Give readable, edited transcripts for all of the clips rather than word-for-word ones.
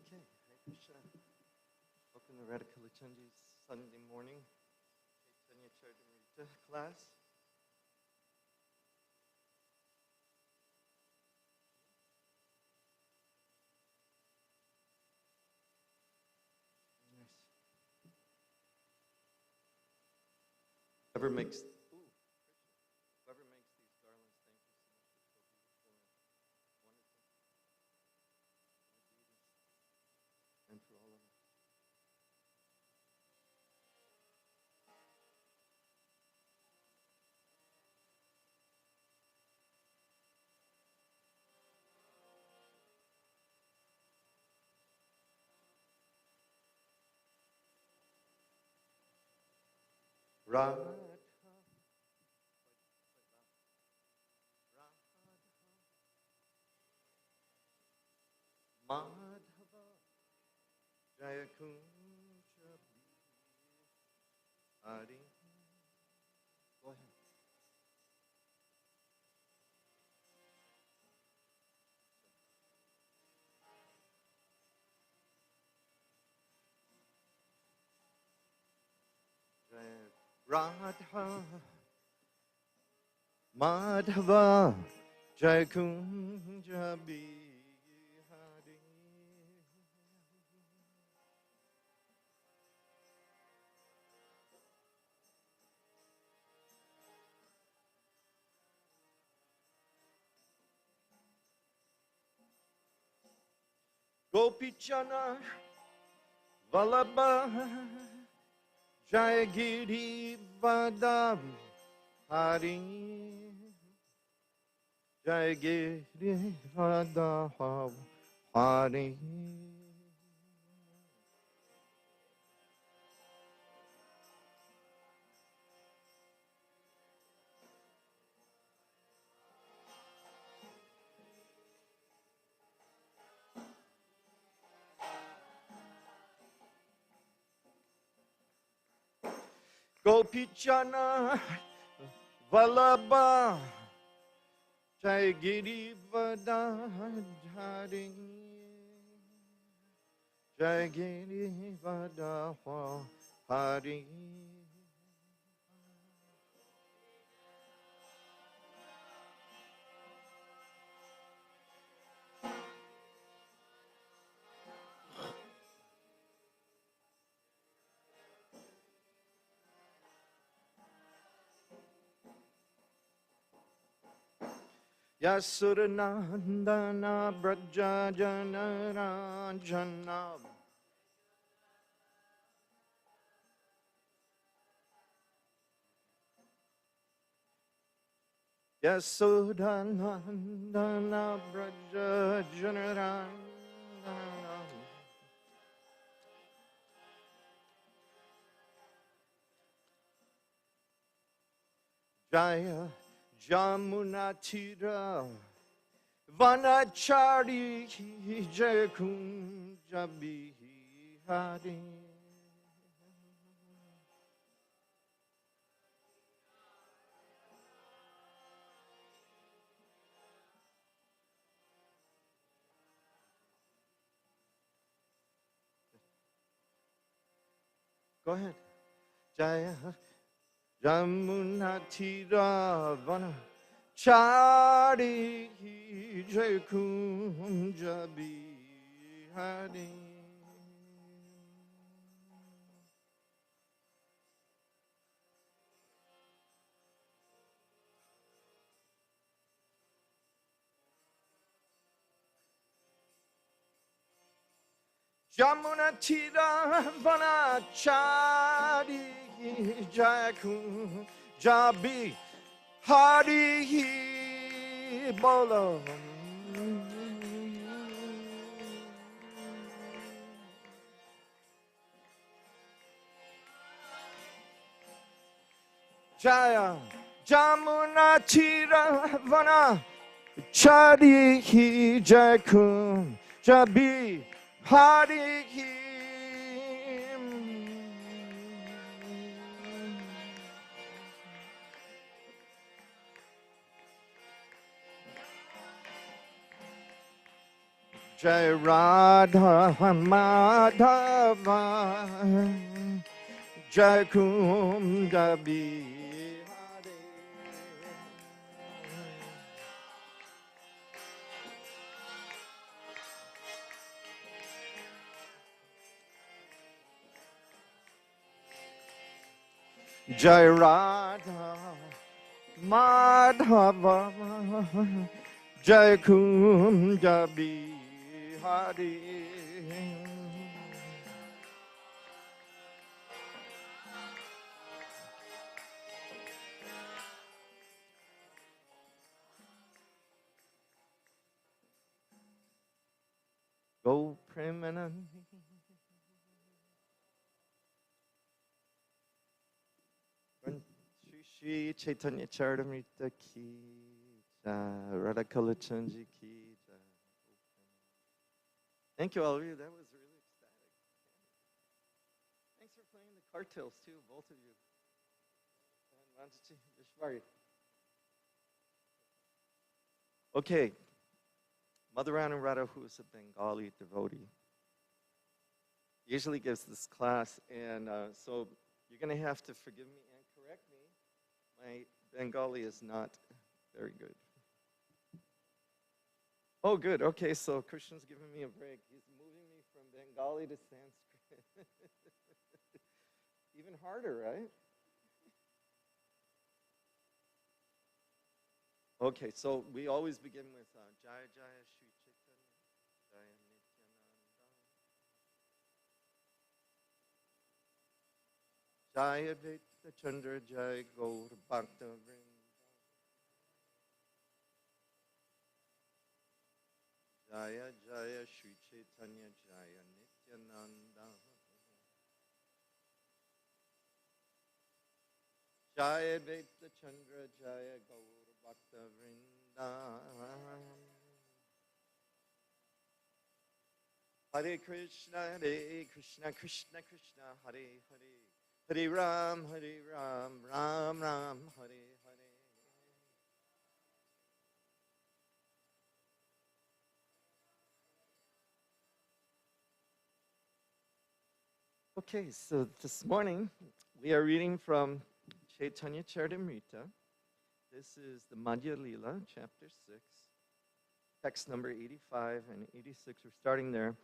Okay, Hare Krishna. Welcome to Radhikala Chanji's Sunday morning Chaitanya Charitamrita class. Nice. Whoever makes whoever makes these garlands, thank you so much. They're so beautiful and wonderful. And for all of us. Radha, Madhava, Jaya Kunja Hari. Go ahead. Jaya Radha, Madhava, Jaya Kunja Bihari. Gopichana, Vallabha, Jaya Giri Vadam Hari. Jai Giri Radha Hari. Gopichana Vallabha Jai Giri Vadadhari Jai Giri Vadahari. Yasuranandana Braja Janaranjana Yasuranandana Braja Janaranjana Jaya Jamunatira Vanachari Jayakunja Bihari. Go ahead. Jaya Jamuna Tira Vana Chari Jai Kunjabi Hari. Jamuna Tira Vana Chari Jai Kunjabi Hari Bolo. Jaya Jamuna Tira Vana Chari Jai Kunjabi Hari. Jai Radha Madhava Jai Kunjabi Hari. Jai Radha Madhava Jai Kunjabi Hari. Go Premanandi. Shri Chaitanya Charitamrita ki jai, Radha Kalachanji ki jai. Thank you, all of you. That was really ecstatic. Thanks for playing the cartels too, both of you. And Ranjit Vishwari. Okay, Madhurana Radha, who is a Bengali devotee, usually gives this class, and so you're going to have to forgive me and correct me. My Bengali is not very good. Oh, good. Okay, so Krishna's giving me a break. He's moving me from Bengali to Sanskrit. Even harder, right? Okay, so we always begin with Jaya Jaya Shri Chaitanya Jaya Nityananda Jaya Vaita Chandra Jaya Gaur Bhakta Vrinda Jaya Jaya Shri Chaitanya Jaya Nityananda Jaya Vaita Chandra Jaya Gaur Bhakta Vrinda. Hare Krishna, Krishna Krishna, Hare Hare, Hare Ram, Ram Ram, Hare Hare. Okay, so this morning we are reading from Chaitanya Charitamrita. This is the Madhya Lila, chapter 6, text number 85 and 86. We're starting there.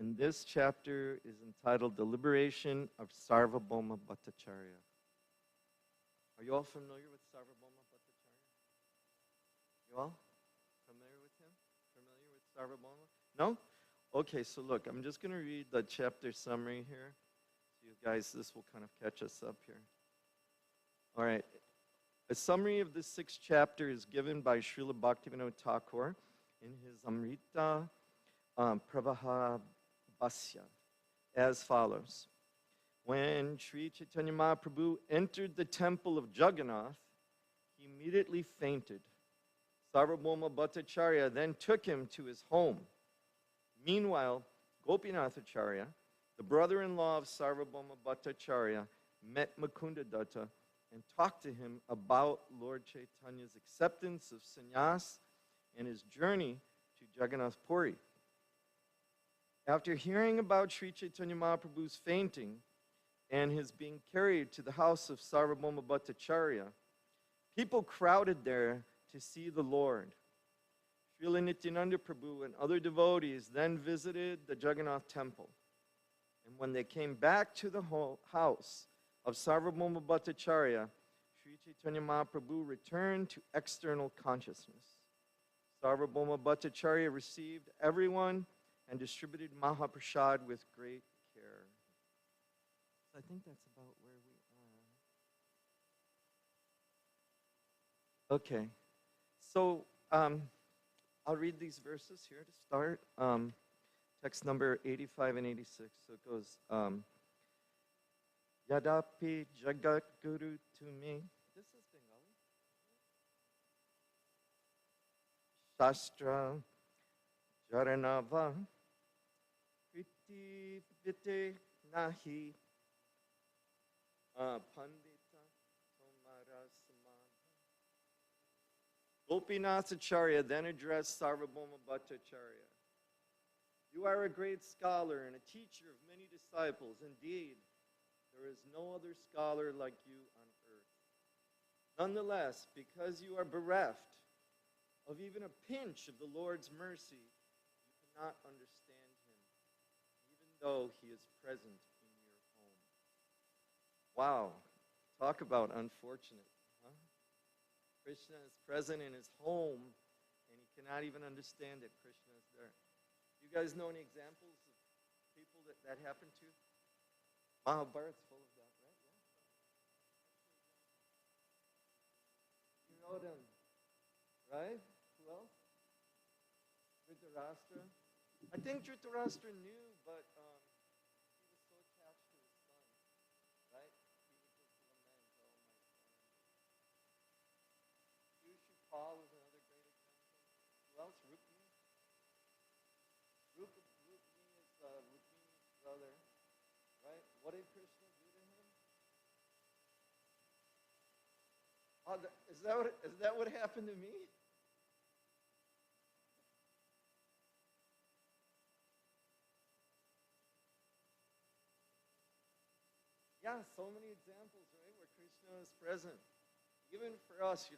And this chapter is entitled The Liberation of Sarvabhauma Bhattacharya. Are you all familiar with Sarvabhauma Bhattacharya? You all familiar with him? Familiar with Sarvabhauma? No? Okay, so look, I'm just going to read the chapter summary here. So you guys, this will kind of catch us up here. All right. A summary of this 6th chapter is given by Srila Bhaktivinoda Thakur in his Amrita Pravaha Bhasya as follows. When Sri Chaitanya Mahaprabhu entered the temple of Jagannath, he immediately fainted. Sarvabhauma Bhattacharya then took him to his home. Meanwhile, Gopinathacharya, the brother-in-law of Sarvabhauma Bhattacharya, met Mukunda Datta and talked to him about Lord Chaitanya's acceptance of sannyas and his journey to Jagannath Puri. After hearing about Sri Chaitanya Mahaprabhu's fainting, and his being carried to the house of Sarvabhauma Bhattacharya, people crowded there to see the Lord. Srila Nityananda Prabhu and other devotees then visited the Jagannath temple. And when they came back to the house of Sarvabhauma Bhattacharya, Sri Chaitanya Mahaprabhu returned to external consciousness. Sarvabhauma Bhattacharya received everyone and distributed Mahaprasad with great care. So I think that's about where we are. Okay, so I'll read these verses here to start. Text number 85 and 86. So it goes, Yadapi Jagat Guru to me. This is Bengali. Shastra Jaranava Kriti Vite Nahi Pandita Tomara Samana. Gopinath Acharya then addressed Sarvabhauma Bhattacharya. You are a great scholar and a teacher of many disciples. Indeed, there is no other scholar like you on earth. Nonetheless, because you are bereft of even a pinch of the Lord's mercy, you cannot understand him, even though he is present in your home. Wow, talk about unfortunate, huh? Krishna is present in his home, and he cannot even understand that Krishna is there. You guys know any examples of people that happened to? Mahabharat's full of that, right? Yeah. You know them, right? Who else? Dhritarashtra. I think Dhritarashtra knew, but he was so attached to his son, right? He would just lament, oh my son. Shishupal was another great example. Who else? Rukmini. Rukmini is Rukmini's brother, right? What did Krishna do to him? Oh, is that what happened to me? Yeah, so many examples, right, where Krishna is present. Even for us,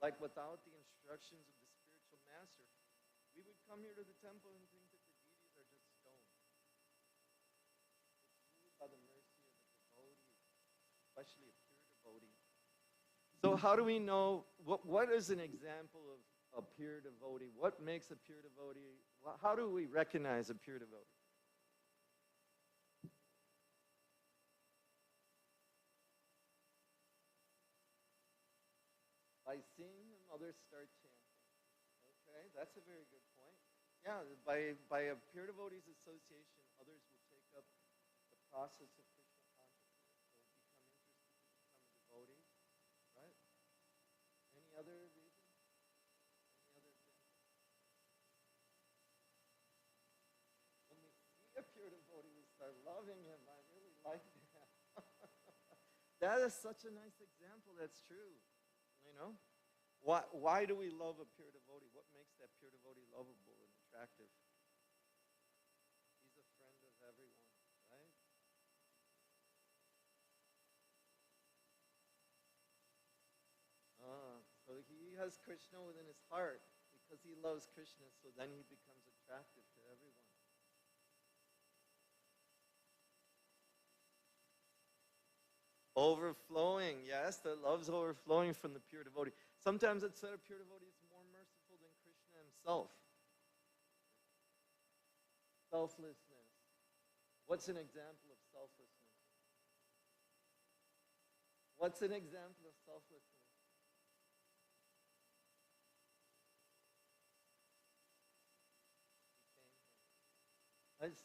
like without the instructions of the spiritual master, we would come here to the temple and think that the deities are just stone. It's ruled by the mercy of the devotee, especially a pure devotee. So how do we know, what is an example of a pure devotee? What makes a pure devotee? How do we recognize a pure devotee? By seeing him, others start chanting. Okay, that's a very good point. Yeah, by a pure devotee's association, others will take up the process of Krishna consciousness. They'll become interested to become a devotee, right? Any other reason? Any other example? When we see a pure devotee, we start loving him. I really like that. That is such a nice example. That's true. You know? Why do we love a pure devotee? What makes that pure devotee lovable and attractive? He's a friend of everyone, right? So he has Krishna within his heart because he loves Krishna, so then he becomes attractive to everyone. Overflowing, yes, that love's overflowing from the pure devotee. Sometimes it's said a pure devotee is more merciful than Krishna himself. Selflessness. What's an example of selflessness? What's an example of selflessness?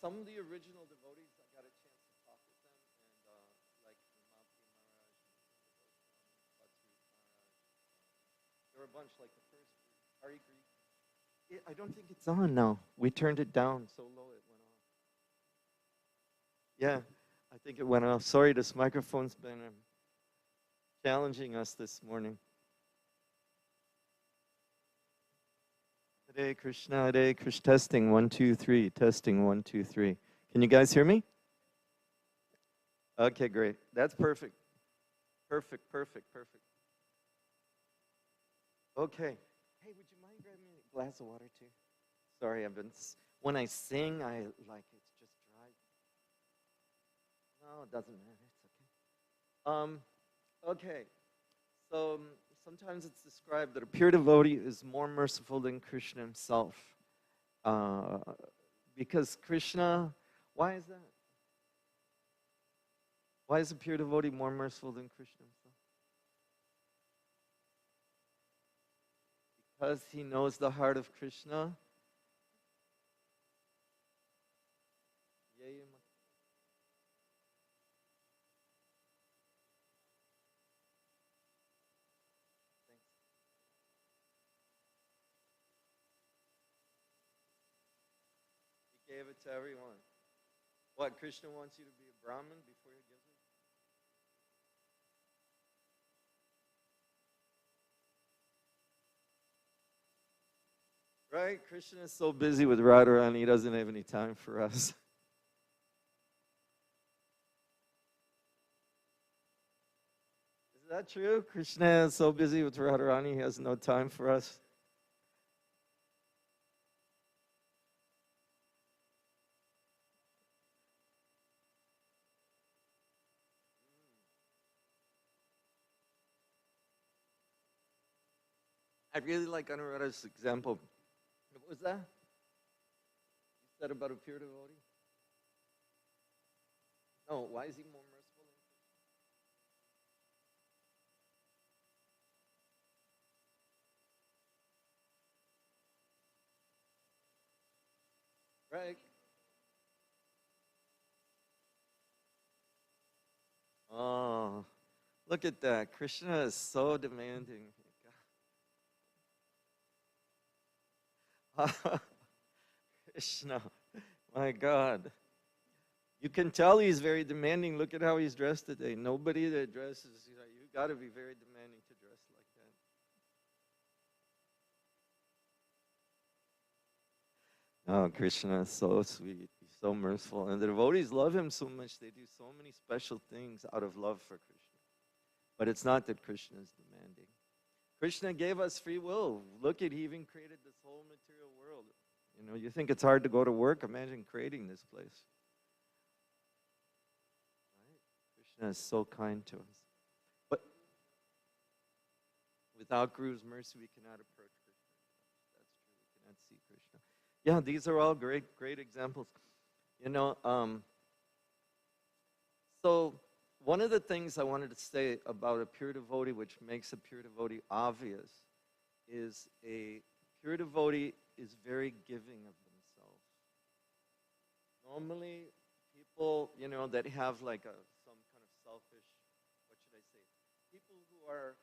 Some of the original devotees, I got a chance to talk with them, and like Mampi Maharaj, Bhattacharya Maharaj. There were a bunch, like the first Hari Greek. I don't think it's on now. We turned it down so low it went off. Yeah, I think it went off. Sorry, this microphone's been challenging us this morning. Hare Krishna, Hare Krishna. Testing 1 2 3. Testing 1 2 3. Can you guys hear me? Okay, great. That's perfect. Perfect, perfect, perfect. Okay. Hey, would you mind grabbing me a glass of water too? Sorry, when I sing, I like it's just dry. No, it doesn't matter. It's okay. Okay. So sometimes it's described that a pure devotee is more merciful than Krishna himself. Uh, because Krishna, why is that? Why is a pure devotee more merciful than Krishna himself? Because he knows the heart of Krishna. Yeah, he gave it to everyone. What, Krishna wants you to be a Brahmin before he gives it? Right? Krishna is so busy with Radharani, he doesn't have any time for us. Is that true? Krishna is so busy with Radharani, he has no time for us. I really like Anuradha's example. What was that? You said about a pure devotee? No, why is he more merciful? Right? Oh, look at that. Krishna is so demanding. Krishna, my God. You can tell he's very demanding. Look at how he's dressed today. Nobody that dresses, you got to be very demanding to dress like that. Oh, Krishna is so sweet. He's so merciful. And the devotees love him so much. They do so many special things out of love for Krishna. But it's not that Krishna is demanding. Krishna gave us free will. Look at, he even created this whole material world. You know, you think it's hard to go to work? Imagine creating this place. Right? Krishna is so kind to us. But without Guru's mercy, we cannot approach Krishna. That's true. We cannot see Krishna. Yeah, these are all great, great examples. You know, so one of the things I wanted to say about a pure devotee, which makes a pure devotee obvious, is a pure devotee is very giving of themselves. Normally, people, that have like some kind of selfish, what should I say? People who are,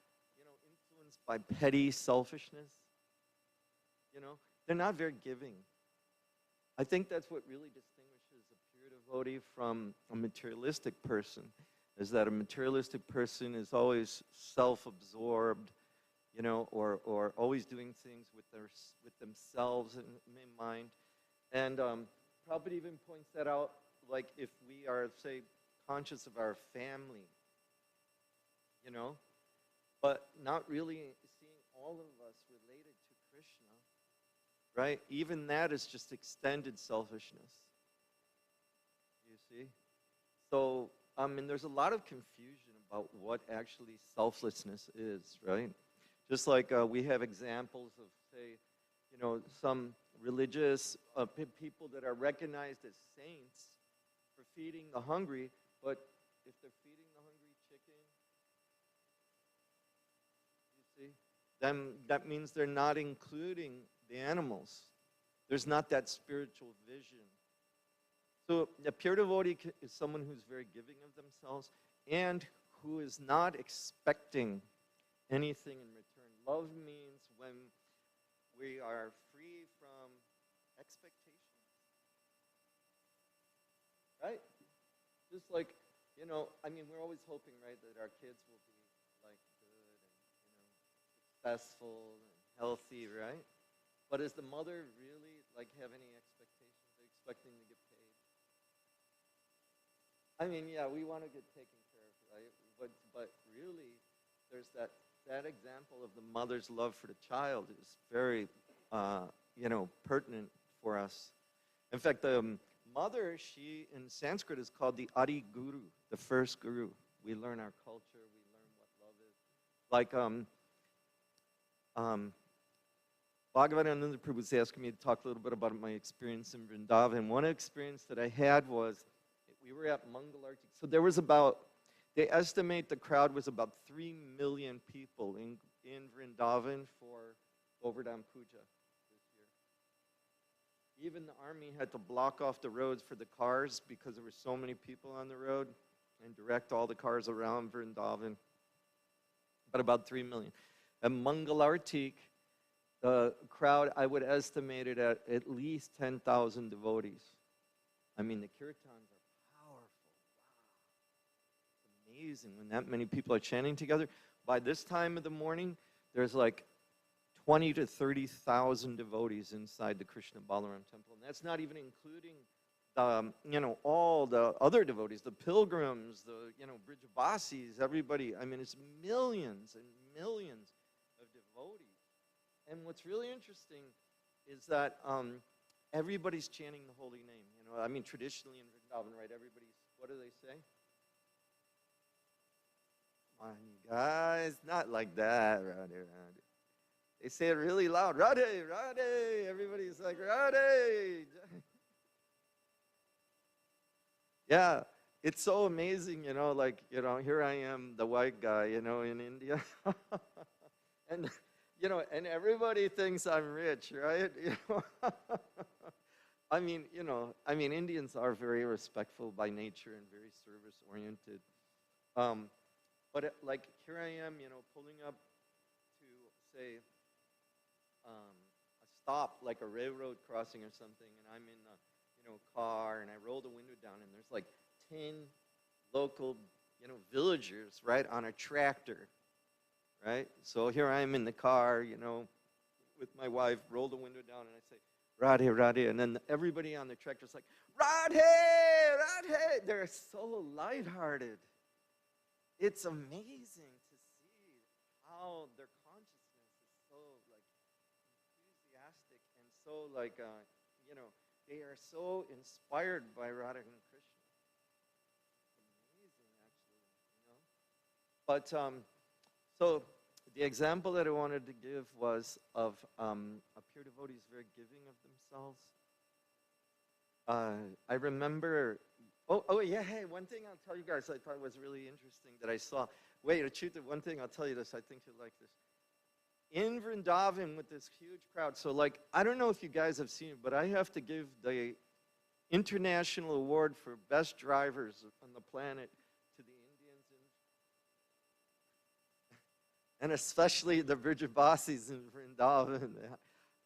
influenced by petty selfishness, they're not very giving. I think that's what really distinguishes a pure devotee from a materialistic person, is that a materialistic person is always self-absorbed, or always doing things with themselves in mind. And Prabhupada even points that out, like if we are, say, conscious of our family, but not really seeing all of us related to Krishna, right? Even that is just extended selfishness. You see? So, there's a lot of confusion about what actually selflessness is, right? Just like we have examples of, say, some religious people that are recognized as saints for feeding the hungry, but if they're feeding the hungry chicken, you see, then that means they're not including the animals. There's not that spiritual vision. So a pure devotee is someone who's very giving of themselves and who is not expecting anything in return. Love means when we are free from expectations, right? Just like, we're always hoping, right, that our kids will be like good and, successful and healthy, right? But does the mother really like have any expectations? Are you expecting to get paid? I mean, yeah, we want to get taken care of, right? But really, there's that example of the mother's love for the child is very, pertinent for us. In fact, the mother, she in Sanskrit is called the Adi Guru, the first guru. We learn our culture, we learn what love is. Like Bhagavananda Prabhu was asking me to talk a little bit about my experience in Vrindavan. One experience that I had was we were at Mangalarti. So there was they estimate the crowd was about 3 million people in Vrindavan for Govardhan Puja this year. Even the army had to block off the roads for the cars because there were so many people on the road and direct all the cars around Vrindavan. But about 3 million. At Mangalartik, the crowd, I would estimate it at least 10,000 devotees. I mean, the kirtans are powerful. Wow. It's amazing when that many people are chanting together. By this time of the morning, there's like 20 to 30,000 devotees inside the Krishna Balaram temple. And that's not even including all the other devotees, the pilgrims, the, Brijabasis, everybody. I mean, it's millions and millions of devotees. And what's really interesting is that everybody's chanting the holy name. I mean, traditionally in Vrindavan, right, everybody's, what do they say? Come on, you guys, not like that, Radhe, Radhe. They say it really loud, Radhe, Radhe. Everybody's like, Radhe. Yeah, it's so amazing, here I am, the white guy, in India. And and everybody thinks I'm rich, right? I mean, Indians are very respectful by nature and very service-oriented. But here I am, pulling up to, say, a stop, like a railroad crossing or something, and I'm in a car, and I roll the window down, and there's like 10 local, villagers, right, on a tractor. Right? So here I am in the car, with my wife, roll the window down, and I say, Radhe, Radhe. And then everybody on the tractor's like, Radhe, Radhe. They're so lighthearted. It's amazing to see how their consciousness is so, enthusiastic and so, they are so inspired by Radha and Krishna. It's amazing, actually, But, so the example that I wanted to give was of a pure devotee is very giving of themselves. I remember, yeah, hey, one thing I'll tell you guys I thought was really interesting that I saw. Wait, Achyuta, one thing, I'll tell you this, I think you'll like this. In Vrindavan with this huge crowd, so I don't know if you guys have seen it, but I have to give the International Award for Best Drivers on the planet to the Indians and especially the Brijabasis in Vrindavan.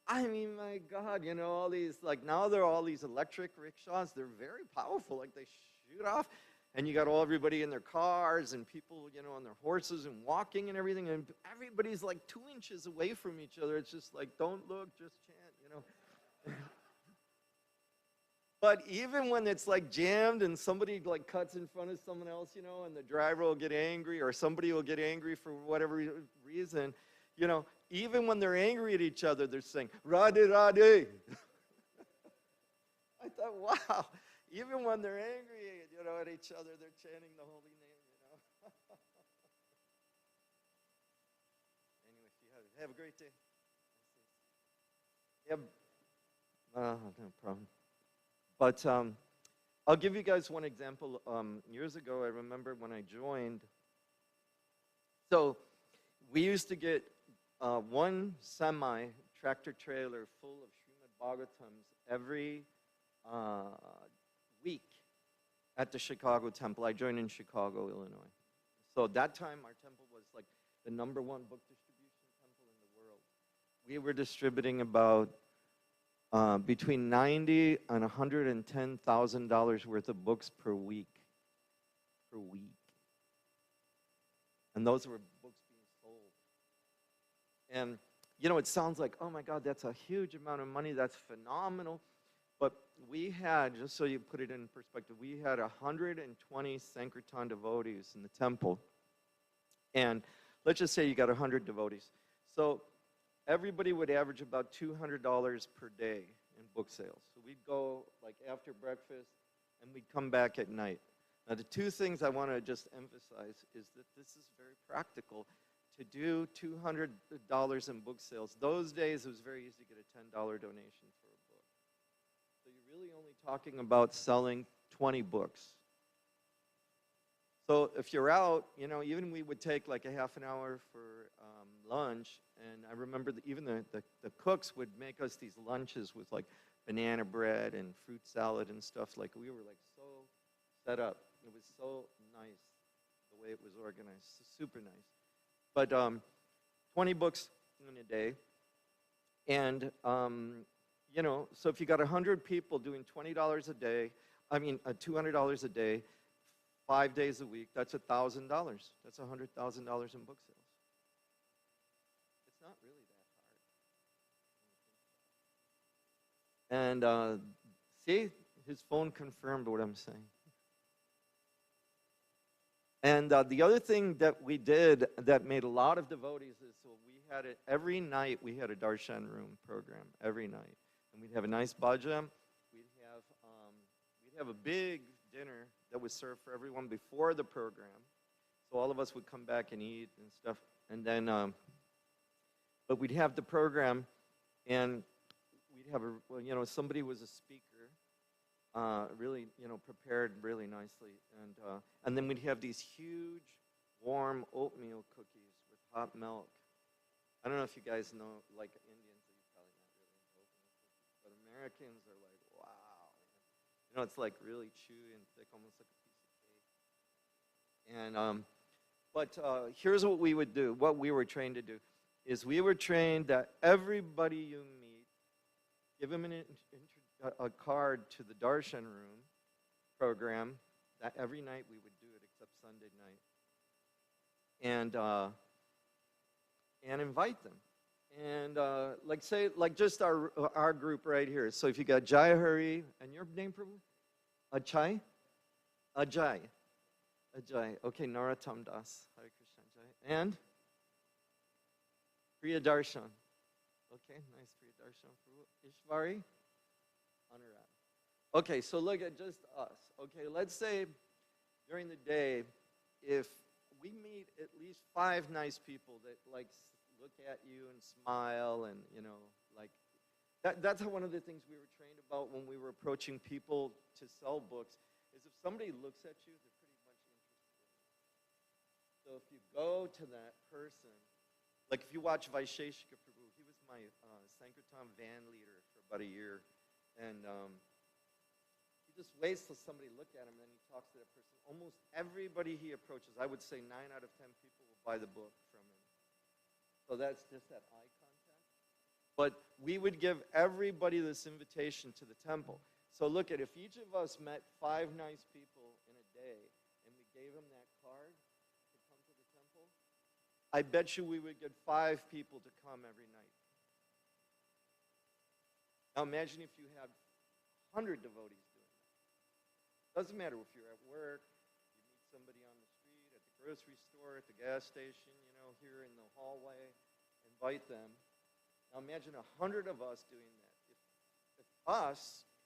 I mean, my God, all these, now there are all these electric rickshaws. They're very powerful. They shoot off. And you got everybody in their cars and people, on their horses and walking and everything. And everybody's 2 inches away from each other. It's just don't look, just chant, But even when it's jammed and somebody cuts in front of someone else, and the driver will get angry or somebody will get angry for whatever reason, even when they're angry at each other, they're saying, Radhe, Radhe. I thought, wow, even when they're angry, at each other, they're chanting the holy name, Anyway, have a great day. Yep. No problem. But I'll give you guys one example. Years ago, I remember when I joined. So we used to get one semi-tractor trailer full of Srimad Bhagavatams every week at the Chicago temple. I joined in Chicago, Illinois. So at that time, our temple was the #1 book distribution temple in the world. We were distributing about between $90,000 and $110,000 worth of books per week. And those were books being sold. And, it sounds like, oh my God, that's a huge amount of money. That's phenomenal. But we had, just so you put it in perspective, we had 120 Sankirtan devotees in the temple. And let's just say you got 100 devotees. So everybody would average about $200 per day in book sales. So we'd go like after breakfast and we'd come back at night. Now the two things I want to just emphasize is that this is very practical. To do $200 in book sales, those days it was very easy to get a $10 donation for a book. So you're really only talking about selling 20 books. So if you're out, you know, even we would take like a half an hour for lunch, and I remember that even the cooks would make us these lunches with like banana bread and fruit salad and stuff. Like we were like so set up. It was so nice the way it was organized, super nice. But 20 books in a day, and you know, so if you got 100 people doing $20 a day, $200 a day, 5 days a week, that's $1,000. That's $100,000 in book sales. It's not really that hard. And see, his phone confirmed what I'm saying. And the other thing that we did that made a lot of devotees is, so we had it every night. We had a darshan room program every night, and we'd have a nice bhajan. We'd have a big dinner that was served for everyone before the program. So all of us would come back and eat and stuff. And then, but we'd have the program, and we'd have somebody was a speaker, really, prepared really nicely. And then we'd have these huge, warm oatmeal cookies with hot milk. I don't know if you guys know, like Indians, are probably not really into oatmeal cookies, but Americans are like, wow. It's like really chewy and thick, almost like a piece of cake. And but here's what we would do. What we were trained to do is we were trained that everybody you meet, give them a card to the darshan room program. That every night we would do it, except Sunday night, and invite them. And like just our group right here. So if you got Jai Hari, and your name, Prabhu? Ajay? Ajay. Okay, Narottam Das. Hare Krishna Ajay. And? Priya Darshan. Okay, nice Priya Darshan. Prabhu. Ishvari? Anurag. Okay, so look at just us. Okay, let's say during the day, if we meet at least 5 nice people that like look at you and smile and, like, that's one of the things we were trained about when we were approaching people to sell books, is if somebody looks at you, they're pretty much interested in you. So if you go to that person, like if you watch Vaisheshika Prabhu, he was my Sankirtan van leader for about a year, and he just waits till somebody look at him, and then he talks to that person. Almost everybody he approaches, I would say 9 out of 10 people will buy the book from him. So that's just that eye contact. But we would give everybody this invitation to the temple. So look at, if each of us met 5 nice people in a day, and we gave them that card to come to the temple, I bet you we would get 5 people to come every night. Now imagine if you had 100 devotees doing that. Doesn't matter if you're at work, you meet somebody on the street, at the grocery store, at the gas station, here in the hallway, invite them. Now imagine 100 of us doing that.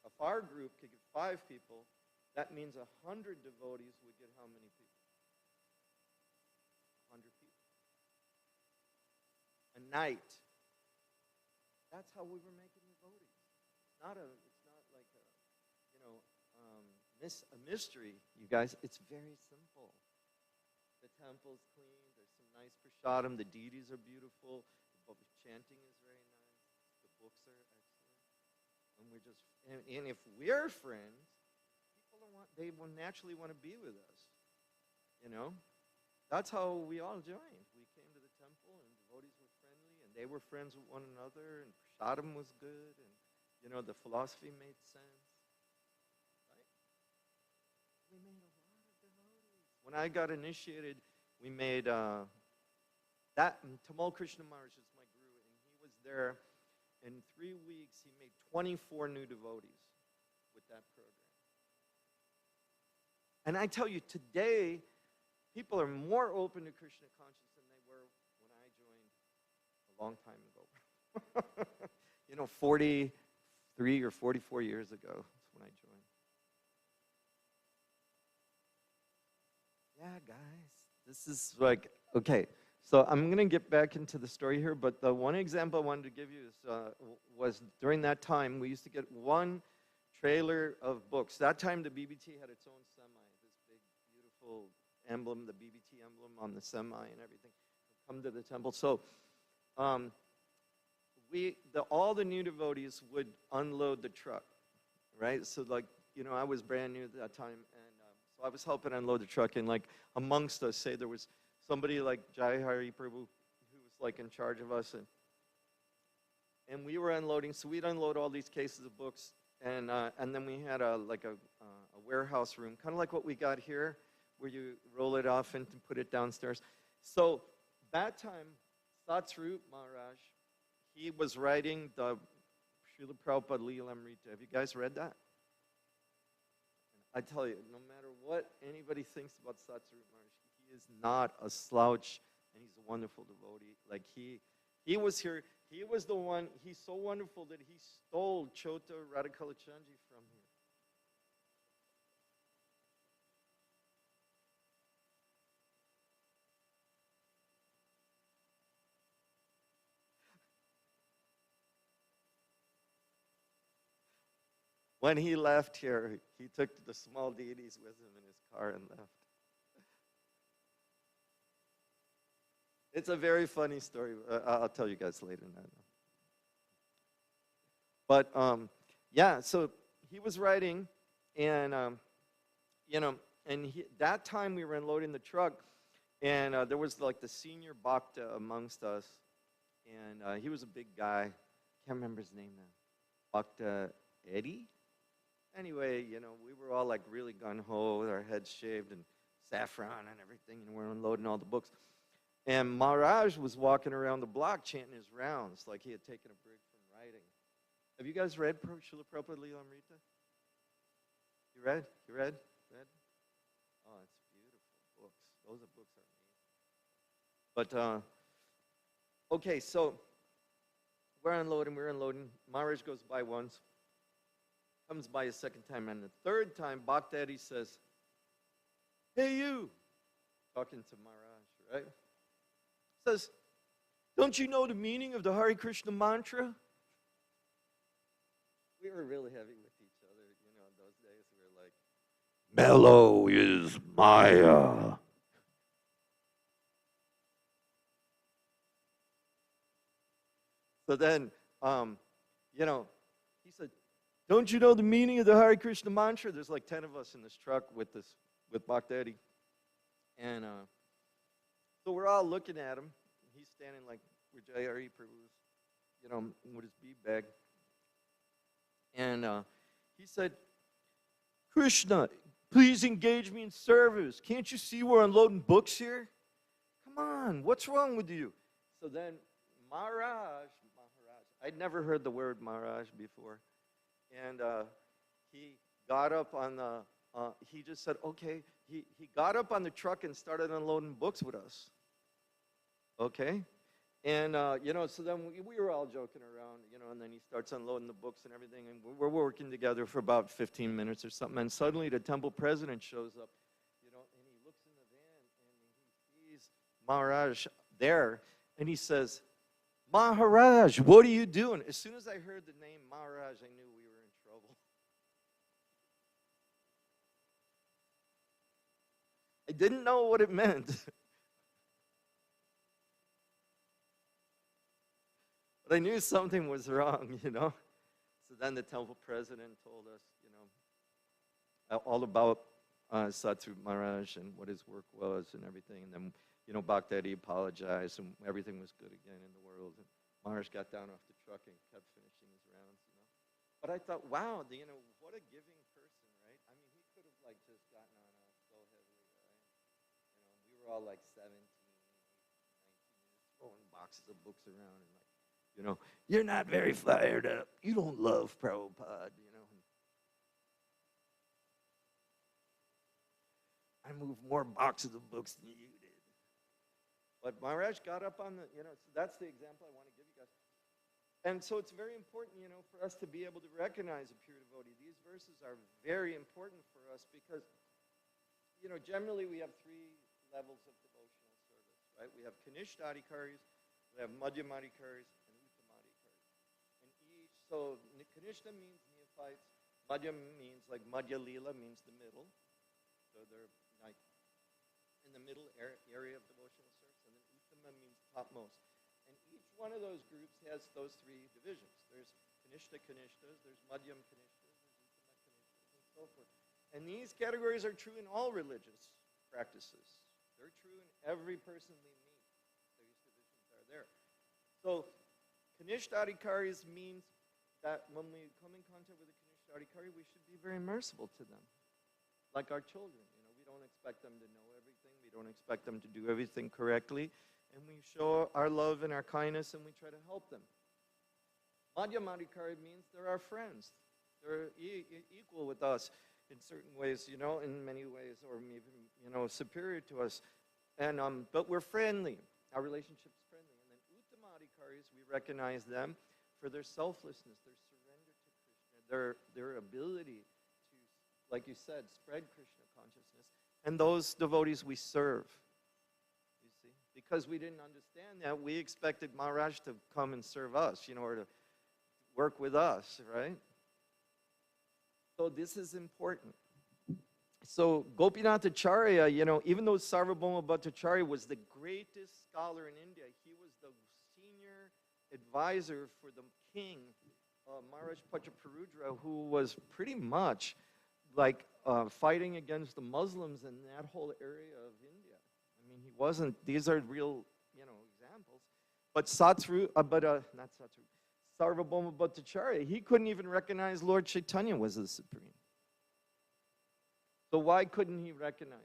If our group could get 5 people, that means 100 devotees would get how many people? 100 people. A night. That's how we were making devotees. It's not like a mystery, you guys. It's very simple. The temple's clean. There's some nice prasadam. The deities are beautiful. The chanting is very nice. The books are excellent. And we're just, and if we're friends, they will naturally want to be with us. That's how we all joined. We came to the temple, and devotees were friendly, and they were friends with one another, and prasadam was good, and the philosophy made sense. Right? We made a lot of devotees. When I got initiated, we made Tamal Krishna Maharaj is my guru, and he was there. In 3 weeks, he made 24 new devotees. that program. And I tell you, today, people are more open to Krishna consciousness than they were when I joined a long time ago. 43 or 44 years ago is when I joined. Yeah, guys, this is like, okay, so I'm going to get back into the story here, but the one example I wanted to give you was during that time, we used to get one trailer of books. That time, the BBT had its own semi, this big, beautiful emblem, the BBT emblem on the semi and everything. Come to the temple. So all the new devotees would unload the truck, right? So like, I was brand new at that time, and so I was helping unload the truck, and like amongst us, say there was somebody like Jai Hari Prabhu who was like in charge of us, and we were unloading. So we'd unload all these cases of books, and then we had a warehouse room, kind of like what we got here, where you roll it off and put it downstairs. So that time, Satsvarup Maharaj, he was writing the Srila Prabhupada Leelamrita. Have you guys read that? I tell you, no matter what anybody thinks about Satsvarup Maharaj, he is not a slouch, and he's a wonderful devotee. Like he was here. He was the one. He's so wonderful that he stole Chota Radhakalachandji from here. When he left here, he took the small deities with him in his car and left. It's a very funny story. I'll tell you guys later. But yeah, so he was writing, and that time we were unloading the truck, and there was like the senior bhakta amongst us, and he was a big guy. Can't remember his name now. Bhakta Eddie? Anyway, we were all like really gung-ho with our heads shaved and saffron and everything, and we're unloading all the books. And Maharaj was walking around the block chanting his rounds like he had taken a break from writing. Have you guys read Srila Prabhupada Leelamrita? You read? Read? Oh, it's beautiful books. Those books are amazing. But, okay, so we're unloading. Maharaj goes by once. Comes by a second time, and the third time, Bhakta Eddie says, "Hey, you," talking to Maharaj, right? Says, "Don't you know the meaning of the Hare Krishna mantra?" We were really heavy with each other, in those days. We were like, "Mellow is Maya." So then, he said, "Don't you know the meaning of the Hare Krishna mantra?" There's like 10 of us in this truck with Bhakta Eddie. And so we're all looking at him. He's standing like where J.R.E. Prabhu's, with his bead bag. And he said, "Krishna, please engage me in service. Can't you see we're unloading books here? Come on, what's wrong with you?" So then Maharaj, I'd never heard the word Maharaj before. And he got up on he just said, okay. He got up on the truck and started unloading books with us. Okay? And, so then we were all joking around, and then he starts unloading the books and everything, and we're working together for about 15 minutes or something, and suddenly the temple president shows up, and he looks in the van, and he sees Maharaj there, and he says, "Maharaj, what are you doing?" As soon as I heard the name Maharaj, I knew we were in trouble. I didn't know what it meant. But I knew something was wrong, So then the temple president told us, all about Satsvarup Maharaj and what his work was and everything. And then, Bhakta Eddie apologized, and everything was good again in the world. And Maharaj got down off the truck and kept finishing his rounds, But I thought, wow, what a giving person, right? I mean, he could have just gotten on us so heavily, right? We were all like 17, 18, 19, throwing boxes of books around and "You're not very fired up. You don't love Prabhupada, I moved more boxes of books than you did. But Maharaj got up on the, so that's the example I want to give you guys. And so it's very important, for us to be able to recognize a pure devotee. These verses are very important for us because, generally we have three levels of devotional service, right? We have Kanishta-adhikaris, we have Madhyama-adhikaris, and Uttama-adhikaris. And so Kanishta means neophytes, Madhyam means like Madhya Lila means the middle. So they're like in the middle area of devotional service, and then Uttama means topmost. And each one of those groups has those three divisions. There's Kanishtas, there's Madhyam Kanishtas, there's Uttama Kanishtas, and so forth. And these categories are true in all religious practices. They're true in every person we meet. These divisions are there. So Kanishta-adhikaris means that when we come in contact with a Kanishta-adhikari, we should be very merciful to them. Like our children, we don't expect them to know everything. We don't expect them to do everything correctly. And we show our love and our kindness, and we try to help them. Madhyama-adhikari means they're our friends. They're equal with us in certain ways, in many ways, or even, superior to us. And but we're friendly. Our relationship's friendly. And then Uttama-adhikaris, we recognize them for their selflessness, their surrender to Krishna, their ability to, like you said, spread Krishna consciousness. And those devotees we serve. You see? Because we didn't understand that, we expected Maharaj to come and serve us, or to work with us, right? So this is important. So Gopinath Acharya, even though Sarvabhauma Bhattacharya was the greatest scholar in India, he was the senior advisor for the king, Maharaj Pachaparudra, who was pretty much like fighting against the Muslims in that whole area of India. I mean, he wasn't, these are real, examples. But not Satru, Sarvabhauma Bhattacharya, he couldn't even recognize Lord Chaitanya was the supreme. So why couldn't he recognize?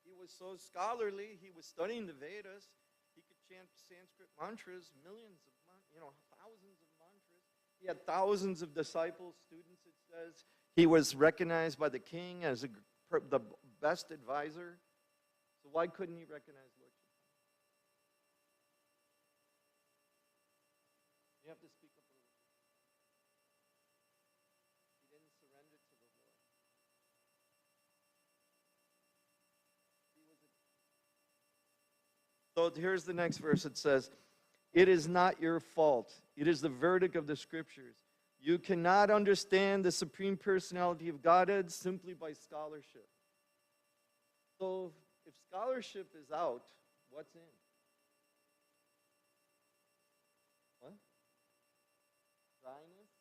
He was so scholarly, he was studying the Vedas, he could chant Sanskrit mantras, millions of, thousands of mantras. He had thousands of disciples, students, it says. He was recognized by the king as the best advisor. So why couldn't he recognize Lord Chaitanya? You have to speak up a little bit. He didn't surrender to the Lord. So here's the next verse. It says, "It is not your fault. It is the verdict of the scriptures. You cannot understand the Supreme Personality of Godhead simply by scholarship." So if scholarship is out, what's in? What? Dryness?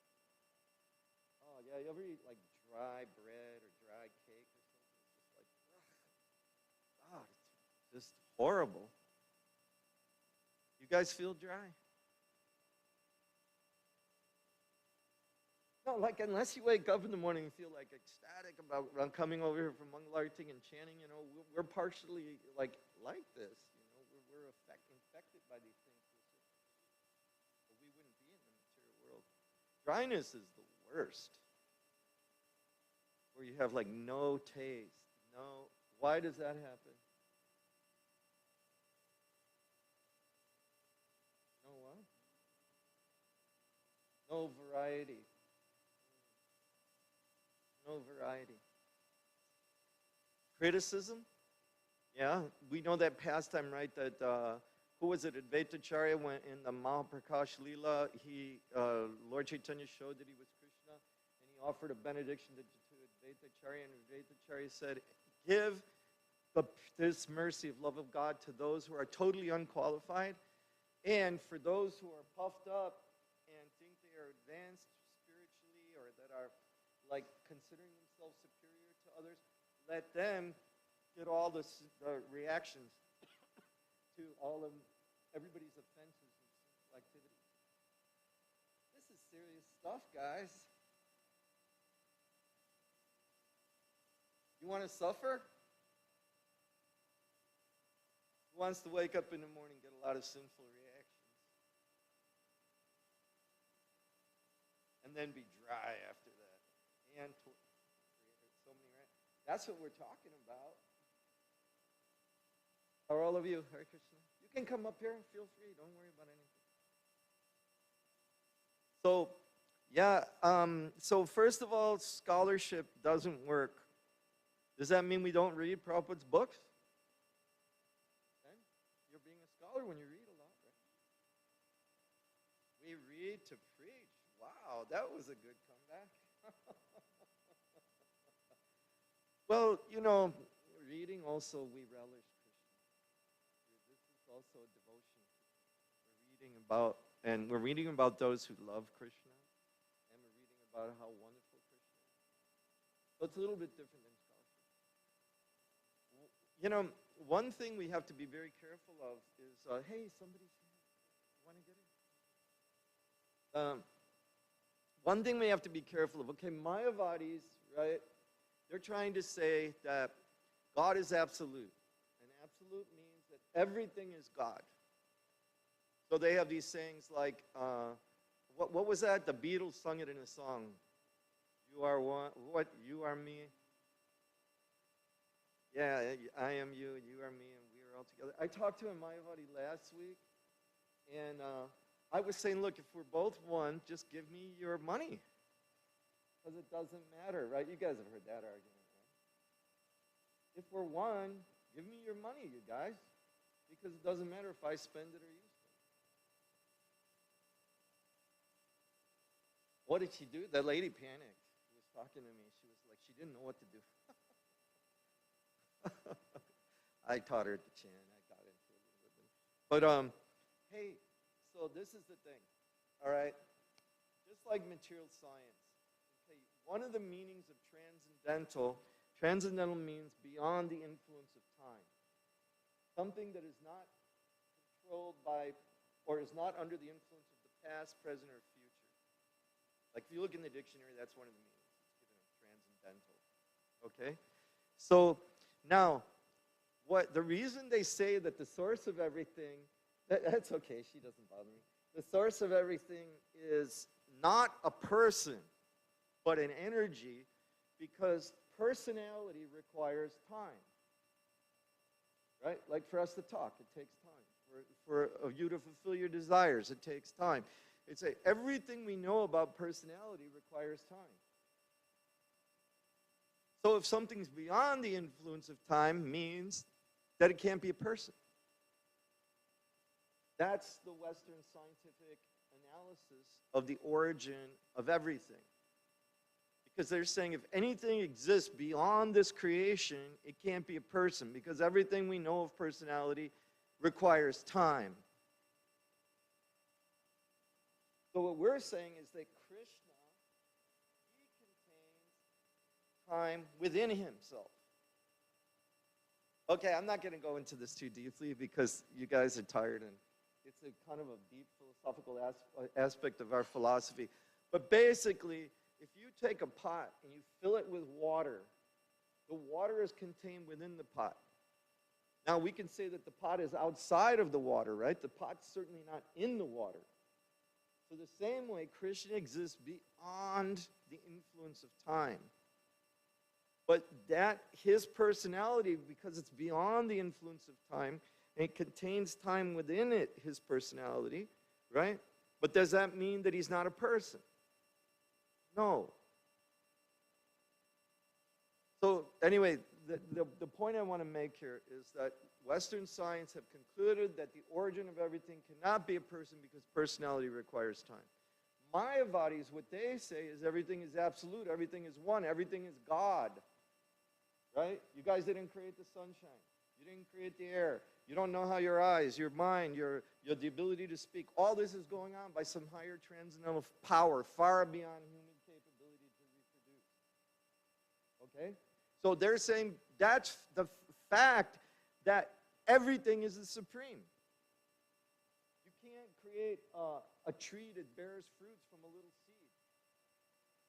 Oh, yeah, you ever eat like dry bread or dry cake or something? It's just like, ugh. God, it's just horrible. You guys feel dry? No, like unless you wake up in the morning and feel like ecstatic about coming over here from Mangalarti and chanting, we're partially like this, we're infected by these things. But we wouldn't be in the material world. Dryness is the worst. Where you have like no taste, why does that happen? No what? No variety. No variety. Criticism? Yeah, we know that pastime, right? That, who was it? Advaitacharya, when in the Mahaprakash Leela, Lord Chaitanya showed that he was Krishna, and he offered a benediction to Advaitacharya, and Advaitacharya said, give this mercy of love of God to those who are totally unqualified, and for those who are puffed up and think they are advanced spiritually or that are like considering themselves superior to others, let them get all the reactions to all of everybody's offenses and sinful activities. This is serious stuff, guys. You want to suffer? Who wants to wake up in the morning and get a lot of sinful reactions? And then be dry after that. And so many, right? That's what we're talking about. How are all of you? Hare Krishna. You can come up here. Feel free. Don't worry about anything. So, yeah. So first of all, scholarship doesn't work. Does that mean we don't read Prabhupada's books? Okay. You're being a scholar when you read a lot, right? We read to preach. Wow, that was a good comeback. Well, reading also we relish Krishna. This is also a devotion. We're reading about those who love Krishna, and we're reading about how wonderful Krishna is. So it's a little bit different than scholarship. One thing we have to be very careful of is, hey, somebody's here. You want to get it? One thing we have to be careful of, okay, Mayavadis, right? They're trying to say that God is absolute. And absolute means that everything is God. So they have these sayings like, what was that? The Beatles sung it in a song. You are one, what? You are me. Yeah, I am you, you are me, and we are all together. I talked to a Mayavadi last week, and I was saying, look, if we're both one, just give me your money. Because it doesn't matter, right? You guys have heard that argument, right? If we're one, give me your money, you guys. Because it doesn't matter if I spend it or you spend it. What did she do? That lady panicked. She was talking to me. She was like, she didn't know what to do. I taught her to chant. I got into it a little bit. But, hey, so this is the thing, all right? Just like material science, okay, one of the meanings of transcendental means beyond the influence of time. Something that is not controlled by or is not under the influence of the past, present, or future. Like if you look in the dictionary, that's one of the meanings. It's given of transcendental, okay? So now, the reason they say that the source of everything, that's okay, she doesn't bother me. The source of everything is not a person, but an energy, because personality requires time. Right? Like for us to talk, it takes time. For you to fulfill your desires, it takes time. It's everything we know about personality requires time. So if something's beyond the influence of time, means that it can't be a person. That's the Western scientific analysis of the origin of everything. Because they're saying if anything exists beyond this creation, it can't be a person, because everything we know of personality requires time. So what we're saying is that Krishna, he contains time within himself. Okay, I'm not going to go into this too deeply because you guys are tired, and it's a kind of a deep philosophical aspect of our philosophy. But basically, if you take a pot and you fill it with water, the water is contained within the pot. Now, we can say that the pot is outside of the water, right? The pot's certainly not in the water. So the same way, Krishna exists beyond the influence of time. But that, his personality, because it's beyond the influence of time, and it contains time within it, his personality, right? But does that mean that he's not a person? No. So anyway, the point I want to make here is that Western science have concluded that the origin of everything cannot be a person because personality requires time. Mayavadis, what they say is everything is absolute, everything is one, everything is God. Right? You guys didn't create the sunshine. You didn't create the air. You don't know how your eyes, your mind, your the ability to speak, all this is going on by some higher transcendental power far beyond human capability to reproduce. Okay? So they're saying that's the fact that everything is the supreme. You can't create a tree that bears fruits from a little seed.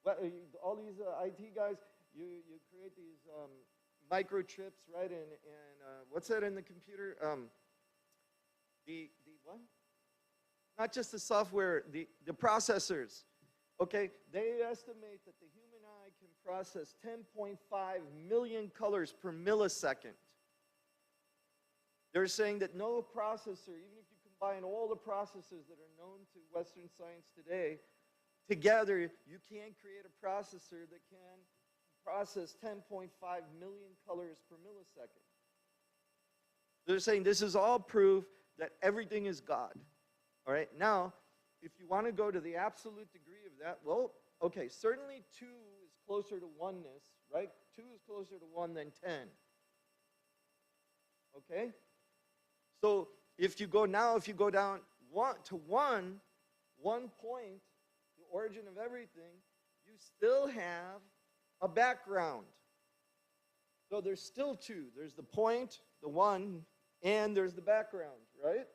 Well, all these IT guys, you create these microchips, right? And what's that in the computer? The what? Not just the software, the processors. Okay, they estimate that the human eye can process 10.5 million colors per millisecond. They're saying that no processor, even if you combine all the processors that are known to Western science today, together you can't create a processor that can process 10.5 million colors per millisecond. They're saying this is all proof that everything is God. All right, now, if you want to go to the absolute degree of that, well, okay, certainly 2 is closer to oneness, right? 2 is closer to 1 than 10. Okay? So if you go down to 1 point, the origin of everything, you still have a background. So there's still 2. There's the point, the 1, and there's the background, right?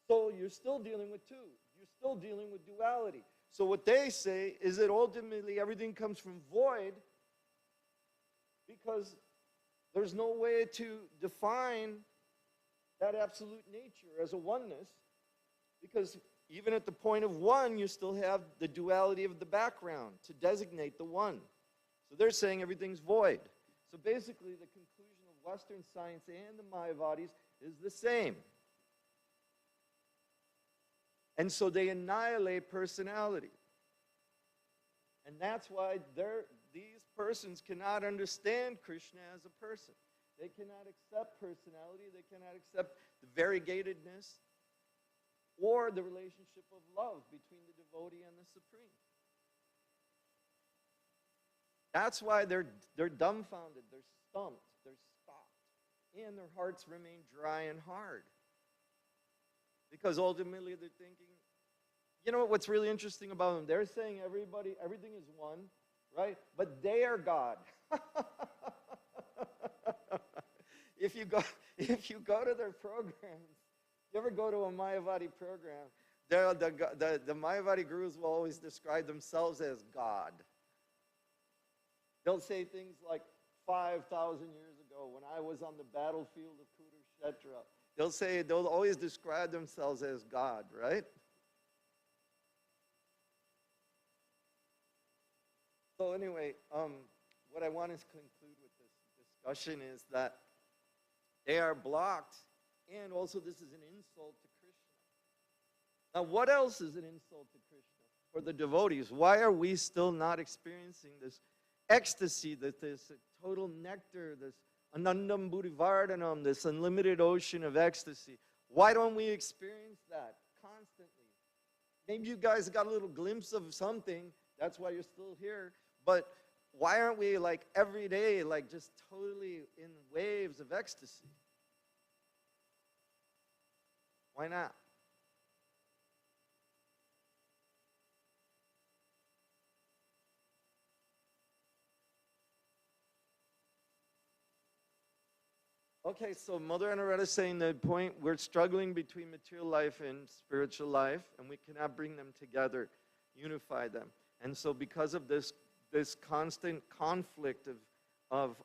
So you're still dealing with 2. You're still dealing with duality. So what they say is that ultimately everything comes from void because there's no way to define that absolute nature as a oneness, because even at the point of 1, you still have the duality of the background to designate the 1. So they're saying everything's void. So basically the conclusion of Western science and the Mayavadis is the same. And so they annihilate personality. And that's why these persons cannot understand Krishna as a person. They cannot accept personality. They cannot accept the variegatedness or the relationship of love between the devotee and the Supreme. That's why they're dumbfounded, they're stumped, they're stopped, and their hearts remain dry and hard. Because ultimately they're thinking, you know what's really interesting about them? They're saying everything is one, right? But they are God. If you go to their programs, you ever go to a Mayavadi program, the Mayavadi gurus will always describe themselves as God. They'll say things like 5,000 years ago when I was on the battlefield of Kurukshetra. They'll always describe themselves as God, right? So anyway, what I want to conclude with this discussion is that they are blocked, and also this is an insult to Krishna. Now, what else is an insult to Krishna for the devotees? Why are we still not experiencing this ecstasy, this total nectar, this anandam buddhivardhanam, this unlimited ocean of ecstasy? Why don't we experience that constantly? Maybe you guys got a little glimpse of something, that's why you're still here, but why aren't we like every day, like just totally in waves of ecstasy? Why not? Okay, so Mother Anuradha is saying the point, we're struggling between material life and spiritual life, and we cannot bring them together, unify them. And so because of this constant conflict of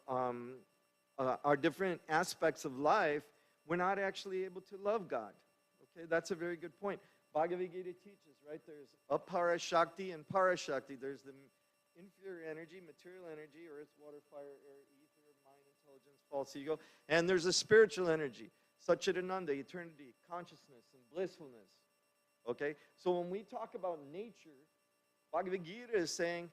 our different aspects of life, we're not actually able to love God. Okay, that's a very good point. Bhagavad Gita teaches, right? There's apara shakti and para shakti. There's the inferior energy, material energy, earth, water, fire, air, ether, mind, intelligence, false ego. And there's a spiritual energy, Satchidananda, eternity, consciousness, and blissfulness. Okay? So when we talk about nature, Bhagavad Gita is saying,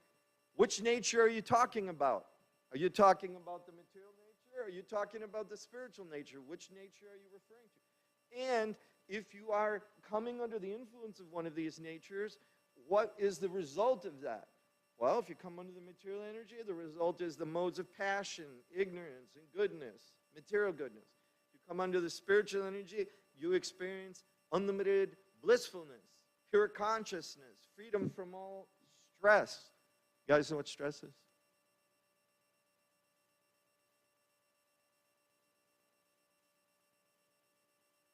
which nature are you talking about? Are you talking about the material nature? Or are you talking about the spiritual nature? Which nature are you referring to? And if you are coming under the influence of one of these natures, what is the result of that? Well, if you come under the material energy, the result is the modes of passion, ignorance, and goodness, material goodness. If you come under the spiritual energy, you experience unlimited blissfulness, pure consciousness, freedom from all stress. You guys know what stress is?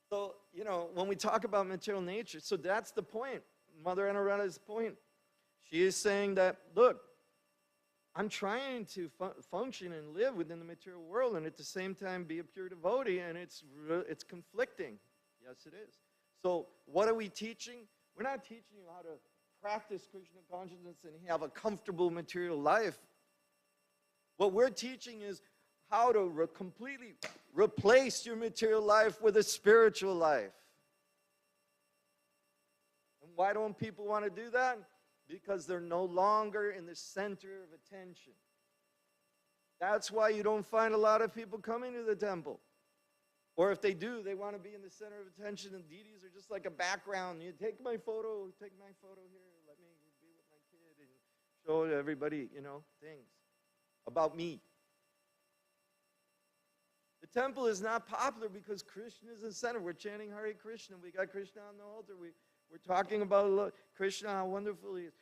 So, you know, when we talk about material nature, so that's the point, Mother Anuradha's point. She is saying that, look, I'm trying to function and live within the material world and at the same time be a pure devotee, and it's conflicting. Yes, it is. So what are we teaching? We're not teaching you how to practice Krishna consciousness and have a comfortable material life. What we're teaching is how to completely replace your material life with a spiritual life. And why don't people want to do that? Because they're no longer in the center of attention. That's why you don't find a lot of people coming to the temple. Or if they do, they want to be in the center of attention, and deities are just like a background. You take my photo here, let me be with my kid, and show everybody, things about me. The temple is not popular because Krishna is the center. We're chanting Hare Krishna. We got Krishna on the altar. We're talking about Krishna, how wonderful he is.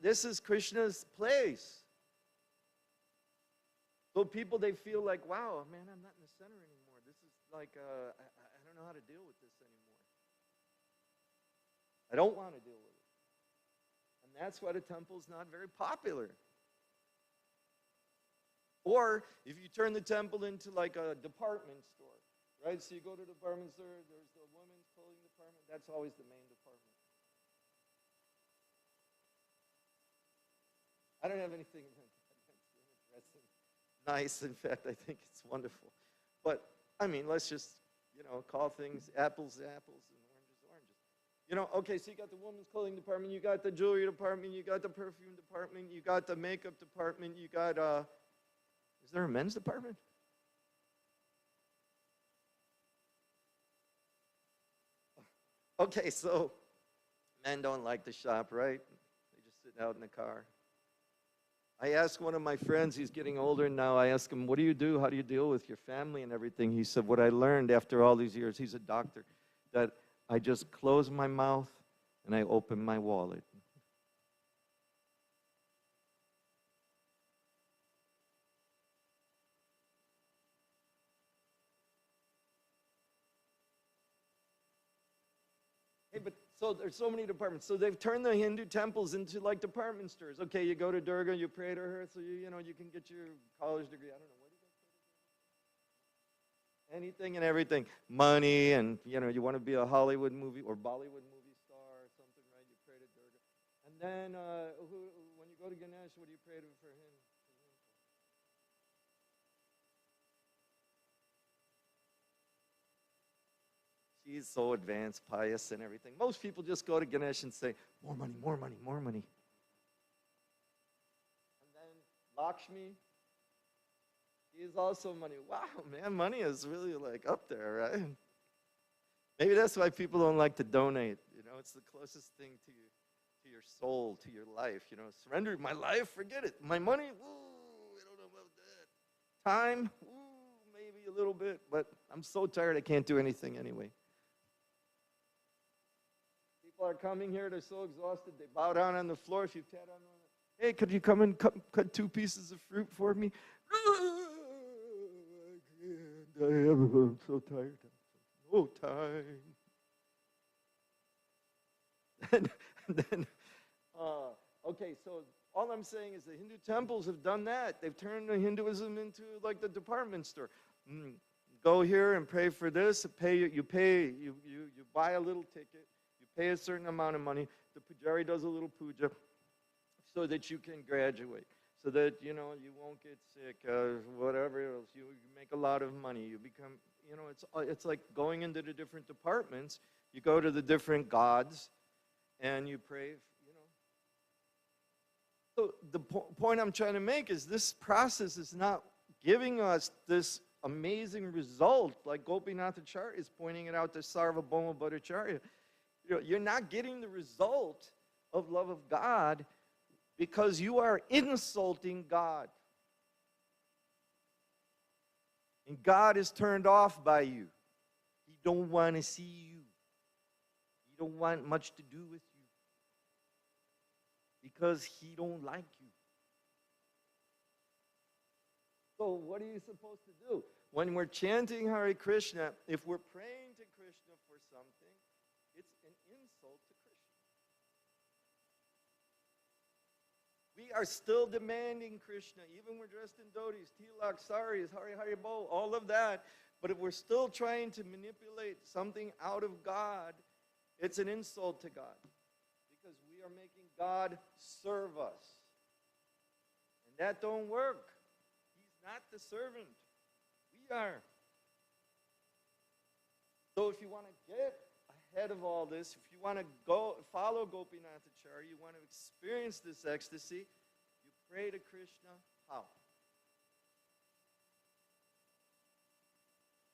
This is Krishna's place. So people, they feel like, wow, man, I'm not in the center anymore. This is like, I don't know how to deal with this anymore. I don't want to deal with it. And that's why the temple's not very popular. Or if you turn the temple into like a department store, right? So you go to the department store, there's the women's clothing department. That's always the main department. I don't have anything against dressing nice. In fact, I think it's wonderful. But, I mean, let's just, call things apples, apples, and oranges, oranges. Okay, so you got the women's clothing department, you got the jewelry department, you got the perfume department, you got the makeup department, you got, is there a men's department? Okay, so men don't like to shop, right? They just sit out in the car. I asked one of my friends, he's getting older now, I asked him, what do you do? How do you deal with your family and everything? He said, what I learned after all these years, he's a doctor, that I just close my mouth and I open my wallet. Hey, but so there's so many departments. So they've turned the Hindu temples into like department stores. Okay, you go to Durga, you pray to her, so you can get your college degree. I don't know, what do you guys pray to? Anything and everything. Money, and you want to be a Hollywood movie or Bollywood movie star or something, right? You pray to Durga. And then when you go to Ganesh, what do you pray to for him? He's so advanced, pious, and everything. Most people just go to Ganesh and say, more money, more money, more money. And then Lakshmi, he is also money. Wow, man, money is really like up there, right? Maybe that's why people don't like to donate. It's the closest thing to your soul, to your life. Surrender my life, forget it. My money, ooh, I don't know about that. Time, ooh, maybe a little bit, but I'm so tired I can't do anything anyway. People are coming here, they're so exhausted, they bow down on the floor. If you tat on them, hey, could you come and cut 2 pieces of fruit for me? I'm so tired. No time. Okay, so all I'm saying is the Hindu temples have done that. They've turned Hinduism into like the department store. Go here and pray for this. You buy a little ticket. You pay a certain amount of money. The pujari does a little puja so that you can graduate, so that you won't get sick, whatever else. You make a lot of money. You become, it's like going into the different departments. You go to the different gods, and you pray. So the point I'm trying to make is this process is not giving us this amazing result, like Gopinath Acharya is pointing it out to Sarvabhauma Bhattacharya. You're not getting the result of love of God because you are insulting God. And God is turned off by you. He don't want to see you. He don't want much to do with you because he don't like you. So what are you supposed to do? When we're chanting Hare Krishna, if we're praying to Krishna for something, it's an insult to Krishna. We are still demanding Krishna, even we're dressed in dhotis, tilak, saris, Hari Hari Bo, all of that. But if we're still trying to manipulate something out of God, it's an insult to God. Because we are are making God serve us. And that don't work. He's not the servant. We are. So if you want to get ahead of all this, if you want to go follow Gopinathacharya, you want to experience this ecstasy, you pray to Krishna. How?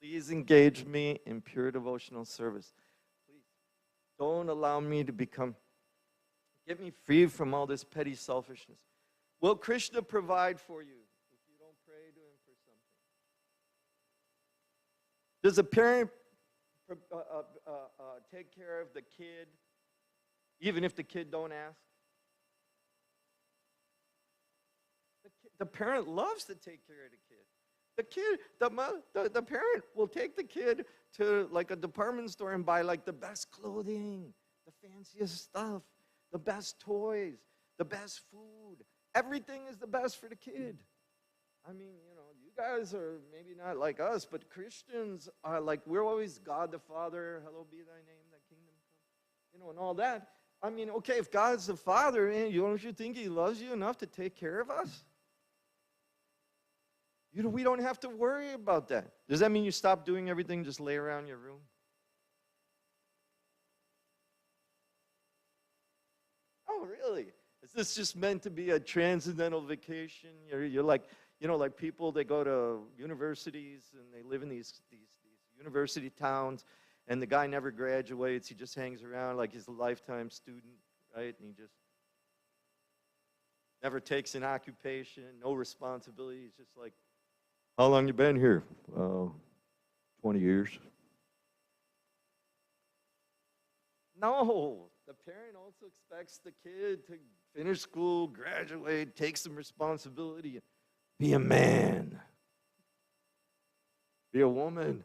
Please engage me in pure devotional service. Please don't allow me to get me free from all this petty selfishness. Will Krishna provide for you if you don't pray to him for something? Does a parent take care of the kid even if the kid don't ask? The parent loves to take care of the kid. The parent will take the kid to like a department store and buy like the best clothing, the fanciest stuff, the best toys, the best food. Everything is the best for the kid. I mean, you guys are maybe not like us, but Christians are like, we're always God the Father, hallowed be thy name, thy kingdom come, and all that. I mean, okay, if God's the Father, don't you think he loves you enough to take care of us? We don't have to worry about that. Does that mean you stop doing everything, just lay around your room? Oh, really? Is this just meant to be a transcendental vacation? You're like, like people, they go to universities and they live in these university towns, and the guy never graduates. He just hangs around like he's a lifetime student, right? And he just never takes an occupation, no responsibility. He's just like, how long you been here? 20 years. No, the parent also expects the kid to finish school, graduate, take some responsibility, be a man, be a woman.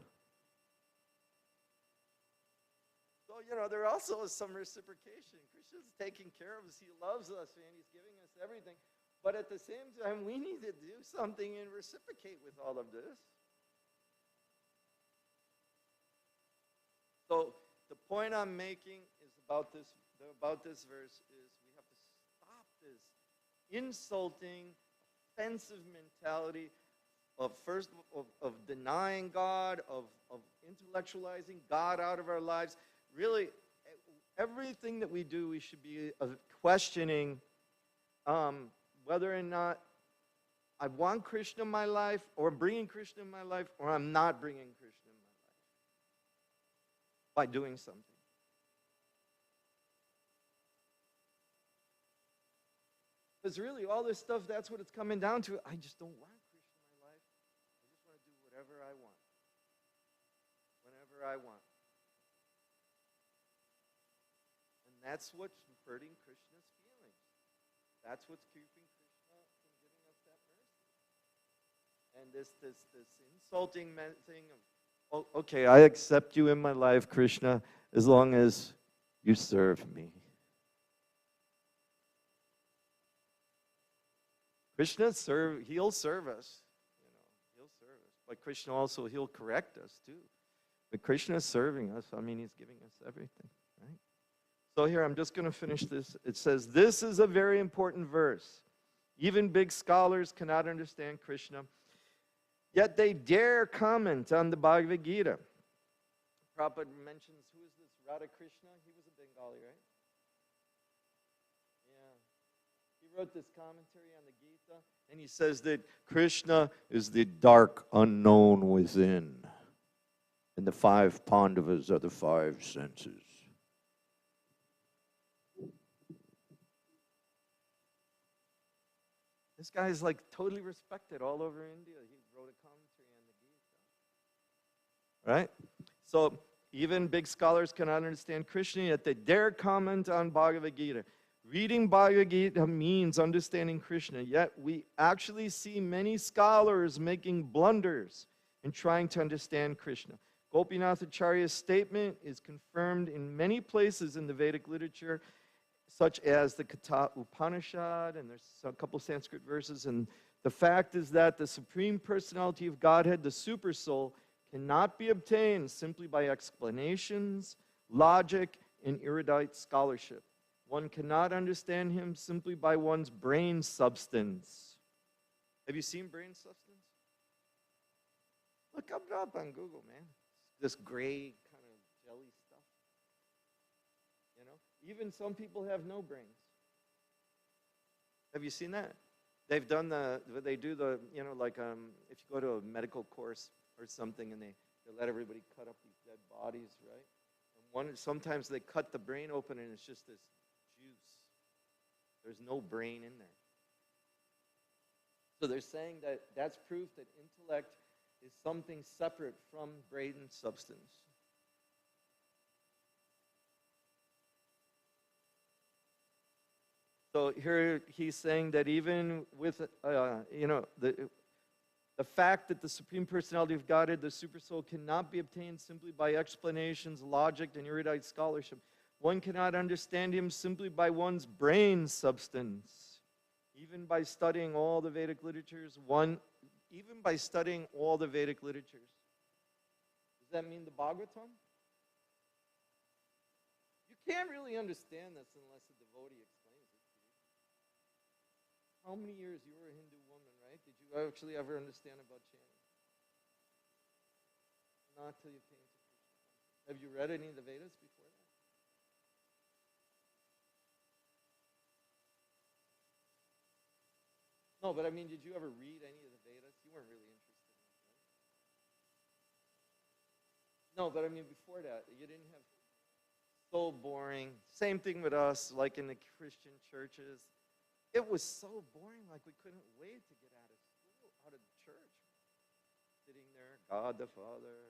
So, there also is some reciprocation. Krishna's taking care of us. He loves us, and he's giving us everything. But at the same time, we need to do something and reciprocate with all of this. So the point I'm making is about this verse is we have to stop this insulting, offensive mentality of denying God, of intellectualizing God out of our lives. Really, everything that we do, we should be questioning whether or not I want Krishna in my life, or I'm bringing Krishna in my life, or I'm not bringing Krishna in my life by doing something. Because really, all this stuff, that's what it's coming down to. I just don't want Krishna in my life. I just want to do whatever I want, whenever I want. And that's what's hurting Krishna's feelings. That's what's keeping Krishna from giving us that mercy. And this insulting thing of, oh, okay, I accept you in my life, Krishna, as long as you serve me. Krishna he'll serve us. He'll serve us. But Krishna also, he'll correct us too. But Krishna is serving us. I mean, he's giving us everything, right? So here, I'm just going to finish this. It says, this is a very important verse. Even big scholars cannot understand Krishna, yet they dare comment on the Bhagavad Gita. Prabhupada mentions, who is this Radha Krishna? He was a Bengali, right? Yeah. He wrote this commentary on the Gita, and he says that Krishna is the dark unknown within, and the 5 Pandavas are the 5 senses. This guy is like totally respected all over India. He wrote a commentary on the Gita. Right? So even big scholars cannot understand Krishna, yet they dare comment on Bhagavad Gita. Reading Bhagavad Gita means understanding Krishna, yet we actually see many scholars making blunders in trying to understand Krishna. Gopinathacharya's statement is confirmed in many places in the Vedic literature, such as the Katha Upanishad, and there's a couple Sanskrit verses, and the fact is that the Supreme Personality of Godhead, the Super Soul, cannot be obtained simply by explanations, logic, and erudite scholarship. One cannot understand him simply by one's brain substance. Have you seen brain substance? Look it up on Google, man. This gray kind of jelly stuff. You know, even some people have no brains. Have you seen that? They've done they do like if you go to a medical course or something, and they let everybody cut up these dead bodies, right? And sometimes they cut the brain open, and it's just this juice. There's no brain in there. So they're saying that that's proof that intellect is something separate from brain substance. So here he's saying that even with, the fact that the Supreme Personality of Godhead, the Supersoul, cannot be obtained simply by explanations, logic, and erudite scholarship. One cannot understand him simply by one's brain substance. Even by studying all the Vedic literatures, even by studying all the Vedic literatures. Does that mean the Bhagavatam? You can't really understand this unless a devotee explains it to you. How many years you were a Hindu woman, right? Did you actually ever understand about chanting? Not till you came to Krishna. Have you read any of the Vedas before that? No, but I mean, did you ever read any of the Vedas? You weren't really interested in it, right? No, but I mean, before that, you didn't have so boring. Same thing with us, like in the Christian churches. It was so boring, like we couldn't wait to get out of school, out of church. Sitting there, God the Father,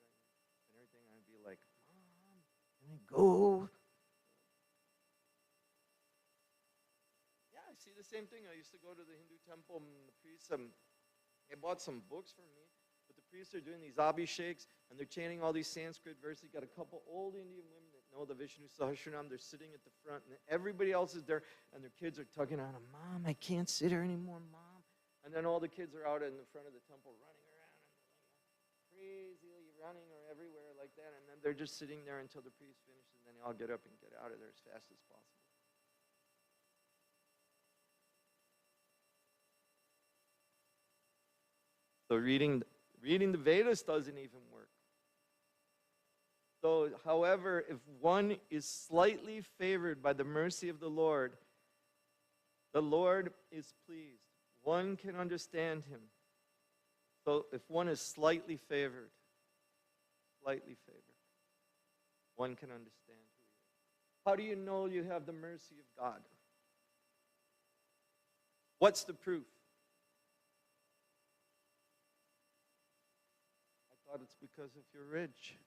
and everything. I'd be like, Mom, can I go? See the same thing. I used to go to the Hindu temple, and the priests, they bought some books for me, but the priests are doing these abhisheks, and they're chanting all these Sanskrit verses. You got a couple old Indian women that know the Vishnu Sahasranam. They're sitting at the front, and everybody else is there, and their kids are tugging on them. Mom, I can't sit here anymore, Mom. And then all the kids are out in the front of the temple running around, and crazily running or everywhere like that, and then they're just sitting there until the priest finishes, and then they all get up and get out of there as fast as possible. So reading the Vedas doesn't even work. So, however, if one is slightly favored by the mercy of the Lord is pleased. One can understand him. So if one is slightly favored, one can understand who he is. How do you know you have the mercy of God? What's the proof? I thought it's because if you're rich.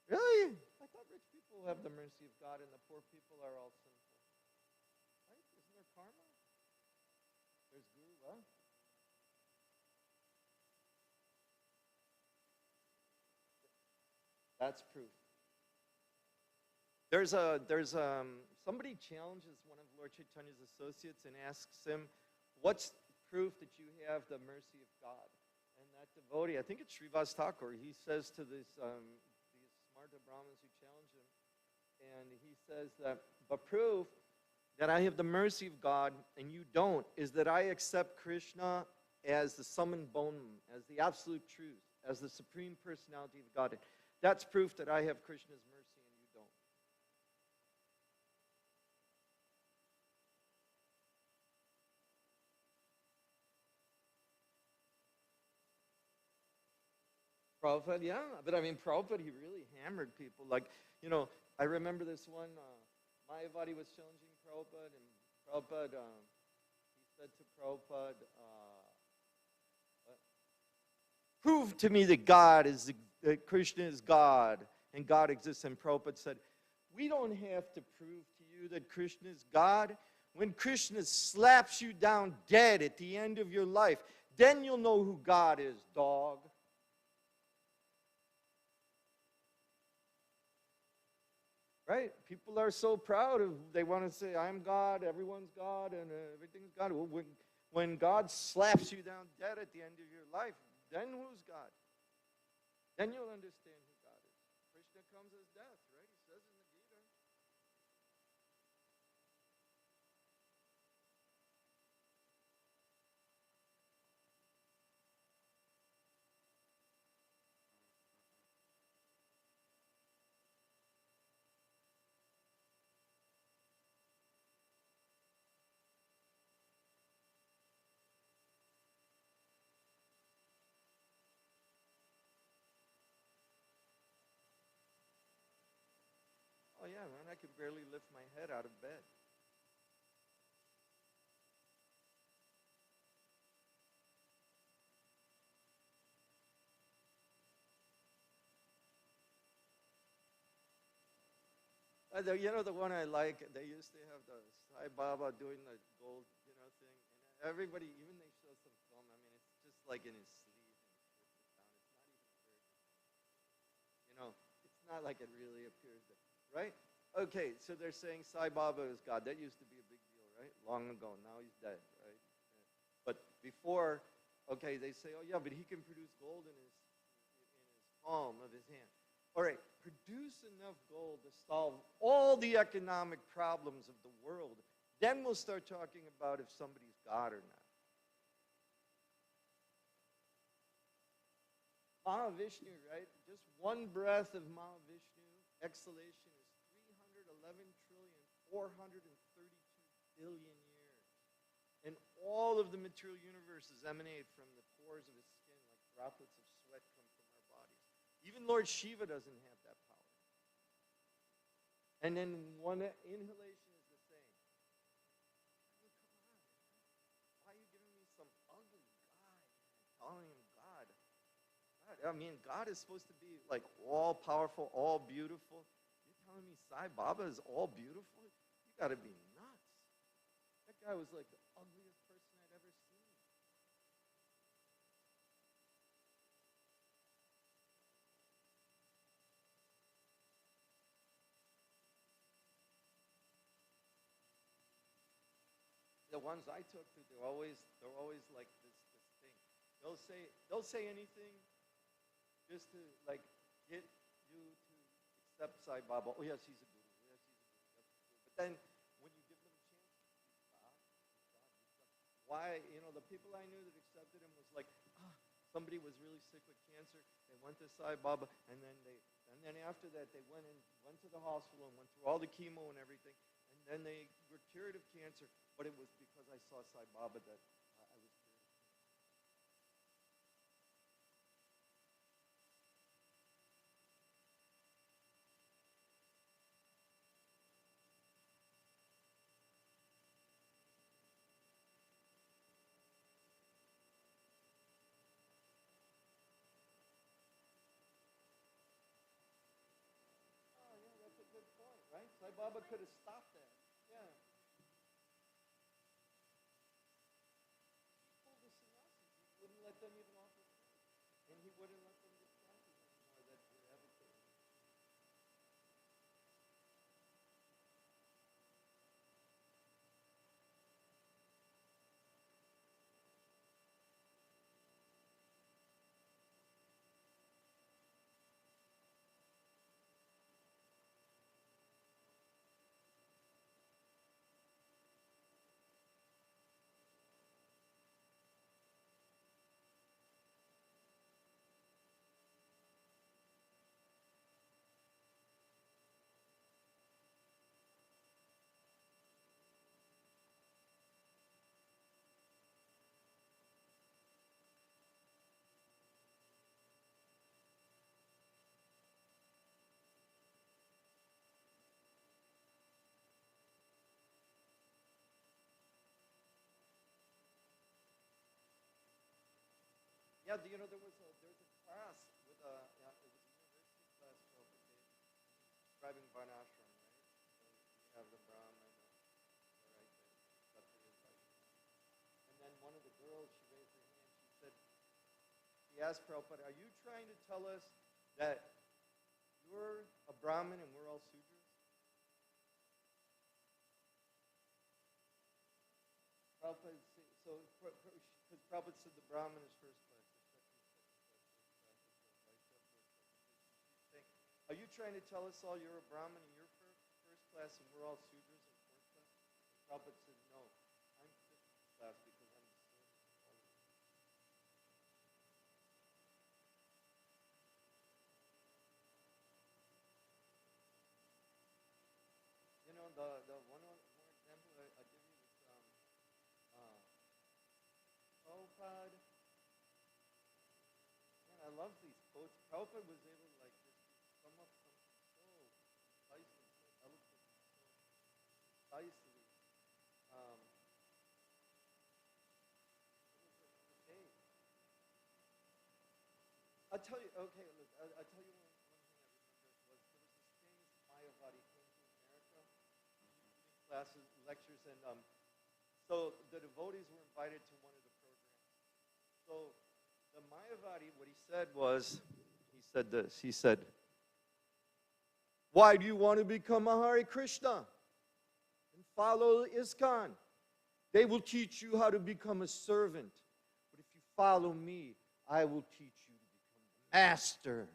Really? I thought rich people have the mercy of God and the poor people are all sinful. Right? Isn't there karma? There's guru, huh? That's proof. There's somebody challenges one of Lord Chaitanya's associates and asks him, what's proof that you have the mercy of God? And that devotee, I think it's Srivas Thakur, he says to these Smarta Brahmins who challenge him, and he says that the proof that I have the mercy of God and you don't is that I accept Krishna as the summum bonum, as the absolute truth, as the supreme personality of God. That's proof that I have Krishna's mercy and you don't. Prabhupada, yeah, but I mean, Prabhupada, he really hammered people. Like, I remember this one, Mayavadi was challenging Prabhupada, and Prabhupada, he said to Prabhupada, prove to me that that Krishna is God, and God exists. And Prabhupada said, we don't have to prove to you that Krishna is God. When Krishna slaps you down dead at the end of your life, then you'll know who God is, dog. Right? People are so proud they want to say, I'm God, everyone's God, and everything's God. Well, when God slaps you down dead at the end of your life, then who's God? Then you'll understand who God is. Krishna comes as death, yeah, man, I can barely lift my head out of bed. The one I like, they used to have the Sai Baba doing the gold, thing. And everybody, even they show some film, I mean, it's just like in his sleeve and he flips it down. It's not even very, it's not like it really appears there, right? Okay, so they're saying Sai Baba is God. That used to be a big deal, right? Long ago. Now he's dead, right? But before, okay, they say, oh yeah, but he can produce gold in his palm of his hand. All right, produce enough gold to solve all the economic problems of the world. Then we'll start talking about if somebody's God or not. Mahavishnu, right? Just one breath of Mahavishnu exhalation is 311,432,000,000,000 years. And all of the material universes emanate from the pores of his skin, like droplets of sweat come from our bodies. Even Lord Shiva doesn't have that power. And then one inhalation is the same. I mean, come on, man. Why are you giving me some ugly guy and calling him God? I mean, God is supposed to be like all powerful, all beautiful. You're telling me Sai Baba is all beautiful? You got to be nuts. That guy was like the ugliest person I'd ever seen. The ones I took to, they're always like this thing. They'll say anything just to like get you to accept Sai Baba. Oh yes, he's a guru. Yes, he's a guru. Yes, he's a guru. But then when you give them a chance, he's God, he's God, he's God. Why? The people I knew that accepted him was like, somebody was really sick with cancer. They went to Sai Baba, and then after that they went to the hospital and went through all the chemo and everything, and then they were cured of cancer. But it was because I saw Sai Baba that I was cured. Oh yeah, that's a good point, right? Sai Baba could have stopped that. Yeah. He pulled the sannyasis. He wouldn't let them even offer food. And he wouldn't let them get classes anymore that were advocating. Yeah, there was a class with it was a university class called describing Varnashram, right? So you have the Brahman, right, the Kshatriya, right? And then one of the girls, she raised her hand. She asked Prabhupada, "Are you trying to tell us that you're a Brahmin and we're all Sudras?" Prabhupada said, because Prabhupada said the Brahmin is first class, the Kshatriya is second class, the Vaishya fourth class. She's saying, "Are you trying to tell us all you're a Brahmin and you're first class and we're all Sudras in fourth class?" And Prabhupada said, "No, I'm fifth class because I'm the same as all of you." The one more example I give you is Prabhupada. Man, I love these quotes. Prabhupada was able to like just sum up something so concise and so eloquent. precisely. Um, okay. I'll tell you. Okay, look. I'll tell you one thing I remember was there was this famous Mayavadi came to America, giving classes, lectures, and so the devotees were invited to one of the programs. So the Mayavadi, what he said was, he said this. He said, "Why do you want to become a Hare Krishna and follow ISKCON? They will teach you how to become a servant. But if you follow me, I will teach you to become a master."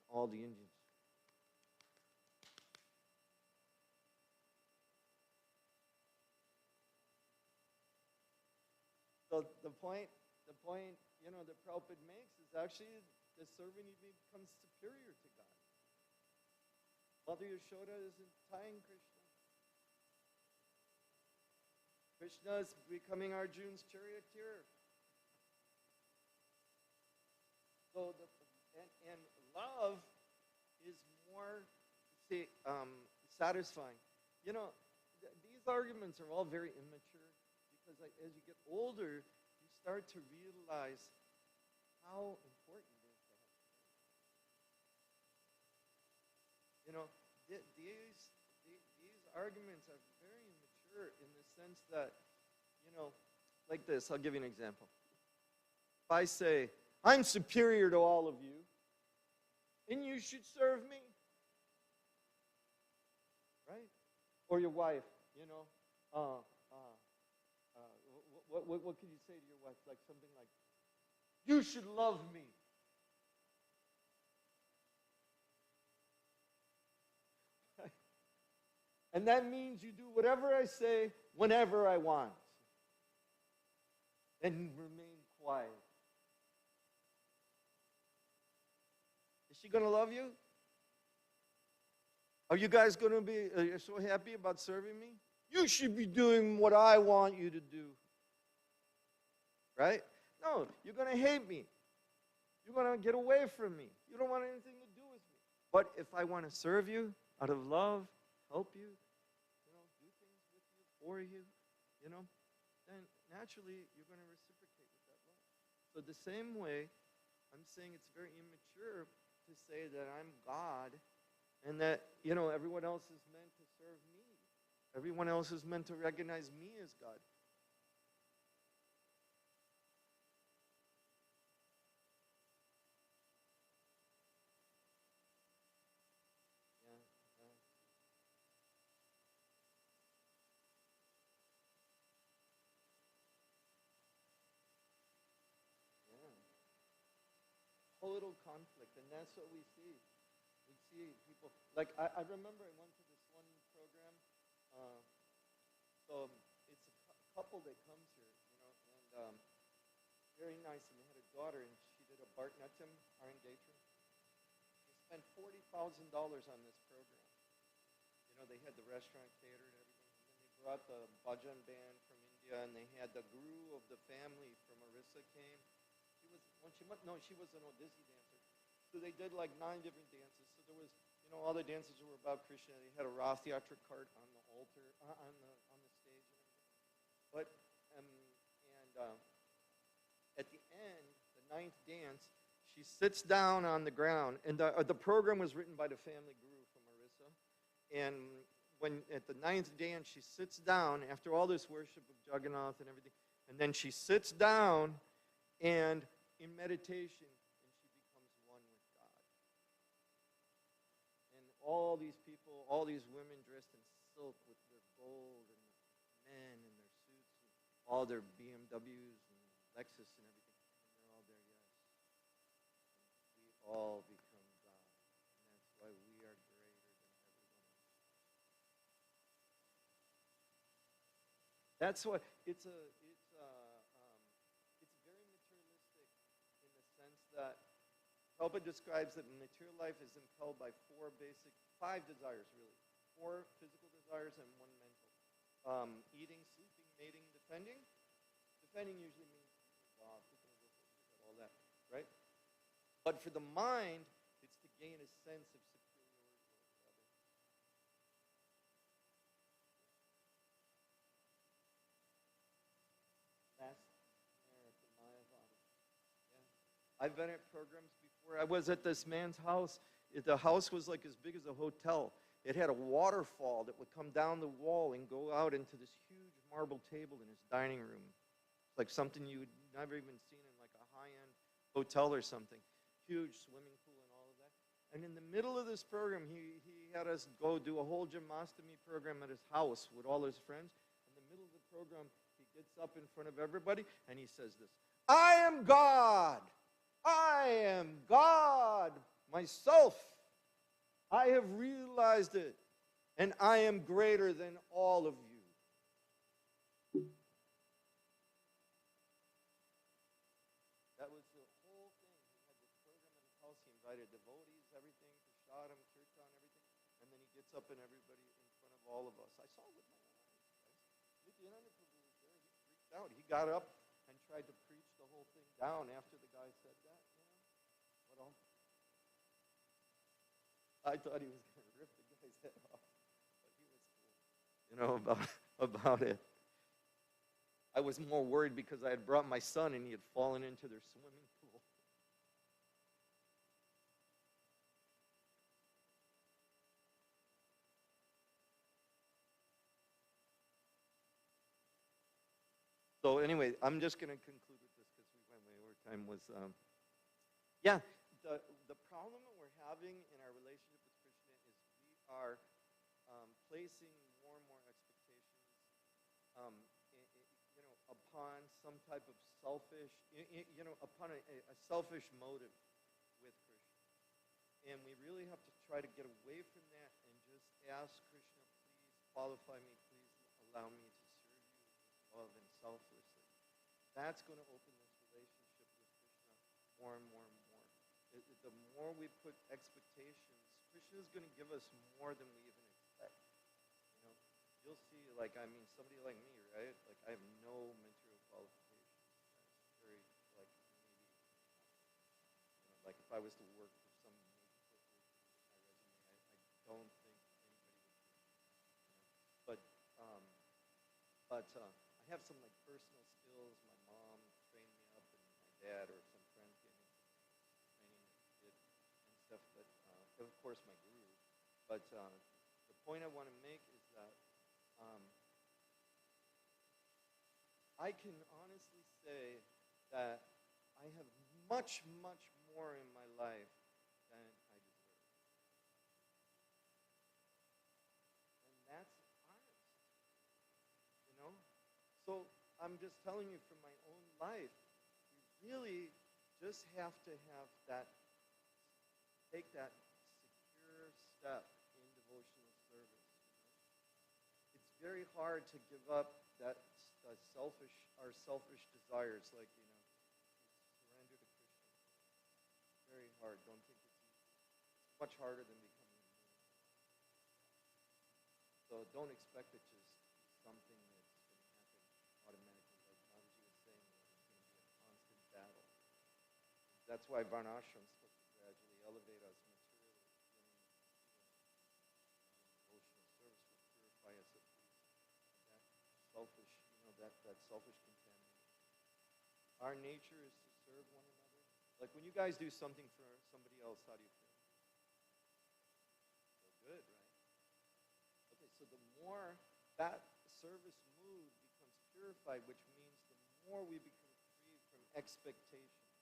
All the Indians. So the point, that Prabhupada makes is actually the servant even becomes superior to God. Mother Yashoda isn't tying Krishna. Krishna is becoming Arjun's charioteer. So and love is more satisfying. These arguments are all very immature because as you get older, you start to realize how important it is to have charity. These arguments are very immature in the sense that, like this. I'll give you an example. If I say, "I'm superior to all of you, and you should serve me," right? Or your wife, what could you say to your wife? Like something like, "You should love me." And that means you do whatever I say whenever I want. And remain quiet. Is she going to love you? Are you guys going to be so happy about serving me? You should be doing what I want you to do. Right? No, you're going to hate me. You're going to get away from me. You don't want anything to do with me. But if I want to serve you out of love, help you, do things with you, for you, then naturally you're going to reciprocate with that love. So the same way, I'm saying it's very immature to say that I'm God and that, everyone else is meant to serve me. Everyone else is meant to recognize me as God. Total conflict, and that's what we see. We see people, like, I remember I went to this one program, so it's a couple that comes here, and very nice, and they had a daughter, and she did a Bharatanatyam, Arangatra. They spent $40,000 on this program. They had the restaurant catered and everything, and then they brought the bhajan band from India, and they had the guru of the family from Orissa came. She was an Odissi dancer. So they did like 9 different dances. So there was, all the dances were about Krishna. They had a Rath Yatra cart on the altar, on the stage and everything. But, at the end, the 9th dance, she sits down on the ground. And the program was written by the family guru from Orissa. And when at the 9th dance, she sits down after all this worship of Jagannath and everything. And then she sits down and in meditation, and she becomes one with God. And all these people, all these women dressed in silk with their gold, and the men in their suits, and all their BMWs and Lexus and everything, and they're all there, yes. And we all become God. And that's why we are greater than everyone else. That's why it's very materialistic in the sense that Prabhupada describes that material life is impelled by 5 desires really. 4 physical desires and 1 mental. Eating, sleeping, mating, defending. Defending usually means all that, right? But for the mind, it's to gain a sense of superiority over others. I've been at programs before. I was at this man's house. The house was like as big as a hotel. It had a waterfall that would come down the wall and go out into this huge marble table in his dining room. Like something you would never even seen in like a high-end hotel or something. Huge swimming pool and all of that. And in the middle of this program, he had us go do a whole gymnostomy program at his house with all his friends. In the middle of the program, he gets up in front of everybody and he says this, "I am God. I am God myself. I have realized it, and I am greater than all of you." That was the whole thing. He had this program at his house. He invited devotees, everything, prasadam, kirtan, everything. And then he gets up and everybody in front of all of us. I saw it with my own eyes, guys. Nityananda Prabhu was there. He freaked out. He got up and tried to preach the whole thing down after the guy said that. What else? I thought he was going to rip the guy's head off, but he was cool, about it. I was more worried because I had brought my son and he had fallen into their swimming pool. So anyway, I'm just going to conclude with this because we went way over time. The problem that we're having in our relationship with Krishna is we are placing more and more expectations, upon some type of selfish, upon a selfish motive with Krishna. And we really have to try to get away from that and just ask Krishna, please qualify me, please allow me to serve you with love and selflessly. That's going to open this relationship with Krishna more and more and more. The more we put expectations, Krishna is going to give us more than we even expect. You'll see, somebody like me, right? Like, I have no material qualifications. Very, maybe, like if I was to work for some major corporation with my resume, I don't think anybody would take me. I have some personal skills. My mom trained me up, and my dad or some friend gave me some training and stuff. But of course, my guru. But the point I want to make is that I can honestly say that I have much, much more in my life than I deserve. And that's honest, So I'm just telling you from my own life, you really just have to have take that secure step in devotional service. It's very hard to give up our selfish desires, surrender to Krishna. It's very hard. Don't think it's easy. It's much harder than becoming a monk. So don't expect it to be something that's going to happen automatically. Like Babaji was saying, it's going to be a constant battle. That's why Varnashram is supposed to gradually elevate us materially. Devotional service will purify us at least. That selfish, that selfish contamination. Our nature is to serve one another. Like when you guys do something for somebody else, how do you feel? Feel good, right? Okay, so the more that service mood becomes purified, which means the more we become free from expectations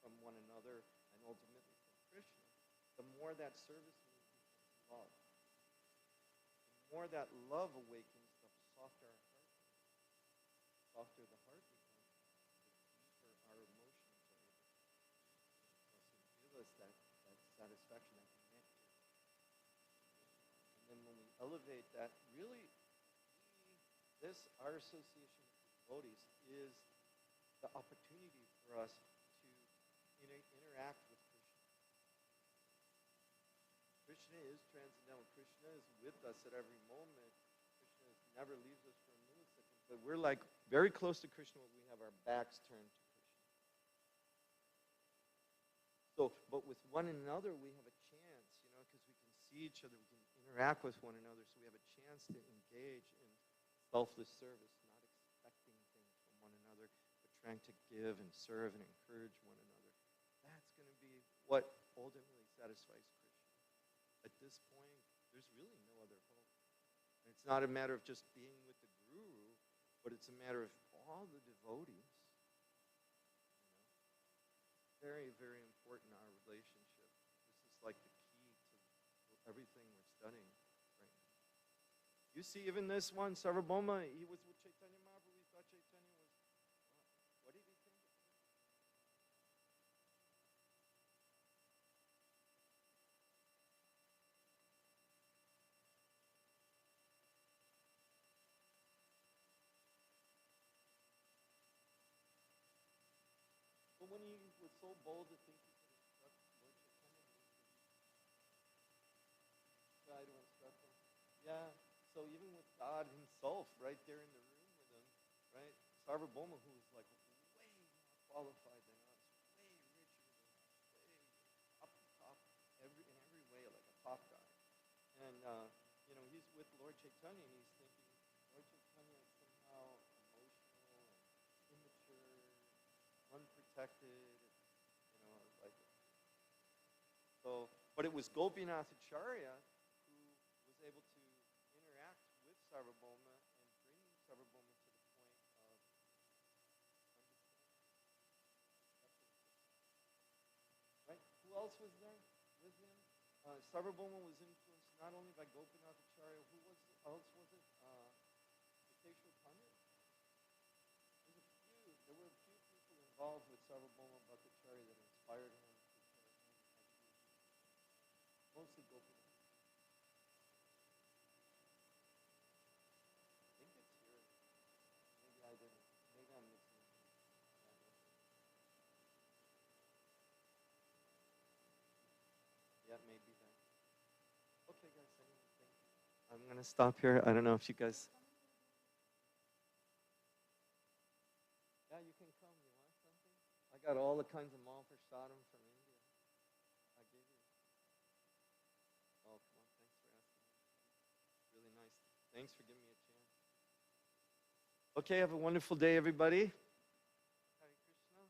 from one another and ultimately from Krishna, the more that service mood becomes love. The more that love awakens, the softer our heart becomes. The softer the heart becomes, the deeper our emotions are able to give us that satisfaction, that connection. And then when we elevate that, really, our association with the devotees is the opportunity for us to interact with Krishna. Krishna is transcendental. Krishna is with us at every moment. Krishna never leaves us for a millisecond. But we're very close to Krishna when we have our backs turned to Krishna. But with one another, we have a chance, because we can see each other, we can interact with one another, so we have a chance to engage in selfless service, not expecting things from one another, but trying to give and serve and encourage one another what ultimately satisfies Krishna. At this point, there's really no other hope. And it's not a matter of just being with the guru, but it's a matter of all the devotees. Very, very important in our relationship. This is like the key to everything we're studying right now. You see, even this one, Sarvabhauma, he was with Chaitanya Mahaprabhu. He thought Chaitanya was, what did he think? But when he was so bold to think he could instruct Lord Chaitanya, he tried to instruct him. Yeah, so even with God himself right there in the room with him, right? Sarvabhauma, who was like way more qualified than us, way richer than us, way up top, in every way, like a top guy. And, he's with Lord Chaitanya and he's thinking, Lord Chaitanya is somehow emotional and immature, unprotected, like so. But it was Gopinath Acharya who was able to interact with Sarvabhauma and bring Sarvabhauma to the point of understanding. Right? Who else was there with him? Sarvabhauma was influenced not only by Gopinath Acharya. Who else was it? Keshwar Pandit. There were a few people involved with Sarvabhauma Bhattacharya that inspired him to put his name as Guru. Mostly Gopinath. I think it's here. Maybe I didn't. Maybe I'm missing it. Yeah, maybe that. Okay, guys. Anyway, thank you. I'm gonna stop here. I don't know if you guys. Yeah, you can come. You want something? I got all the kinds of mal prasadam from India. I gave you. Oh, come on. Thanks for asking. Really nice. Thanks for giving me a chance. Okay, have a wonderful day, everybody. Hare Krishna.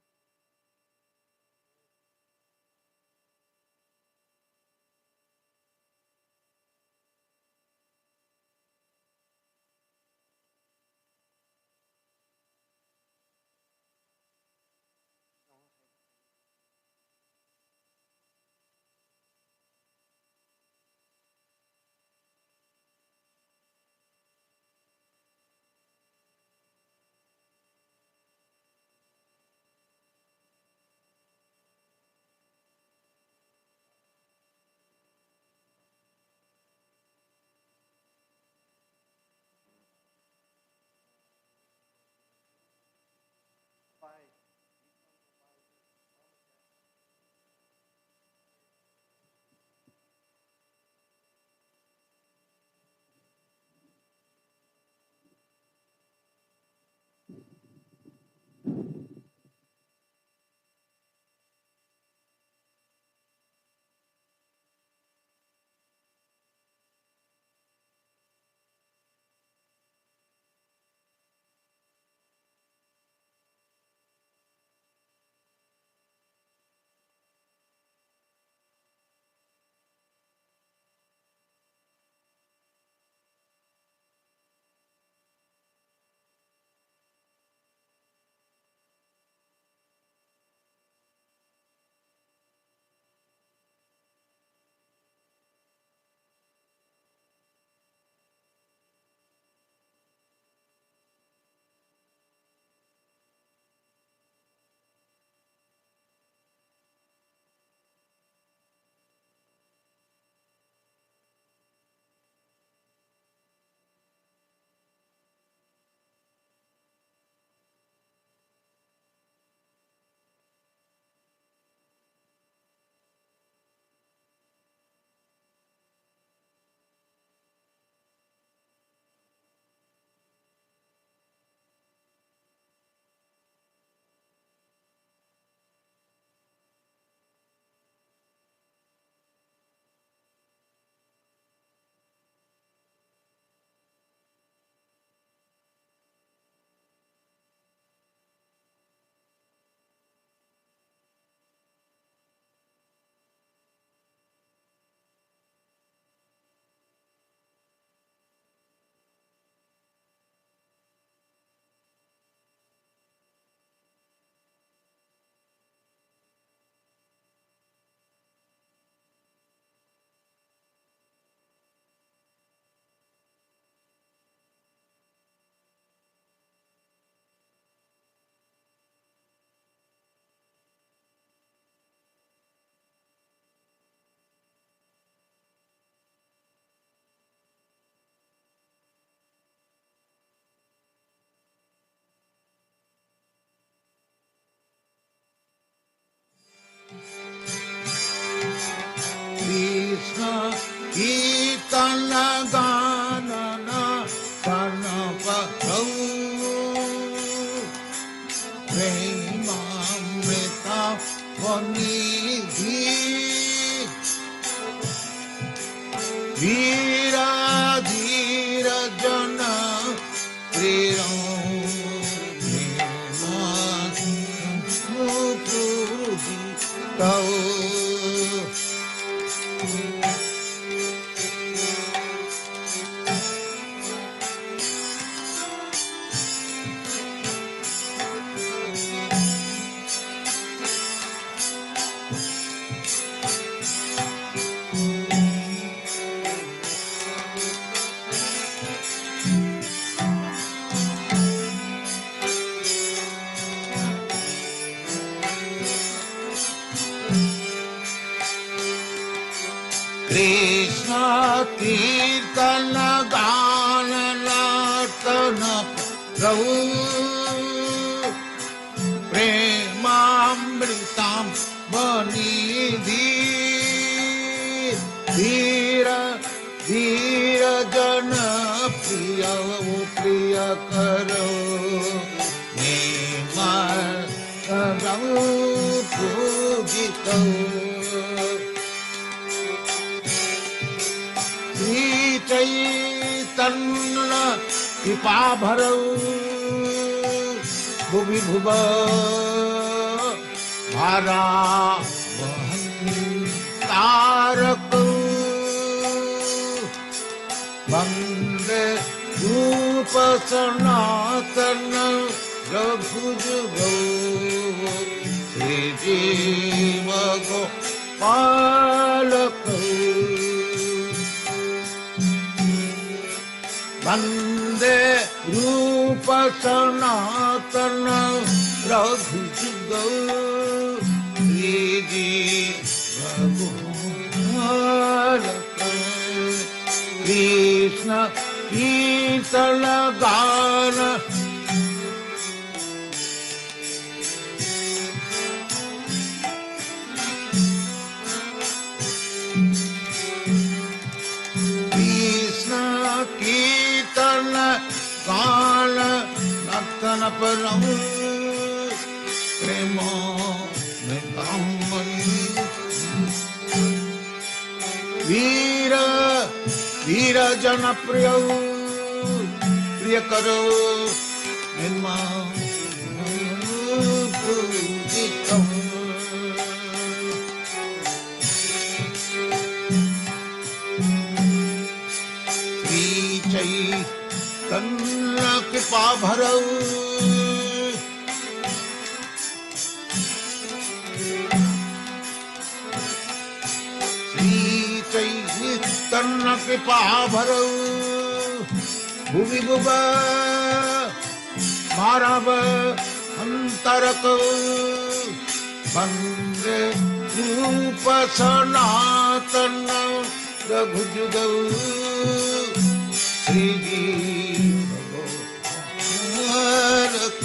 प्रेमामृता वनिधि धीरा धीर जन प्रिय कृष्ण कीर्तन गान नर्तन प्रभु प्रेमामृतां वनिधि धीर धीर जन प्रिय प्रिय करो पूजित चैतन्य कृपा भरौ भुवि भुव भारा तारक वंदे रूप सनातन रघुजगौ श्री जीव गोपालक वंदे रूप सनातन रघुजगौ श्री जीव गोपालक कृष्ण कीर्तन गान कीर्तन गान नर्तन परम प्रेम वीर वीर जन प्रिय प्रिय करो पूजितम् चैतन्य कृपा भरौ श्री चैतन्य कृपा भरौ भुवि भुव मानव अंतरक वंदे रूप सनातन रघुजगौ श्री जीव गोपालक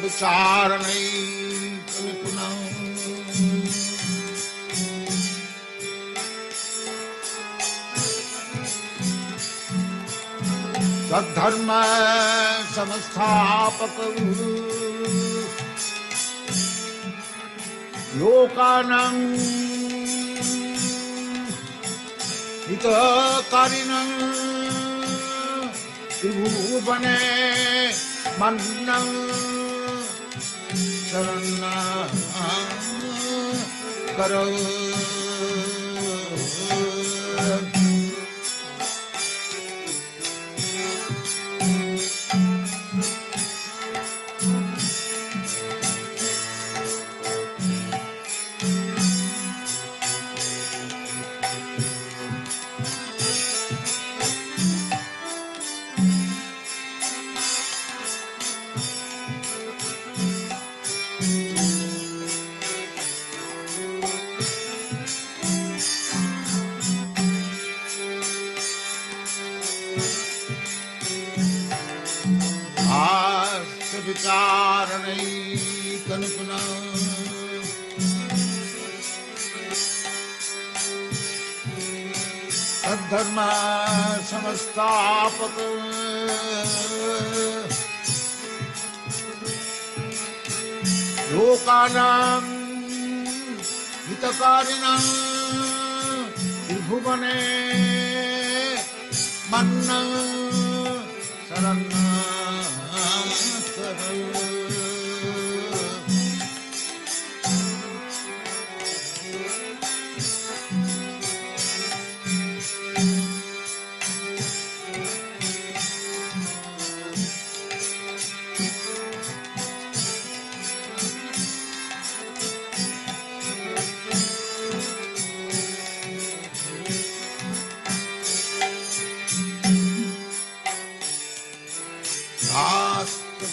विचार नहीं पुनः सद्धर्म संस्थापक लोकानां हितकारिणं त्रिभुवने मन्नं शरण करो विचारणैकनिपुना तद्धर्म संस्थापक लोकानां हितकारिणां त्रिभुवने मन्नं शरणं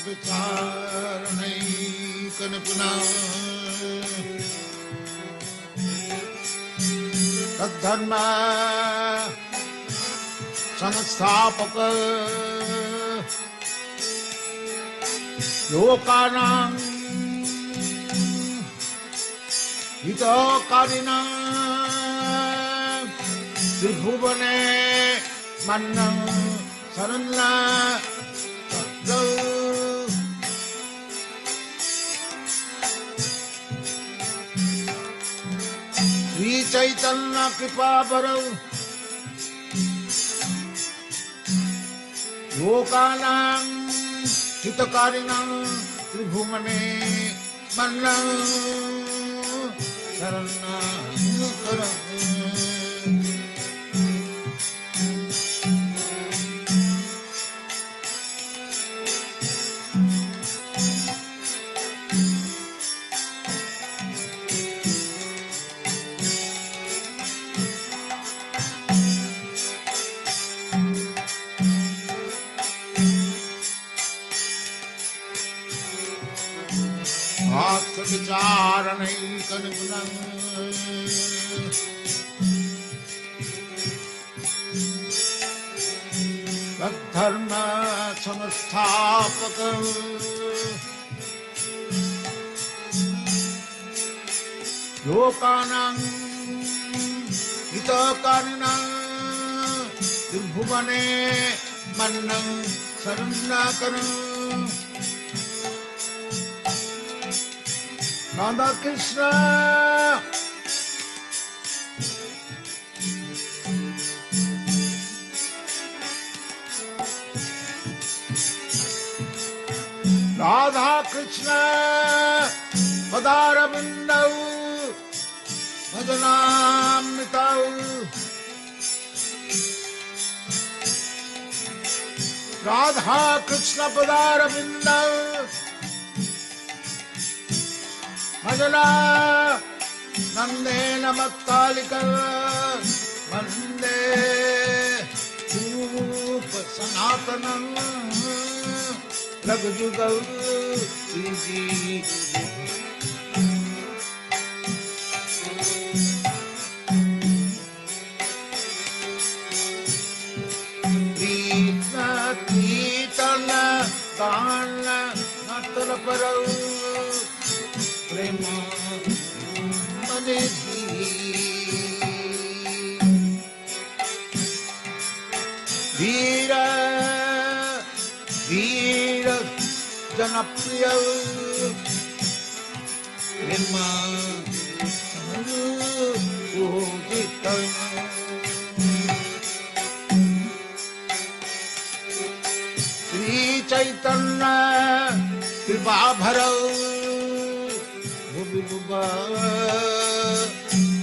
विचारणैकनिपुना तद्धर्म संस्थापक लोकानां हितकारिणां त्रिभुवने मन्नं शरणं श्री चैतन्य कृपा बरौ लोकानां हितकारिणां त्रिभुवने मन्नं शरणं करौ विचारणैकनिपुनं तद्धर्म संस्थापक लोकानां हितकारिणां त्रिभुवने मन्नं शरणं राधा कृष्ण राधा कृष्ण पदारविन्दौ भजनामृतौ राधा कृष्ण पदारविन्दौ भजना नंदेन मत्कालिका वंदे रूप सनातनं रघुजुगौ श्रीजी कृष्ण कीर्तन गान नटल परौ प्रेम मने वीर वीर जनप्रिय प्रेम पूजित श्री चैतन्य कृपा भरौ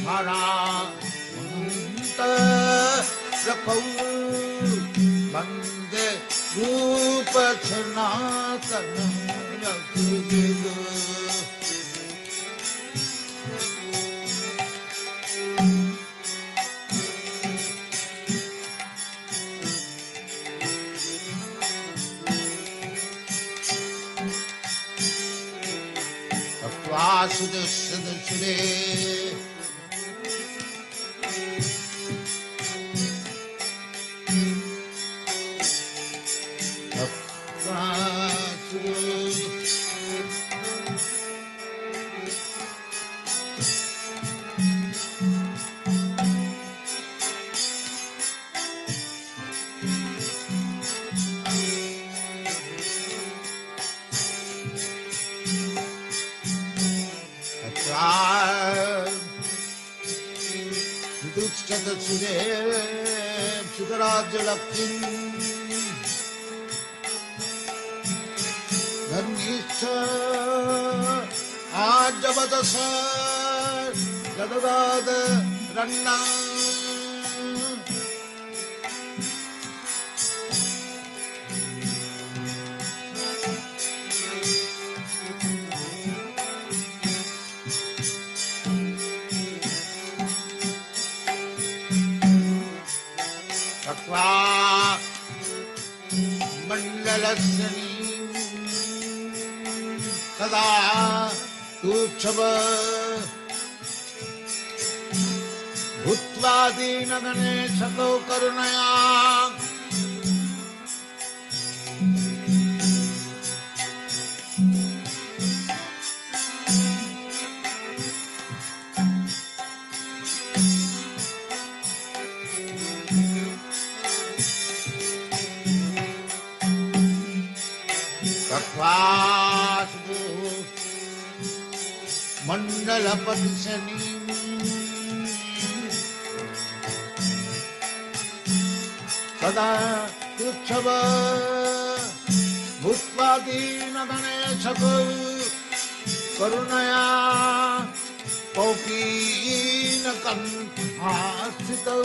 हरा रखौ वंदे रूप सनातनं वासुदेव सदसुरे सुतराज्यलक्ष्मी धर्मीश्च आजवदस जददाद रन्ना तक्वा मंडलस्नी सदा तुच्छव भूत्वा दीनगणे सतो करुणया मंडलपति शनि सदा तुच्छव भूत्वा दीनगणेशक करुणया कौपीनकण्ठास्थितौ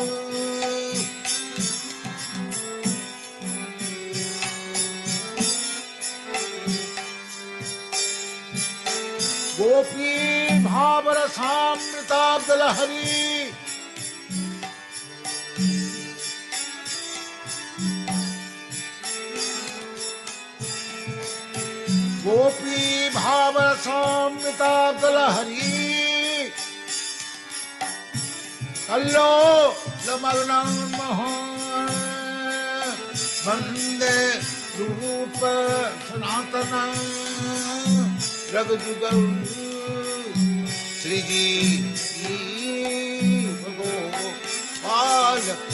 गोपी भावरसामृताब्दलहरी गोपी भावरसामृताब्दलहरी कल्लो लमग्नं वन्दे रूप सनातन रघुजुगल श्रीजी भगवालक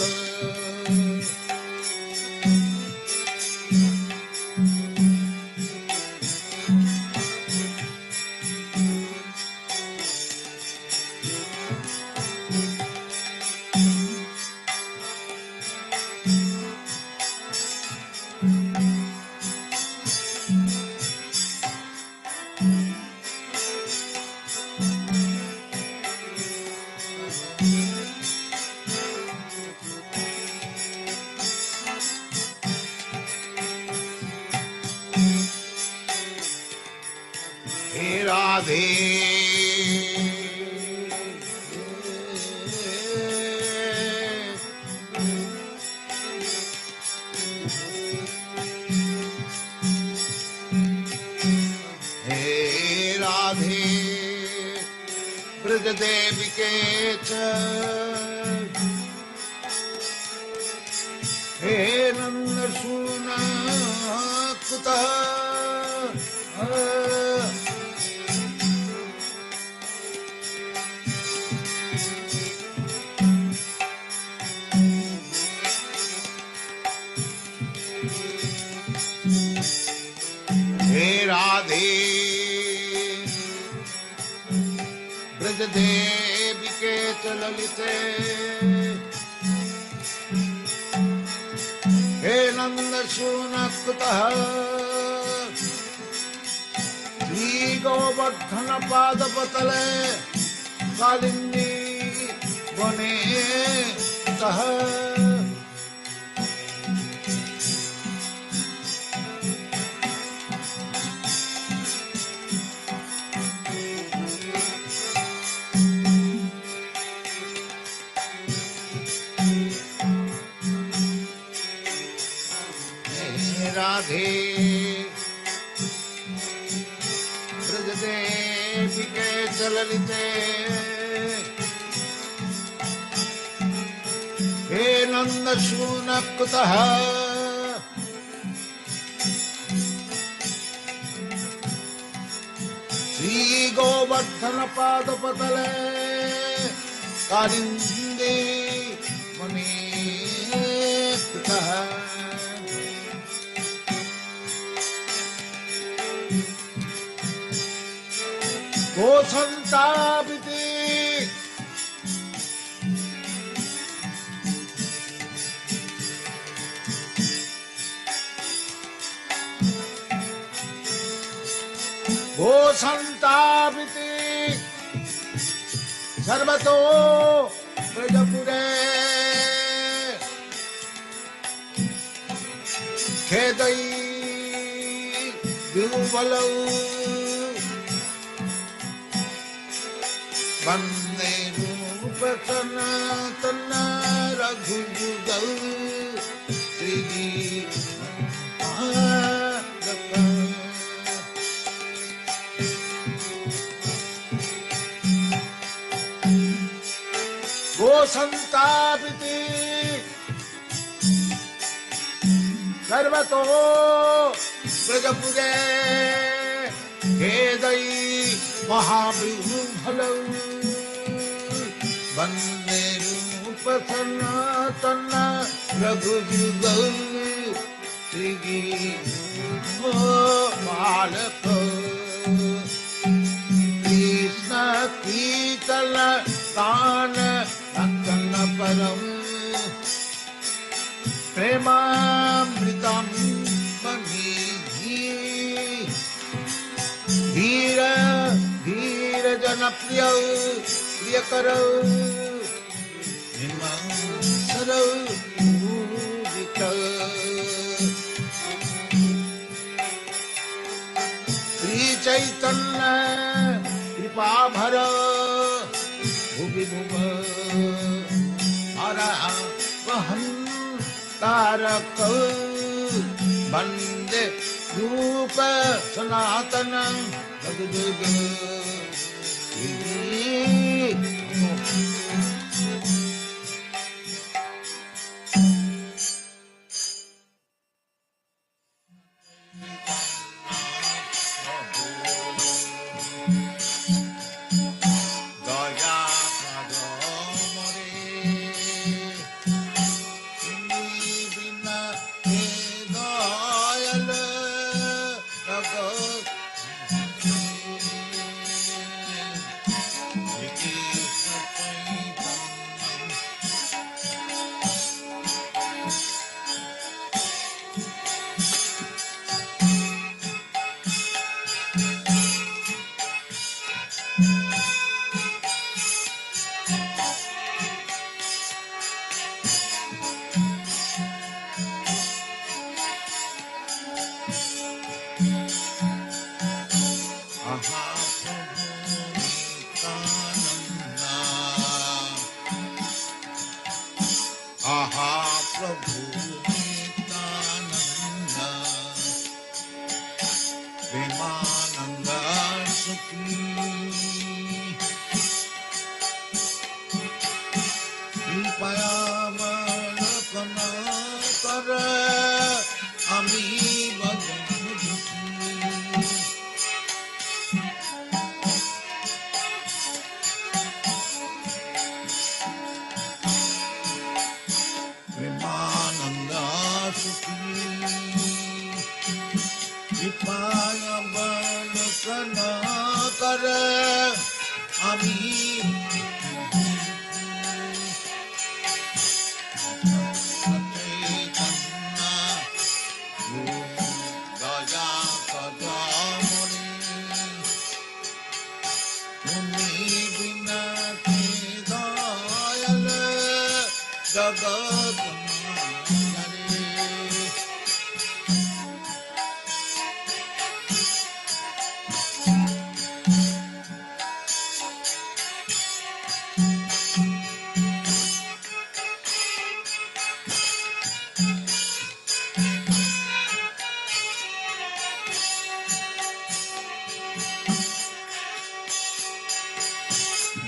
राधे हे राधे ब्रज देवी के हे नंद सुना कुतः राधे ब्रज देवी के ललिते हे नंद सुनकुतः श्री गोवर्धन पाद पतले कालिंदी वने तः राधे ब्रज देवी के ललिते हे नंद सुनकुतः श्री गोवर्धन पाद पतले कालिंदी मणि गोसंतापिते घोषन्तापिति सर्वतो ब्रजपुरे खेदै विह्वलौ वन्दे रूपसनातन रघुयुगौ श्रीगीतारक गोसन्तापिति सर्वतो ब्रजपुरे खेदै महाविह्वलौ वन्दे रूपसनातन रघुयुगौ श्रीगीतारक कृष्ण कीर्तन तान रतन परम प्रेमामृतम मनीधि धीर धीर जन प्रिय प्रियकरौ हिमांशरौ पूजितौ श्री चैतन्य कृपाभर भुवि भुव अरहं तारक वन्दे रूप सनातन जगजुग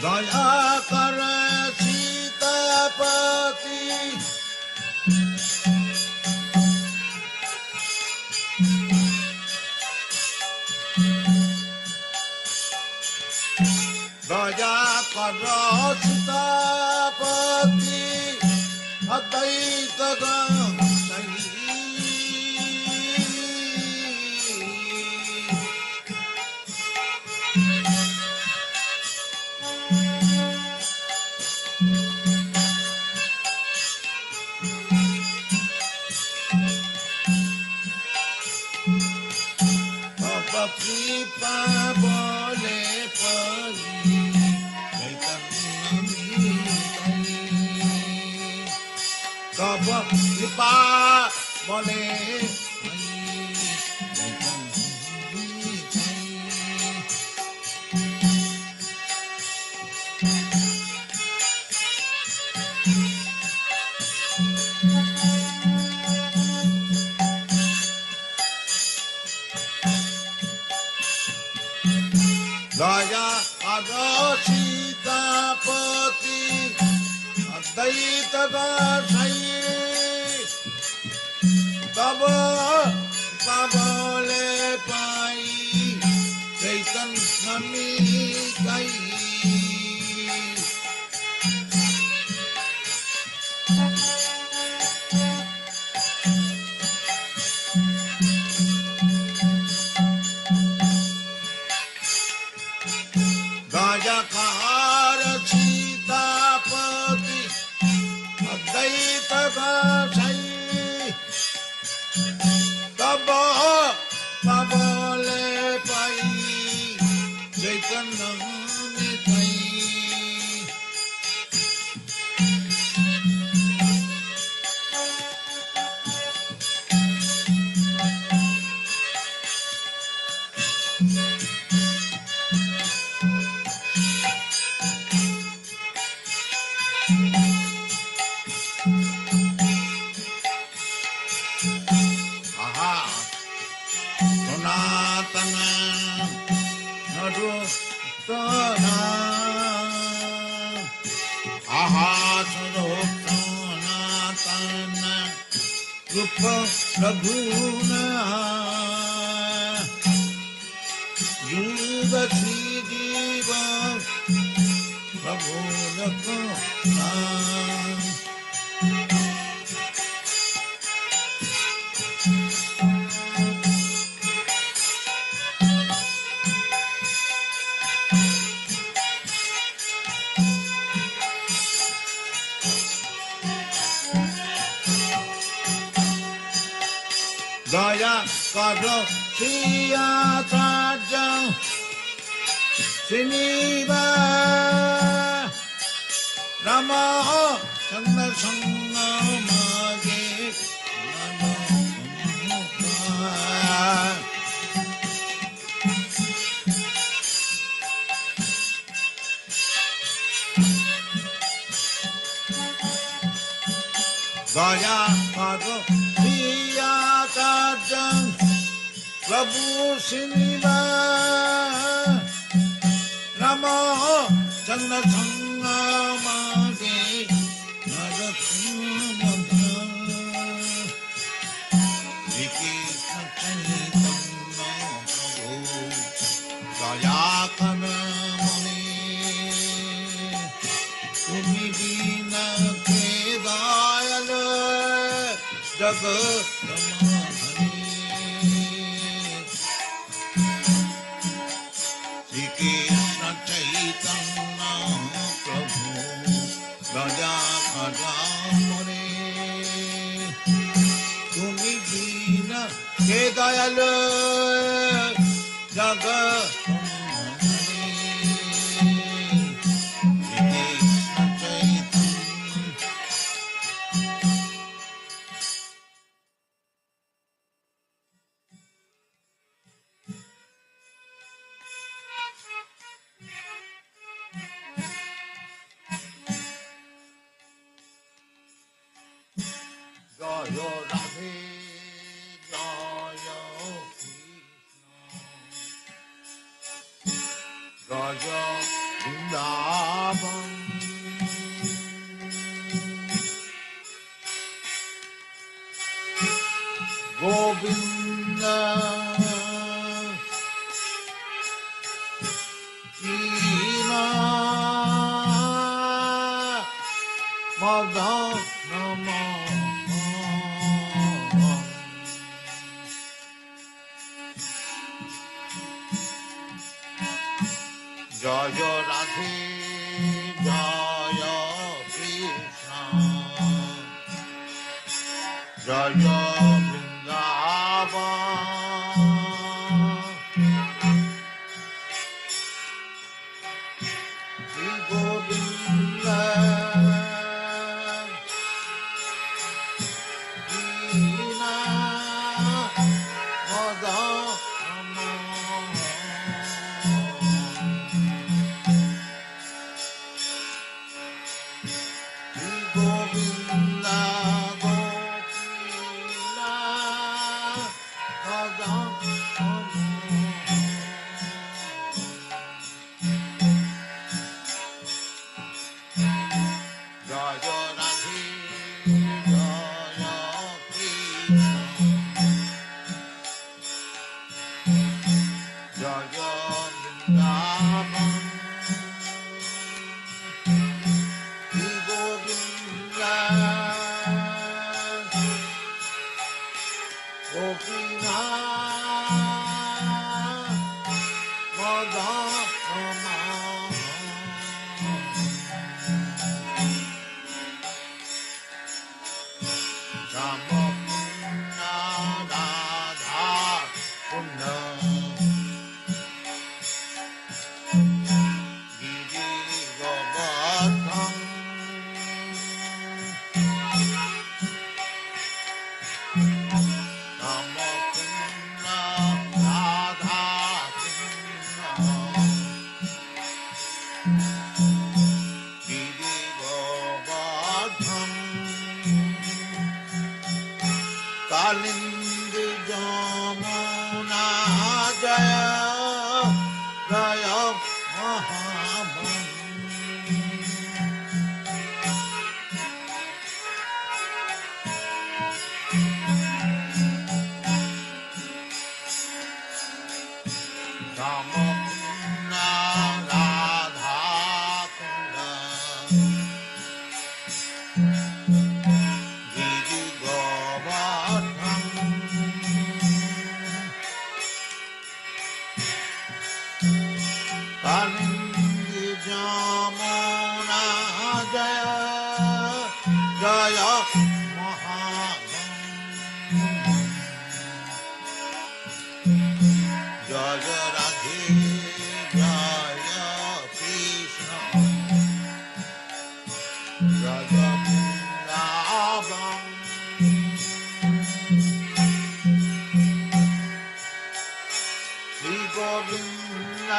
दया कर सीतापति दया कर सीतापति अद्वैत कृपा बोले परी तब कृपा बोले दया सीतापति अद्वैत दर्शई तब पावले पाई चैतन्य गई गायकार सीतापति अद्वैत दर्शई तब पावले पाई चैतन्य गई सनातन नरोत्तमा सनातन रूप रघुना युग श्री जीव प्रभु लखना दया करो सिया साजं सिनीबा रामा चंद्र संग मागे दया करो सिया साजं प्रभु सिनीबा रामा चंद्र संग मागे दया कर मने तुम्ही दीन के दयाल जग श्री कृष्ण चैतन्य प्रभु दया कर मने तुम्ही दीन के दयाल जग जय राधे जय कृष्ण जय वृंदावन गोविंद कीना मदन जय राधे जय कृष्ण जय वृंदावन कालिंद जमुना जय जय महामन रामकुंडा राधा कुंडा गिरि गोवर्धन कालिंदी जमुना जय जय महामन जय राधे जय कृष्ण जय वृंदावन श्री गोविंद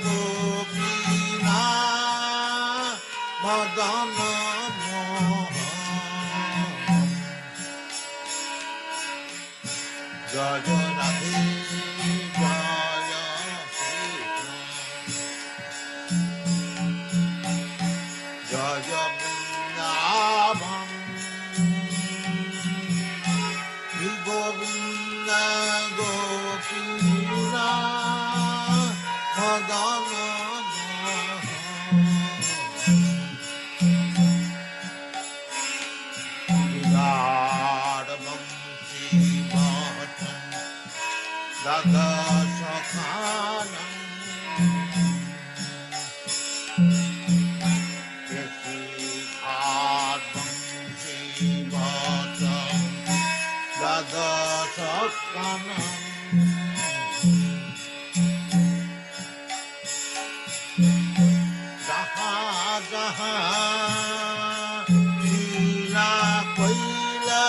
गोपीना मदन मोहन जय राधे जय कृष्ण जय वृंदावन श्री गोविंद गोपीना मदन दादा सखानम कृषि आदम दादा सखानम जहाँ जहाँ लीला कोइला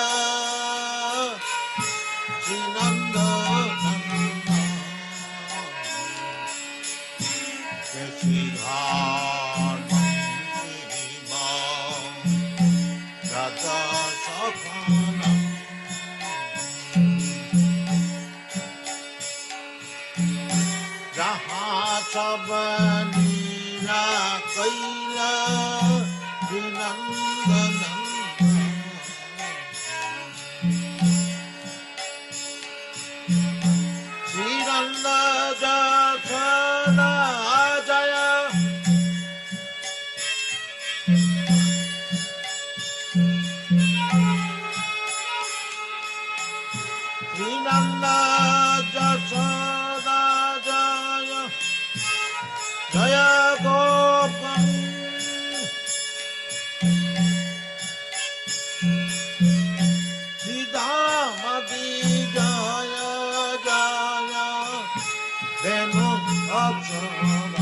श्रीनंद जहाँ सब लीला कैला नंद श्रीनंद जसोदा जय श्रीनंद जसोदा जय जय गोपन श्रीदामदी जय जय धेनु अक्षरम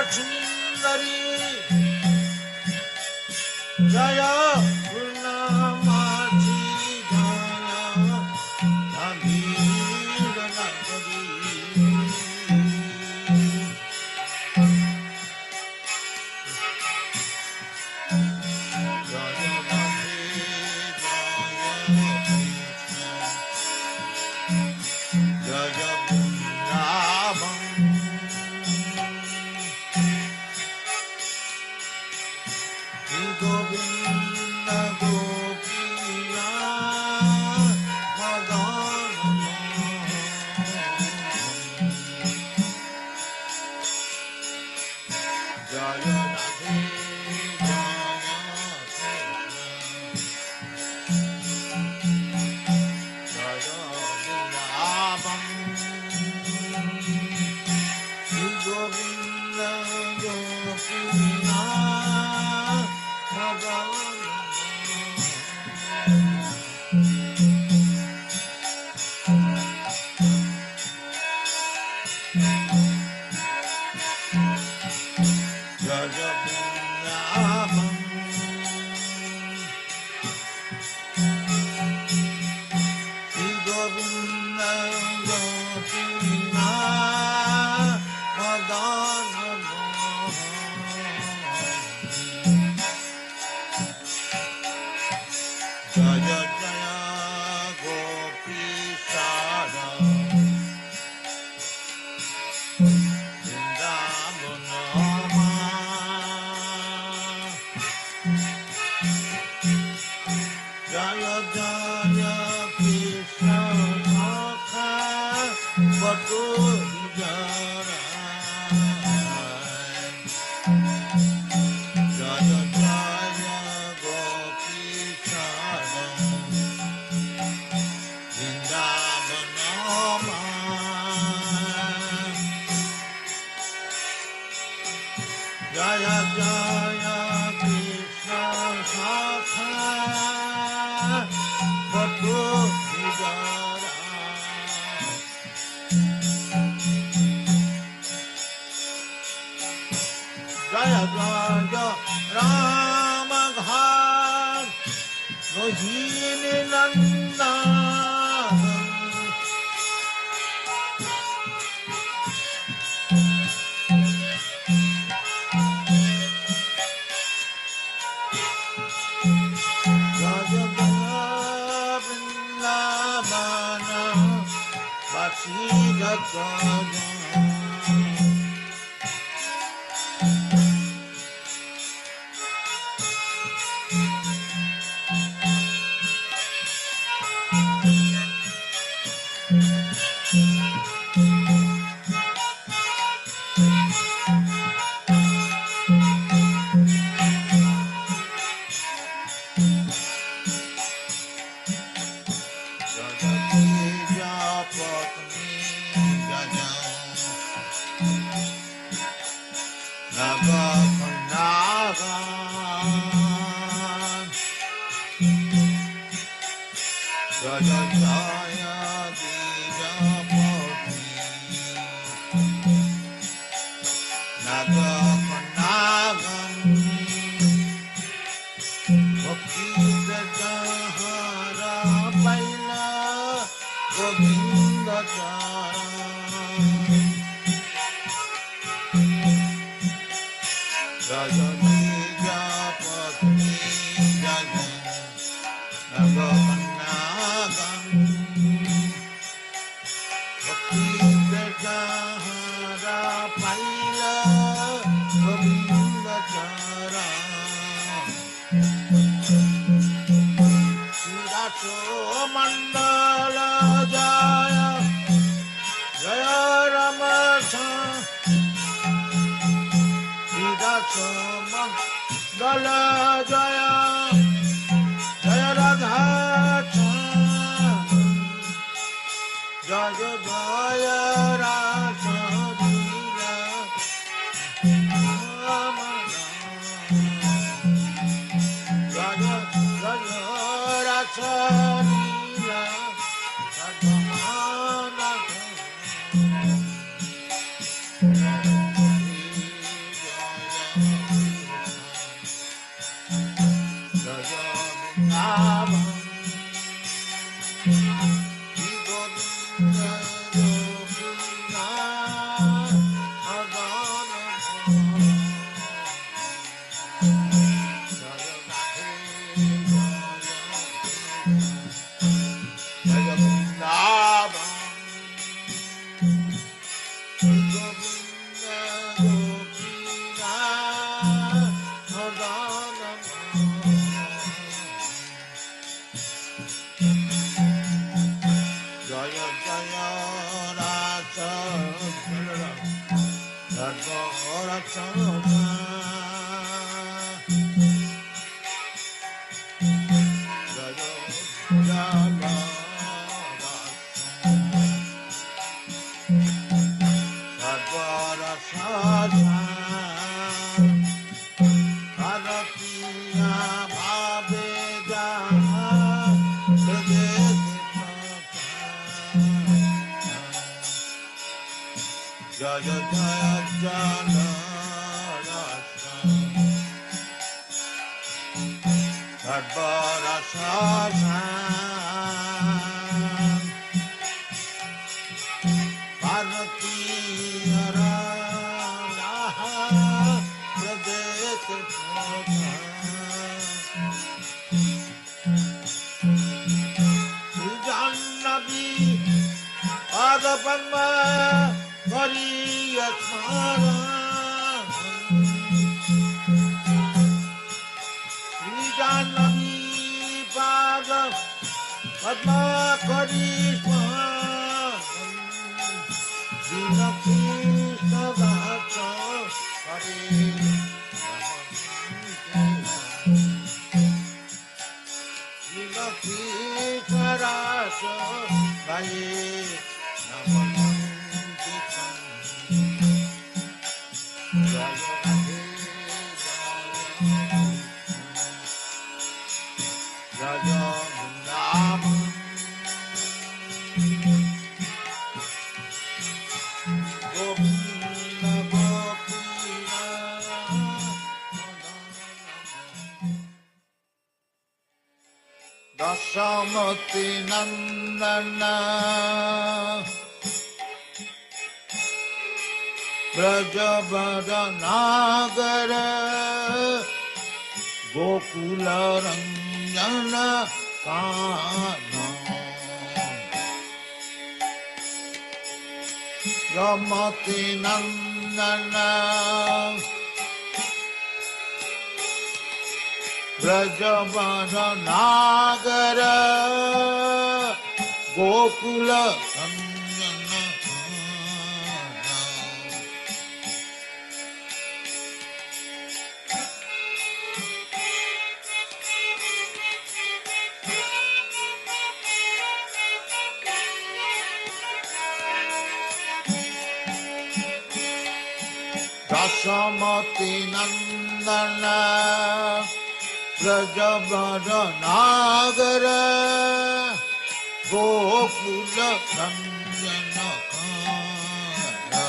सुंदरी जय पूर्णमासी जय धीर Dasamati Nandana Brajabada Nagara Gokula Ranjana Kana Yamati Nandana Brajabada Nagara Gokula Ranjana Dasamati Nandana Brajabada Nagara Gokula Ranjana Kana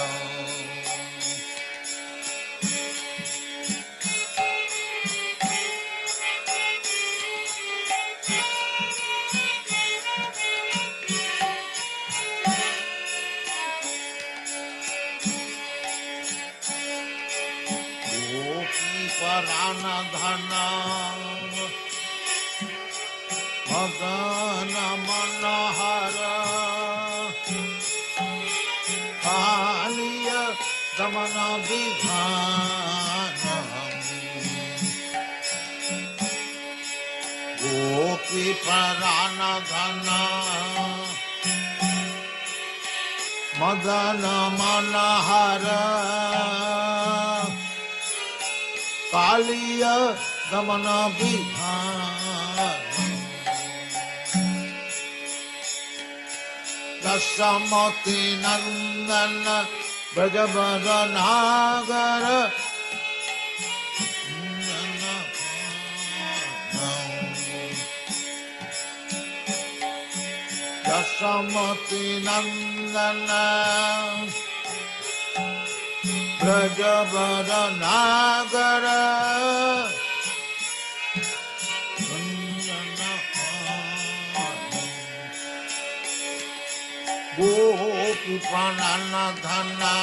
Gopi Parana Dhana Madana Manahara Kaliya Damana Vidhana Gopi Parana Dhana Madana Manahara Kaliya Damana Vidhana Dasamati Nandana Brajabada Nagara Dasamati Nandana Brajabada Nagara Gopi Parana Dhana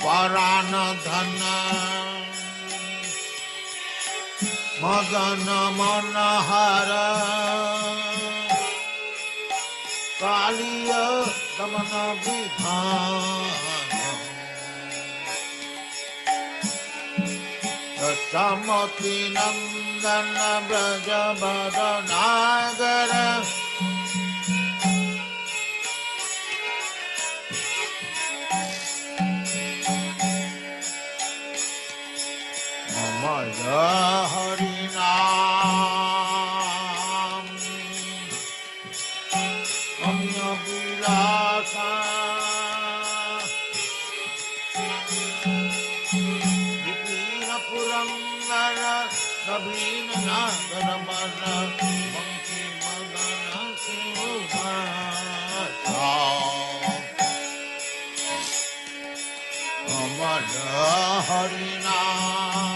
Parana Dhana Madana Manahara Kaliya Damana Vidhana Dasamati Nandana Brajabada Nagara Amaya Harinam Amya Vilasa Vipina Purangara Nabina Nagara Mana Bangsi Madana Sumasa Amaya Harinam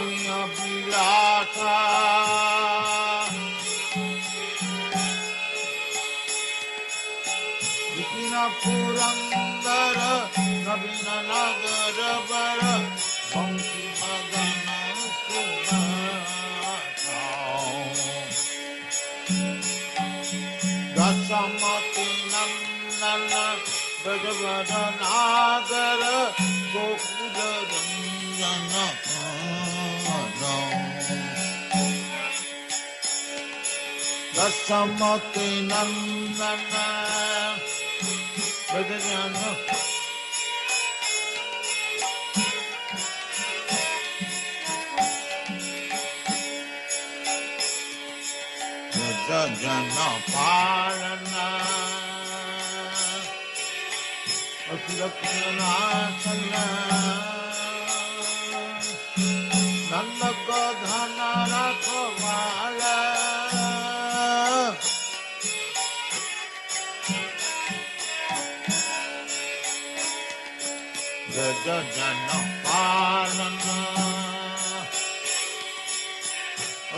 Ramya Vilasa Vipina Purandara Navina Nagara Bara Banki Madana Sumata Dasamati Nandana Bhagavata Nagara Gokula Ranjana Dasamati Nandana Bhagavata Jana Parana Akirakunasana Nandakodhana Rakhamala Jana Parana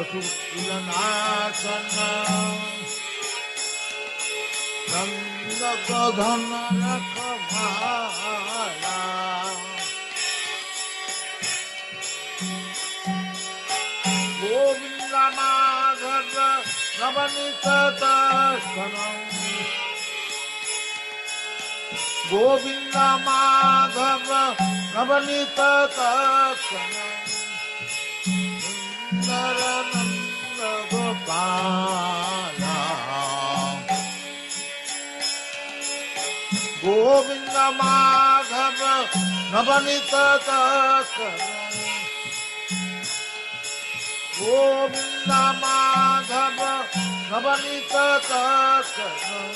Akirakunasana Nandakodhana Rakhamala Govinda Madhava Navanita Darshanam Govinda Madhava Navanita Darshanam Narananda Gopala Govinda Madhava Navanita Darshanam Govinda Madhava Navanita Darshanam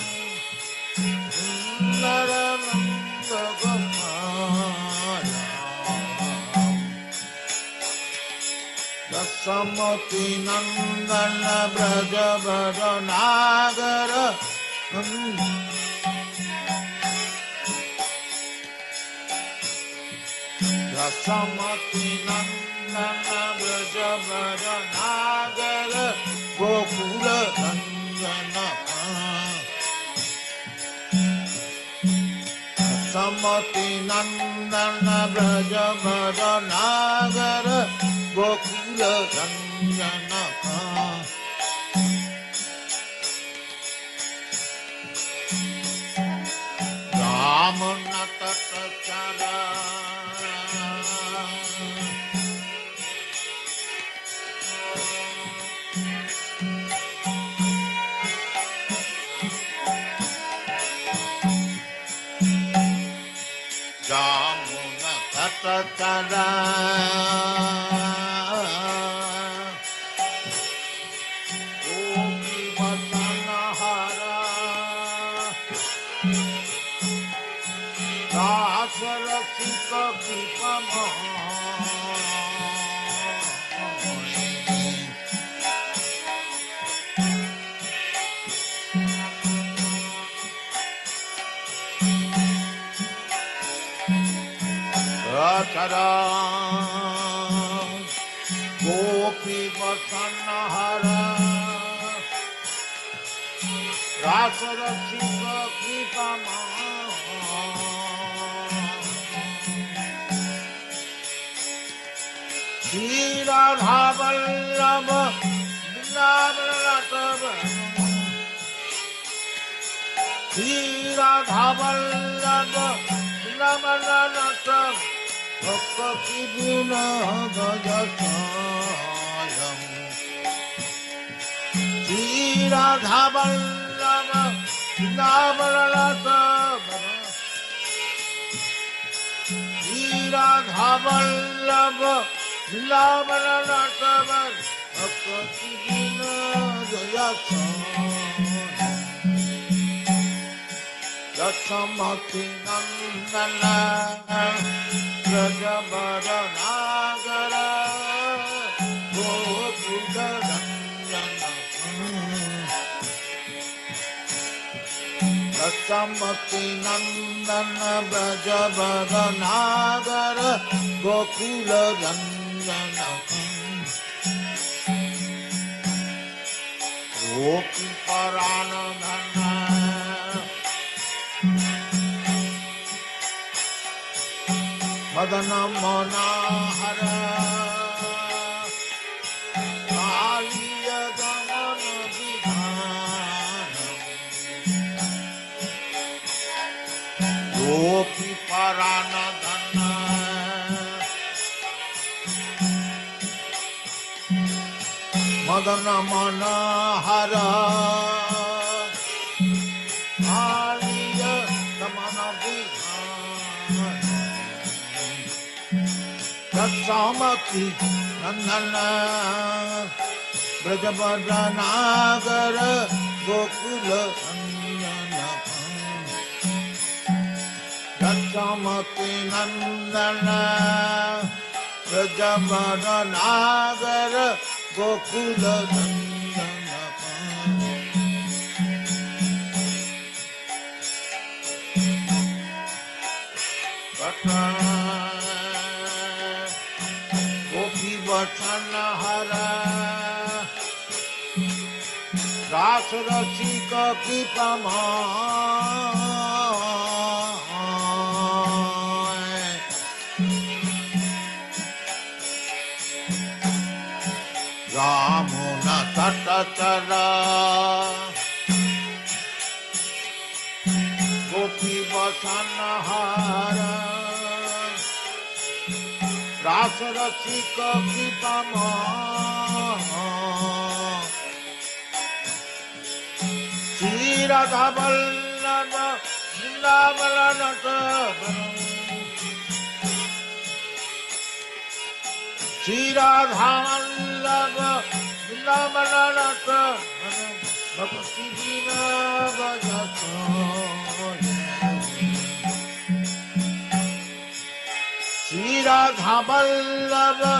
Narananda Gopala Dasamati Nandana Brajavara Nagara Dasamati Nandana Brajavara Nagara Gokula Ranjana Dasamati Nandana Brajavara Nagara Gokula Ranjana Ramanata Tachara Ramanata Tachara Gopi Vasanahara Rasara Shiva Kripama Shri Radha Vallabha Vrindavanatava Shri Radha Vallabha Vrindavanatava Bhakti Vinodayasayam Shri Radha Vallabha Vrindavanatava Shri Radha Vallabha Vrindavanatava Bhakti Vinodayasayam Dasamati Nandana Brajavara Nagara Gokula Ranjana Dasamati Nandana Brajavara Nagara Gokula Ranjana Gopi Paranadhana Madana Manahara Kaliya Gamana Vidhanam Gopi Paranadhana Madana Manahara Kaliya Gamana Vidhanam Samati Nandana Brajabhadranagar Gokula Nandana Samati Nandana Brajabhadranagar Gokula Nandana Hara Ras Rasika Kipamay Ramuna Tatachara Gopi Vasana Hara Ras Rasika Kipamay Shri Radha Vallabha Vrindavanata Shri Radha Vallabha Vrindavanata Bhakti Vina Bhajata Shri Radha Vallabha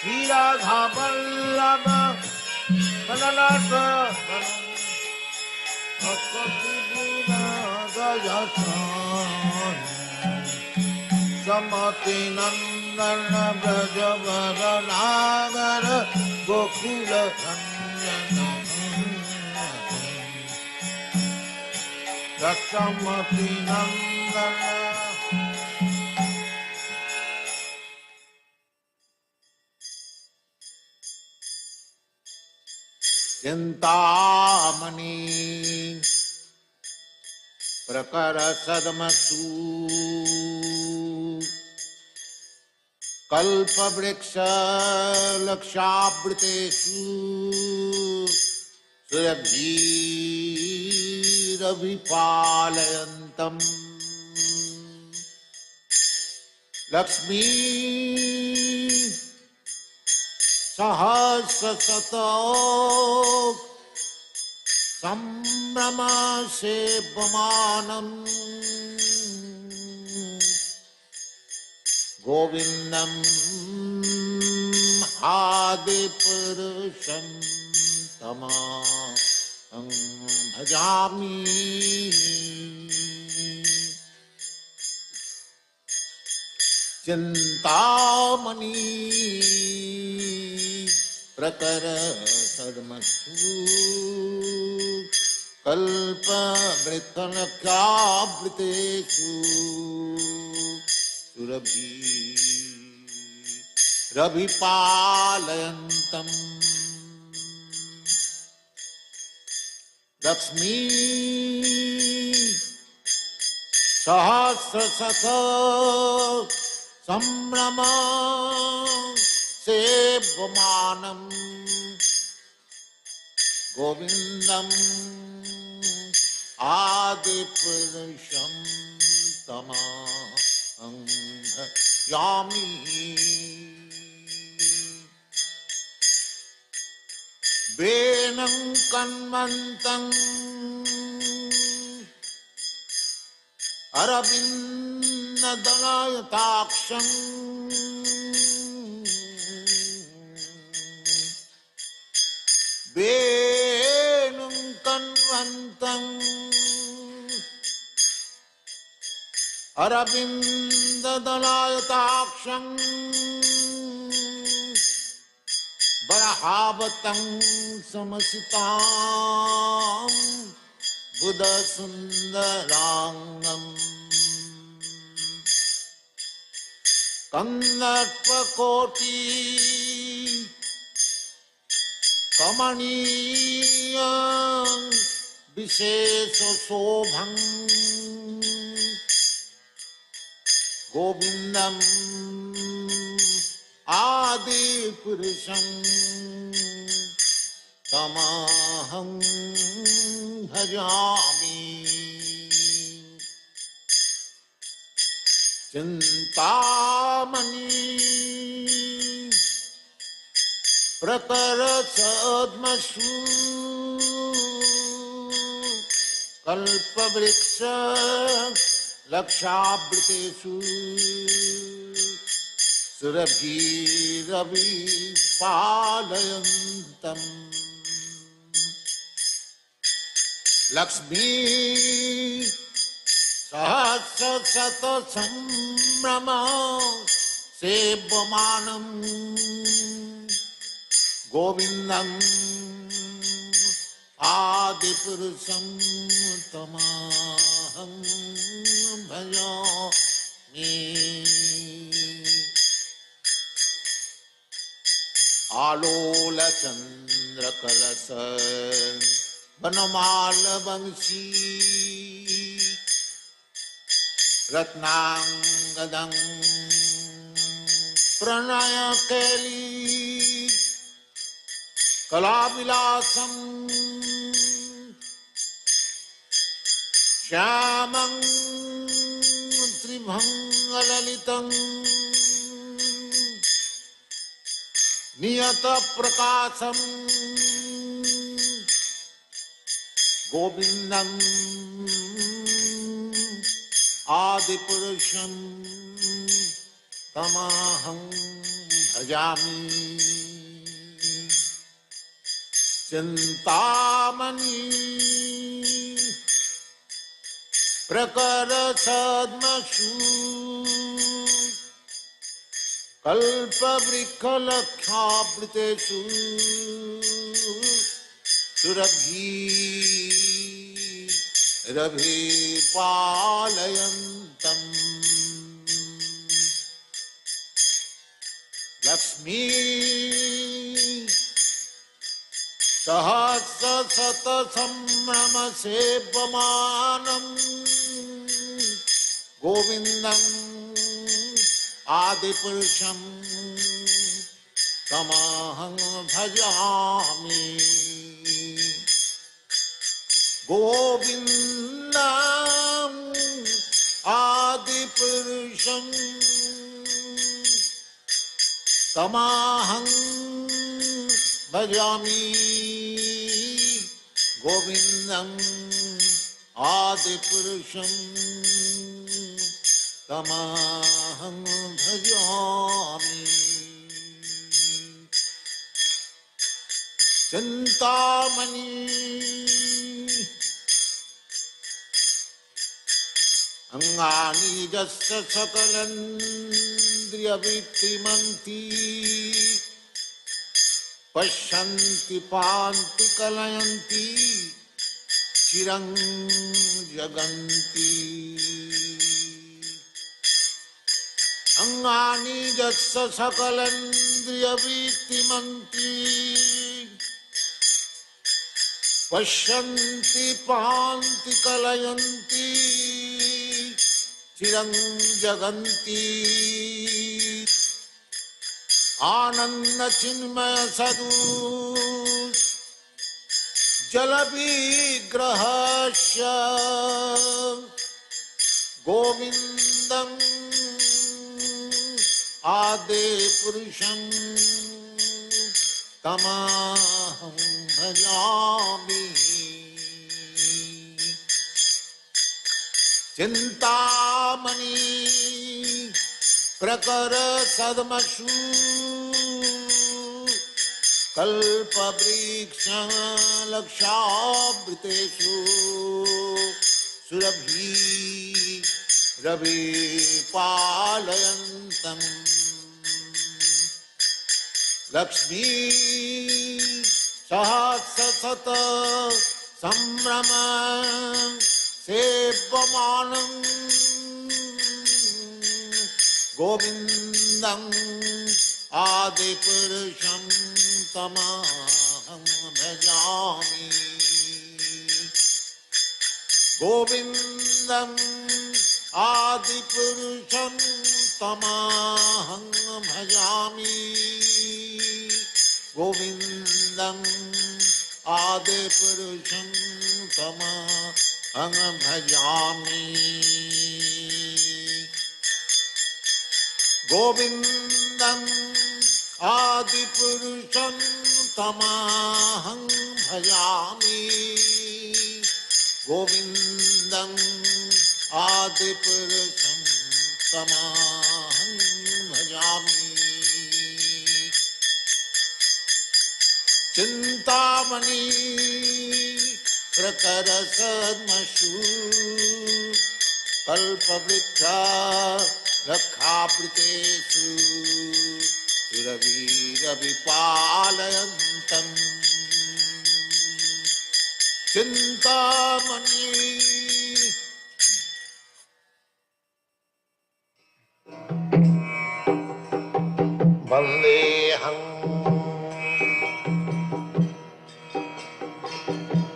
Shri Radha Vallabha Mananata Bhakti Vina Bhajata Samati Nandana Brajabhadranagar Gokula Nandana Samati Nandana Chintamani Prakara Sadmasu Kalpavriksha Lakshabritesu Surabhiravipalantam Lakshmi Sahasrasatok Sambrama Sevamanam Govindam Adipurusham Tamaham Bhajami Chintamani Prakara Sadmasu Kalpa Vritanakabritesu Surabhi Ravipalayantam Lakshmi Sahasrasatha Samrama Sevamanam Govindam Adipurusham Tamaham Bhajami Venam Kanvantam Aravinda Dalayataksham Venam Kanvantam अरविन्ददलायताक्षं बरहावतं समसितां बुधसुन्दराङ्गम् कन्दर्पकोटि कमनीय विशेषशोभं गोविन्दम् आदिपुरुषं तमहं भजामि। चिन्तामणि प्रकरसद्मसु कल्पवृक्ष लक्षावृतेषु सुरभिरविपालयन्तम् लक्ष्मी सहस्रशतसम्भ्रम सेव्यमानम् गोविन्दम् आदिपुरुषं तमहं भजामि। आलोलचन्द्रकलश वनमालवंशी रत्नांगदं प्रणयकेली कलाविलासं श्यामं त्रिभंगललितं नियतप्रकाशं गोविन्दम् आदिपुरुषं तमहं भजामि। चिन्तामणि प्रकरसद्मसु कल्पवृक्षलक्षावृतेषु सुरभिरभिपालयन्तम् लक्ष्मी सहस्रशतसम्भ्रमसेव्यमानम् गोविन्दम् आदिपुरुषं तमहं भजामि। गोविन्दम् आदिपुरुषं तमहं भजामि। गोविन्दम् आदिपुरुषं तमहं भजामि। चिन्तामणि अंगानि यस्य सकलेन्द्रियवृत्तिमन्ति पश्यन्ति पान्ति कलयन्ति चिरं जगन्ति। अंगानि यस्य सकलेन्द्रियवृत्तिमन्ति पश्यन्ति पान्ति कलयन्ति चिरं जगन्ति। आनंद चिन्मय सदु जल विग्रहस्य गोविन्दं आदि पुरुषं तमहं भजामि। चिन्तामणि प्रकर सद्मसु कल्पवृक्ष लक्षावृतेषु सुरभि रवि पालयन्तम् लक्ष्मी सहस्रशत संभ्रम सेव्यमानं गोविन्दं आदिपुरुषं तमहं भजामि गोविन्दं आदिपुरुषं तमहं भजामि गोविन्दं आदिपुरुषं तमहं भजामि गोविन्दं आदिपुरुषं तमहं भजामि गोविन्दं आदिपुरुषं तमहं भजामि चिन्तामणि प्रकरसद्मषु कल्पवृक्ष रक्षावृतेषु रविपालयन्तम् चिन्तामणि वन्देऽहं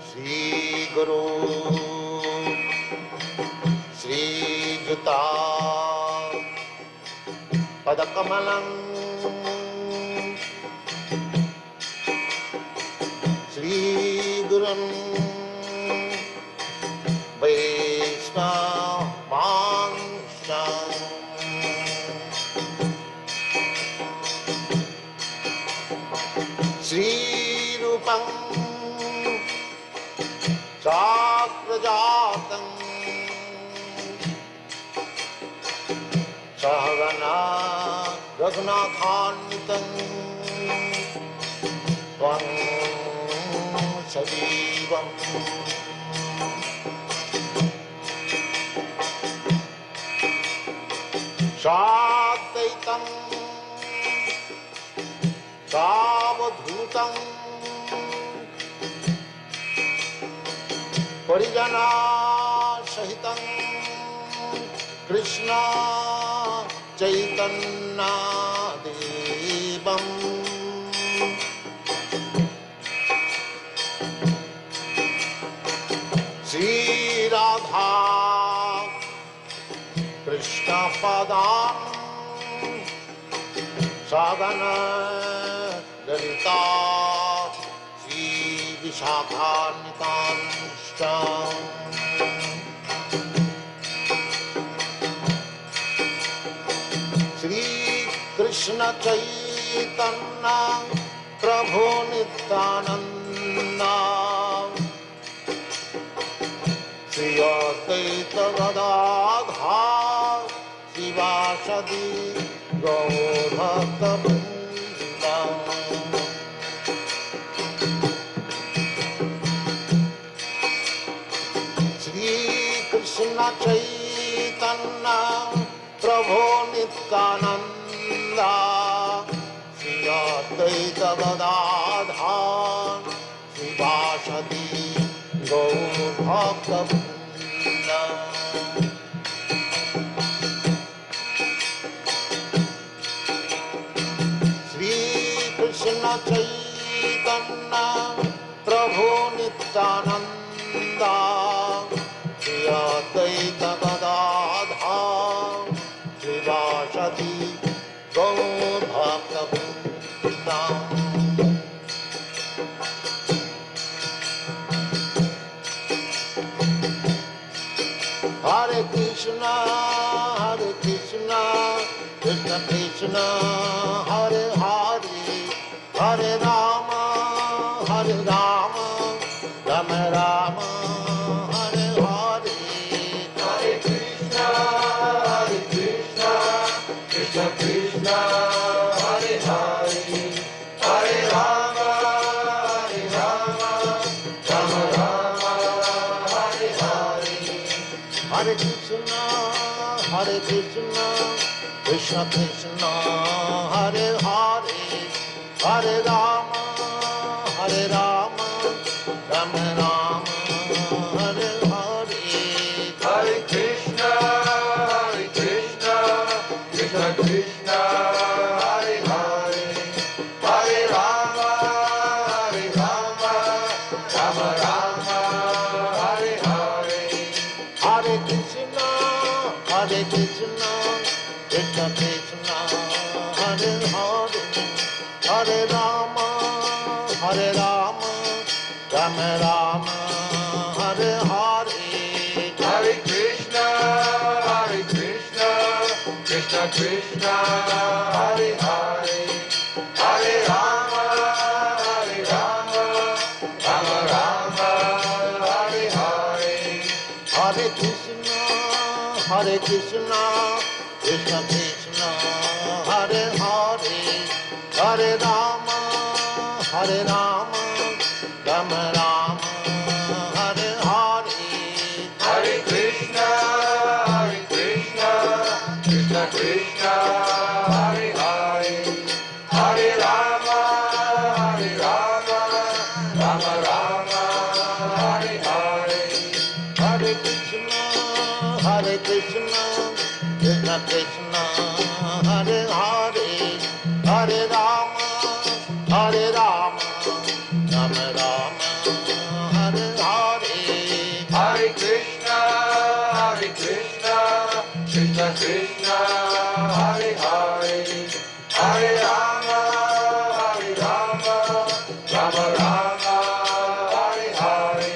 श्रीगुरो श्रीयुता पदकमलं श्रीगुरुं वैष्णवांश्च श्रीरूपं चाक्रजातं सहगना रघुनाथान्वितं त्वं सजीवं साद्वैतं सावधूतं परिजनसहितं कृष्ण चैतन्यदेवं श्रीराधा कृष्णपदां साधन ललिता श्रीविशाखान्वितांश्च श्रीकृष्ण चैतन्य प्रभु नित्यानन्द श्री अद्वैत गदाधर शिवासदि गौरभक्तवृन्द श्रीकृष्ण चैतन्य प्रभु नित्यानन्द श्री अद्वैत गदाधर शिवासदि गौरभक्तवृन्द श्रीकृष्ण चैतन्य प्रभु Nityanand Shri Advaita Gadadhar शिवासदि गौरभक्तवृन्द Hare Krishna, Krishna Krishna, Hare Hare, Hare Rama, Rama Rama, Hare Hare. Hare Krishna, Krishna Krishna, Hare Hare, Hare Rama, Rama Rama, Hare Hare. Hare Krishna, Krishna Krishna Hare Hare Hare Rama Rama Rama Hare Hare Hare Krishna Krishna Krishna Hare Hare Hare Rama Rama Rama Hare Hare Hare Krishna Krishna Krishna Hare Hare Hare Rama Rama Rama Hare Hare Hare Krishna Krishna Krishna Hare Hare Hare Rama Rama Rama Hare Hare Hare Krishna Krishna Krishna Hare Hare Hare Rama Rama Rama Hare Hare Hare Krishna Krishna Krishna Hare Hare Hare Rama Rama Rama Hare Hare Hare Krishna Krishna Krishna Hare Hare Hare Rama Rama Rama Hare Hare Hare Krishna Krishna Krishna Hare Hare Hare Rama Rama Rama Hare Hare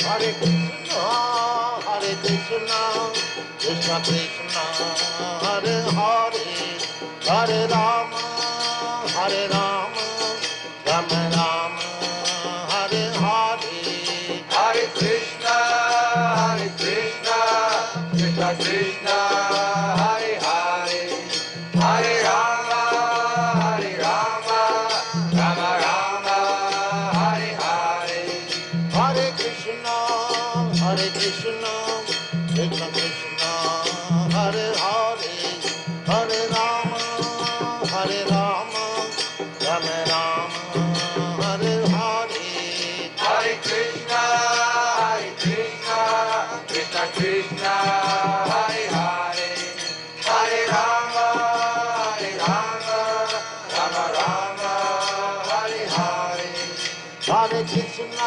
Hare Krishna Krishna Krishna Hare Hare Hare Rama Rama Rama Hare Hare Hare Krishna Krishna Krishna Hare Hare Hare Rama Rama Rama Hare Hare Hare Krishna Krishna Krishna Hare Hare Hare Rama Rama Hare Hare Hare Krishna Krishna Hare Hare Hare Rama Rama Rama Hare Hare Hare Krishna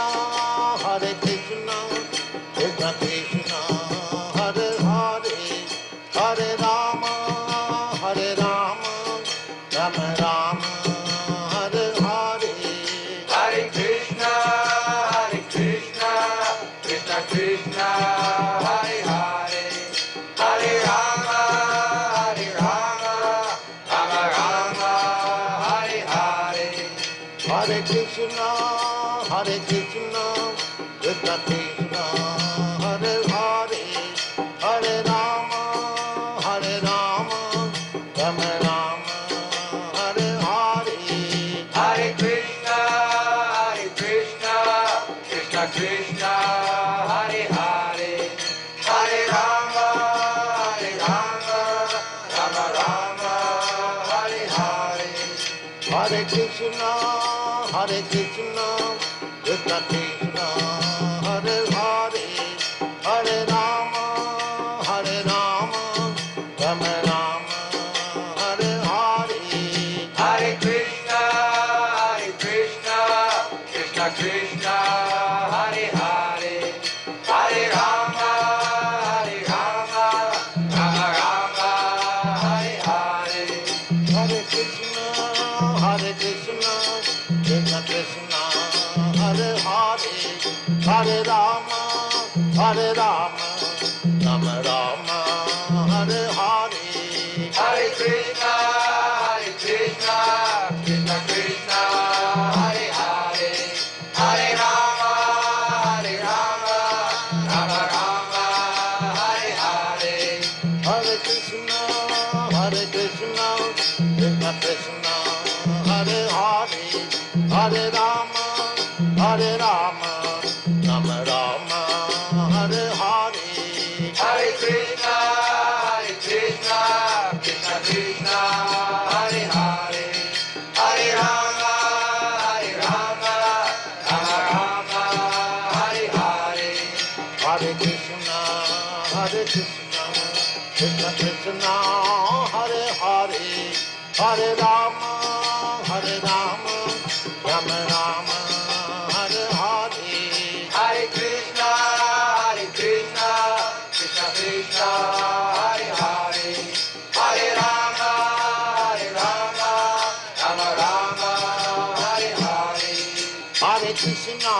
Krishna Krishna Hare Hare Hare Rama Rama Rama Hare Hare Hare Krishna Krishna Hare Hare Hare Rama Rama Rama Hare Hare Hare Krishna Krishna Krishna Hare Hare Hare Rama Rama Rama Hare Hare Hare Krishna Krishna Hare Hare Hare Rama Rama Hare Hare Hare Krishna Krishna Krishna Hare Hare Hare Rama Rama Rama Hare Hare Hare Krishna Krishna Hare Hare Hare Rama Rama Hare Hare Hare Krishna Krishna Krishna Hare Hare Hare Rama Rama Rama Hare Hare Hare Krishna Krishna Hare Hare Hare Rama Rama Hare Hare Hare Krishna Krishna Krishna Hare Hare Hare Rama Rama Rama Hare Hare Hare Krishna Krishna Hare Rama, Hare Rama, Rama Rama, Hare Hare. Hare Krishna, Krishna Krishna, Hare Hare, Hare Rama, Rama Rama, Hare Hare. Hare Krishna,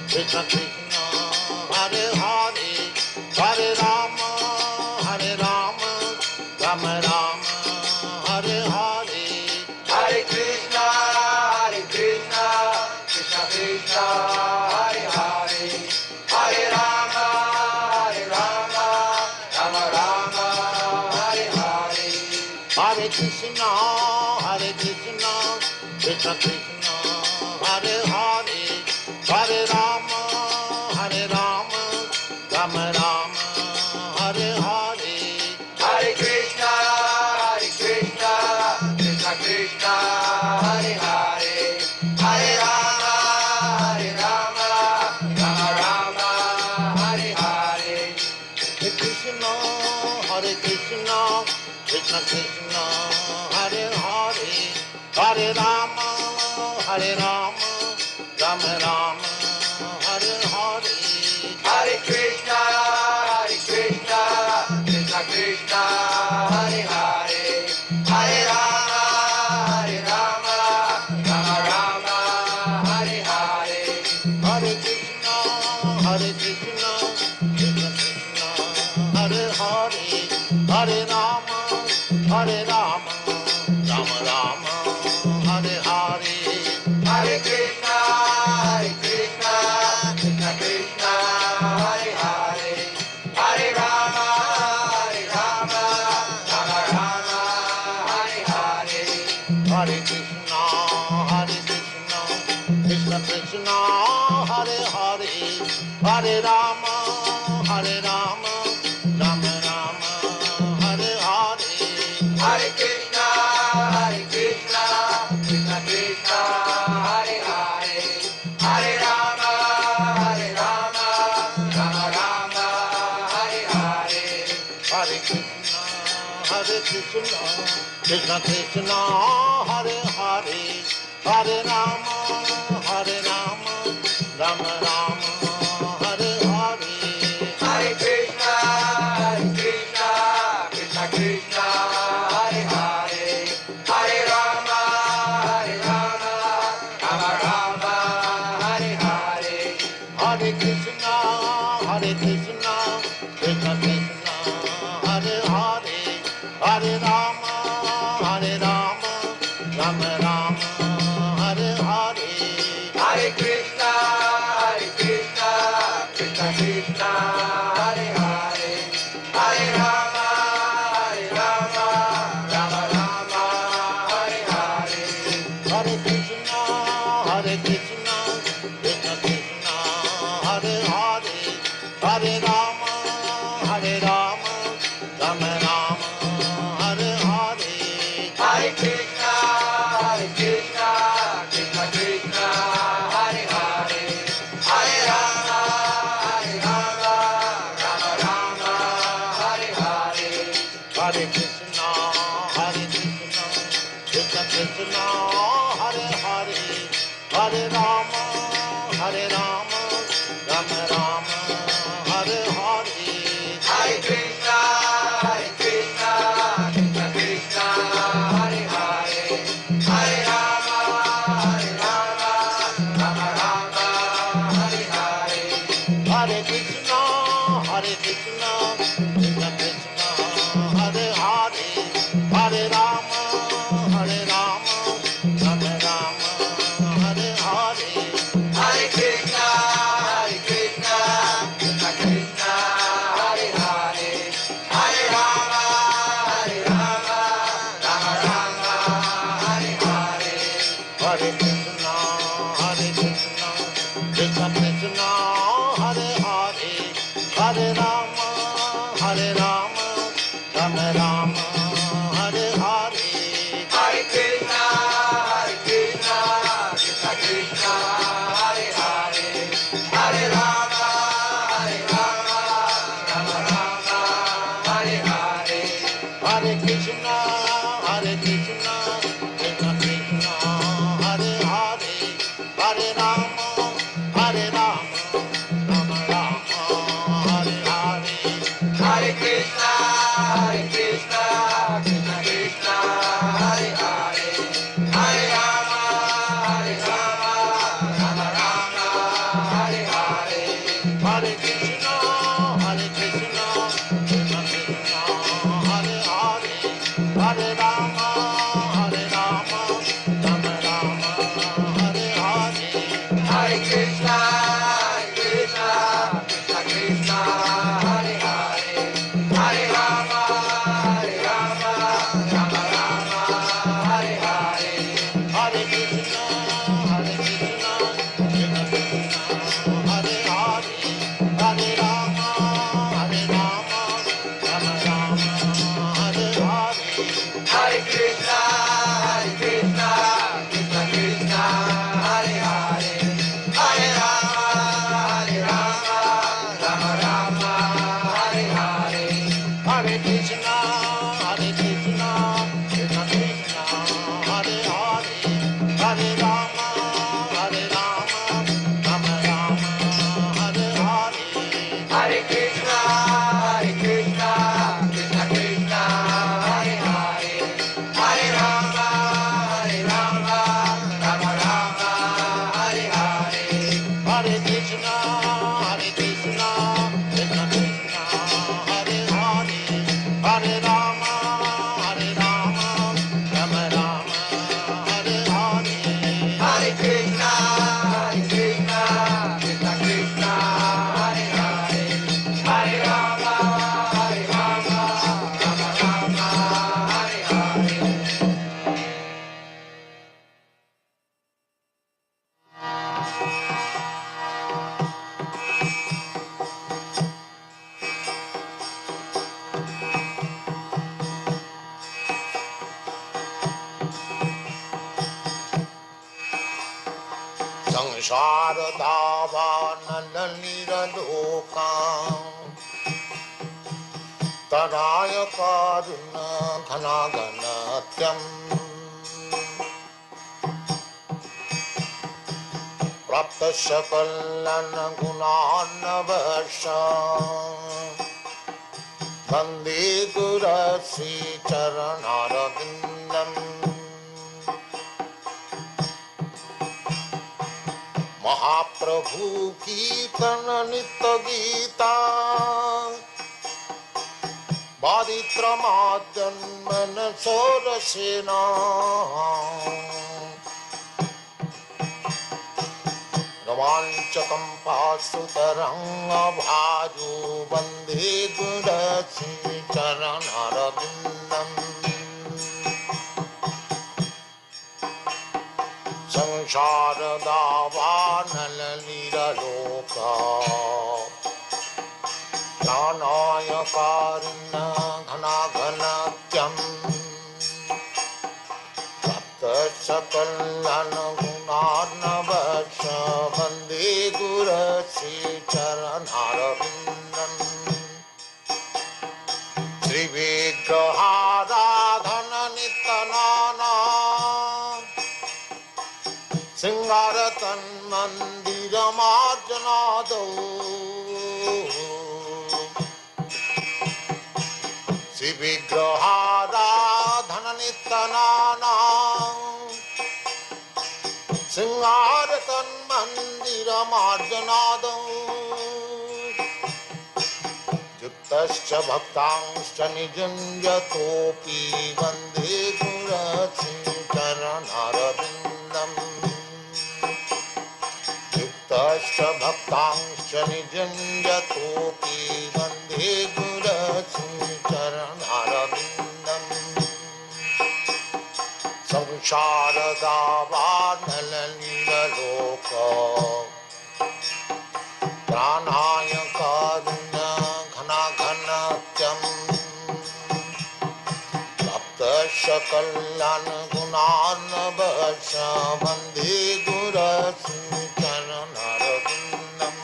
Krishna Krishna, Hare Hare, Hare Rama, Rama Rama, Hare Hare. Hare Krishna, Krishna Krishna, Hare Hare, Hare Rama, Rama Rama, Hare Hare. Hare Krishna, Krishna Krishna, Hare Hare, Hare Rama, Rama Rama, Hare Hare. Hare Krishna, Krishna Krishna, Hare Hare, Hare Rama, Rama Rama, Hare Hare. Hare Krishna, Krishna Krishna, Hare Hare, Hare Rama, Rama Rama, Hare Hare. Hare Krishna, Krishna Krishna, Hare Hare, Hare Rama, Rama Hare Hare. Hare Krishna, Krishna Krishna, Hare Hare, Hare Rama, Rama Rama, Hare Hare. Hare Krishna, Krishna Krishna, Hare Hare, Hare Rama, Rama Hare Hare. Hare Krishna, Krishna Krishna, Hare Hare, Hare Rama, Rama Rama, Hare Hare. Hare Krishna, Krishna Krishna, Hare Hare, Hare Rama, Rama Hare Hare. Hare Krishna, Krishna Krishna, Hare Hare, Hare Rama, Rama Rama, Hare Hare. Hare Krishna, Krishna Krishna, Hare Hare, Hare Rama, Rama Hare Hare. Hare Krishna, Krishna Krishna, Hare Hare, Hare Rama, Rama Rama, Hare Hare. Hare Krishna, Krishna Krishna, Hare Hare, Hare Rama, Rama Hare Hare. Hare Krishna, Krishna Krishna, Hare Hare, Hare Rama, Rama Rama, Hare Hare. Hare Krishna, Krishna Krishna, Hare Hare, Hare Rama, Rama Hare Hare. Hare Krishna, Krishna Krishna, Hare Hare, Hare Rama, Rama Rama, Hare Hare. Hare Krishna, Krishna Krishna, Hare Hare, Hare Rama, Rama Hare Hare. Hare Krishna, Krishna Krishna, Hare Hare, Hare Rama, Rama Rama, Hare Hare. Hare Krishna, Krishna Krishna, Hare Hare, Hare Rama, Rama Rama, Hare Hare. Hare Krishna, Krishna Krishna, Hare Hare, Hare Rama, Rama Rama, Hare Hare. Hare Krishna, Krishna Krishna, Hare Hare, Hare Rama, Rama Rama, Hare Hare. Hare Krishna, Krishna Krishna, Hare Hare, Hare Rama, Rama Rama, Hare Hare. Hare Krishna, Krishna Krishna, Hare Hare, Hare Rama, Rama Rama, Hare Hare. Hare Krishna, Krishna Krishna, Hare Hare, Hare Rama, Rama Rama, Hare Hare. Hare Krishna, Krishna Krishna, Hare Hare, Hare Rama, Rama Rama, Hare Hare. Hare Krishna, Krishna Krishna, Hare Hare, Hare Rama, Rama Rama, Hare Hare. Hare Krishna, Krishna Krishna, Hare Hare, Hare Rama, Rama Rama, Hare Hare. Hare Krishna, Krishna Krishna, Hare Hare, Hare Rama, Rama Rama, Hare Hare. संसार दावानलनिरलोका तराय कारुण घनाघनत्यम् प्राप्त सकलन गुणान्नवश वन्दे गुरश्री चरणारविन्दम् महाप्रभु कीर्तन नित्य गीता बादित्रमाद्यन्मन सोरसेना रोमाञ्चकं पाशुतरङ्गभाजो वन्दे गुरश्री चरणारविन्दम् संसार दावानलनिरलोका ज्ञानाय कारुण्य घनाघनत्यम् प्राप्त सकलन गुणार्णवश वन्दे गुरश्री चरणारविन्दम् श्रीविग्रहाराधन नित्यनाना सिंगार तन्मन्दिर मार्जनादौ श्री विग्रहाराधन नित्यनाना सिंगार तन्मन्दिर मार्जनादौ युक्तश्च भक्तांश्च निजुञ्जतोऽपि वन्दे गुरश्री चरणारविन्दम् युक्तश्च भक्तांश्च निजुञ्जतोऽपि वन्दे गुरश्री चरणारविन्दम् संसार दावानलनिरलोक प्राणाय कारुण्य घनाघनत्यम् प्राप्त सकल्यान् गुणार्णवश वन्दे गुरश्री चरणारविन्दम्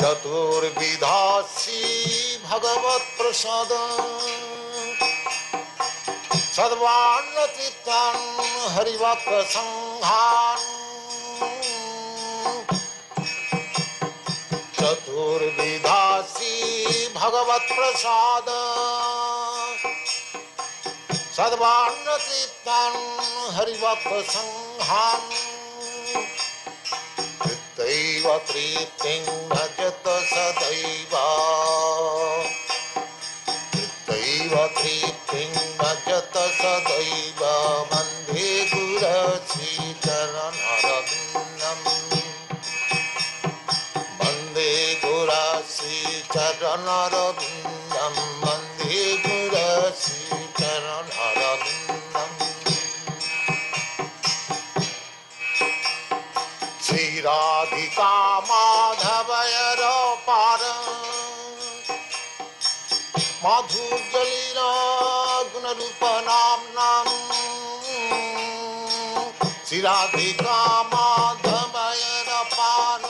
चतुर्विधासी भगवत प्रसाद सद्वान्नतितान हरिवक संघान चतुर्विधासी भगवत प्रसाद सद्वान्नतितान हरिवक संघान तृप्तैव तृप्तिं भजत सदैव तृप्तैव तृप्तिं भजत सदैव वन्दे गुरश्रीचरणरविन्दम् वन्दे गुरश्रीचरणरविन्दम् वन्दे गुरश्रीचरणरविन्दम् श्रीराधिका माधवयर पार माधुर्यलीला गुणरूप नाम्नाम् श्रीराधिका माधवयर पार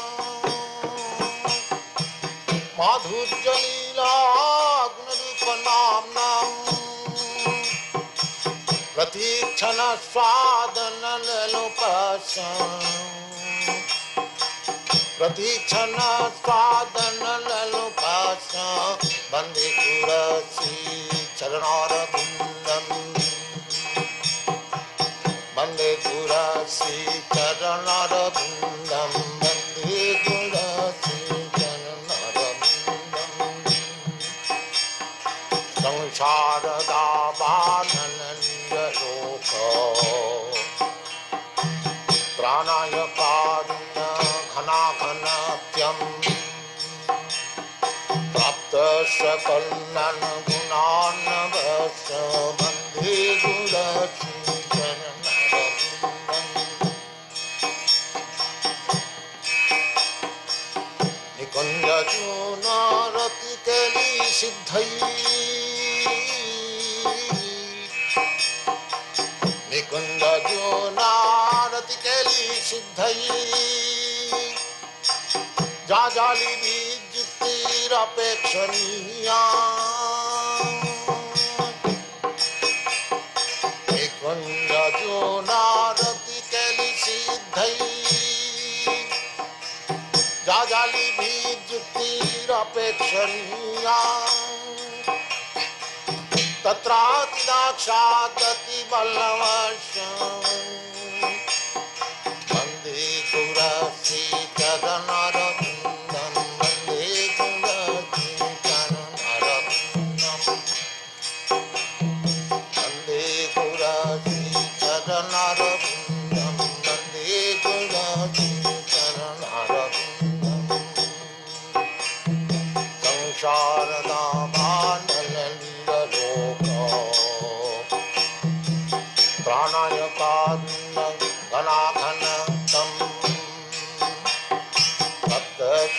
माधुर्यलीला गुणरूप नाम्नाम् प्रतीक्षण स्वादन लोपस्यम् प्रतीक्षण स्वादन ललुपास वन्दे गुरश्री चरणारविन्दम् वन्दे गुरश्री चरणारविन्दम् वन्दे गुरश्री चरणारविन्दम् संसारदावाननन्दलोक प्राणाय कारुण्य घनाघनत्यम् प्राप्त सकलनन गुणान्नवश वन्दे गुरश्री चरणरविन्दम् निकुञ्जजूनरतिकेली सिद्धै निकुञ्जजूनारतिकेली सिद्धै जाजाली विद्युक्तिरपेक्षणीया निकुञ्जजूनारतिकेली सिद्धै जाजाली विद्युक्तिरपेक्षणीया तत्रातिदाक्षादतिवल्लभश्च वन्दे गुरश्री चरणरविन्दम् वन्दे गुरश्री चरणरविन्दम् वन्दे गुरश्री चरणरविन्दम् वन्दे गुरश्री चरणरविन्दम् संसारदावानललितलोक प्राणाय कारुण्य घनाघनतम्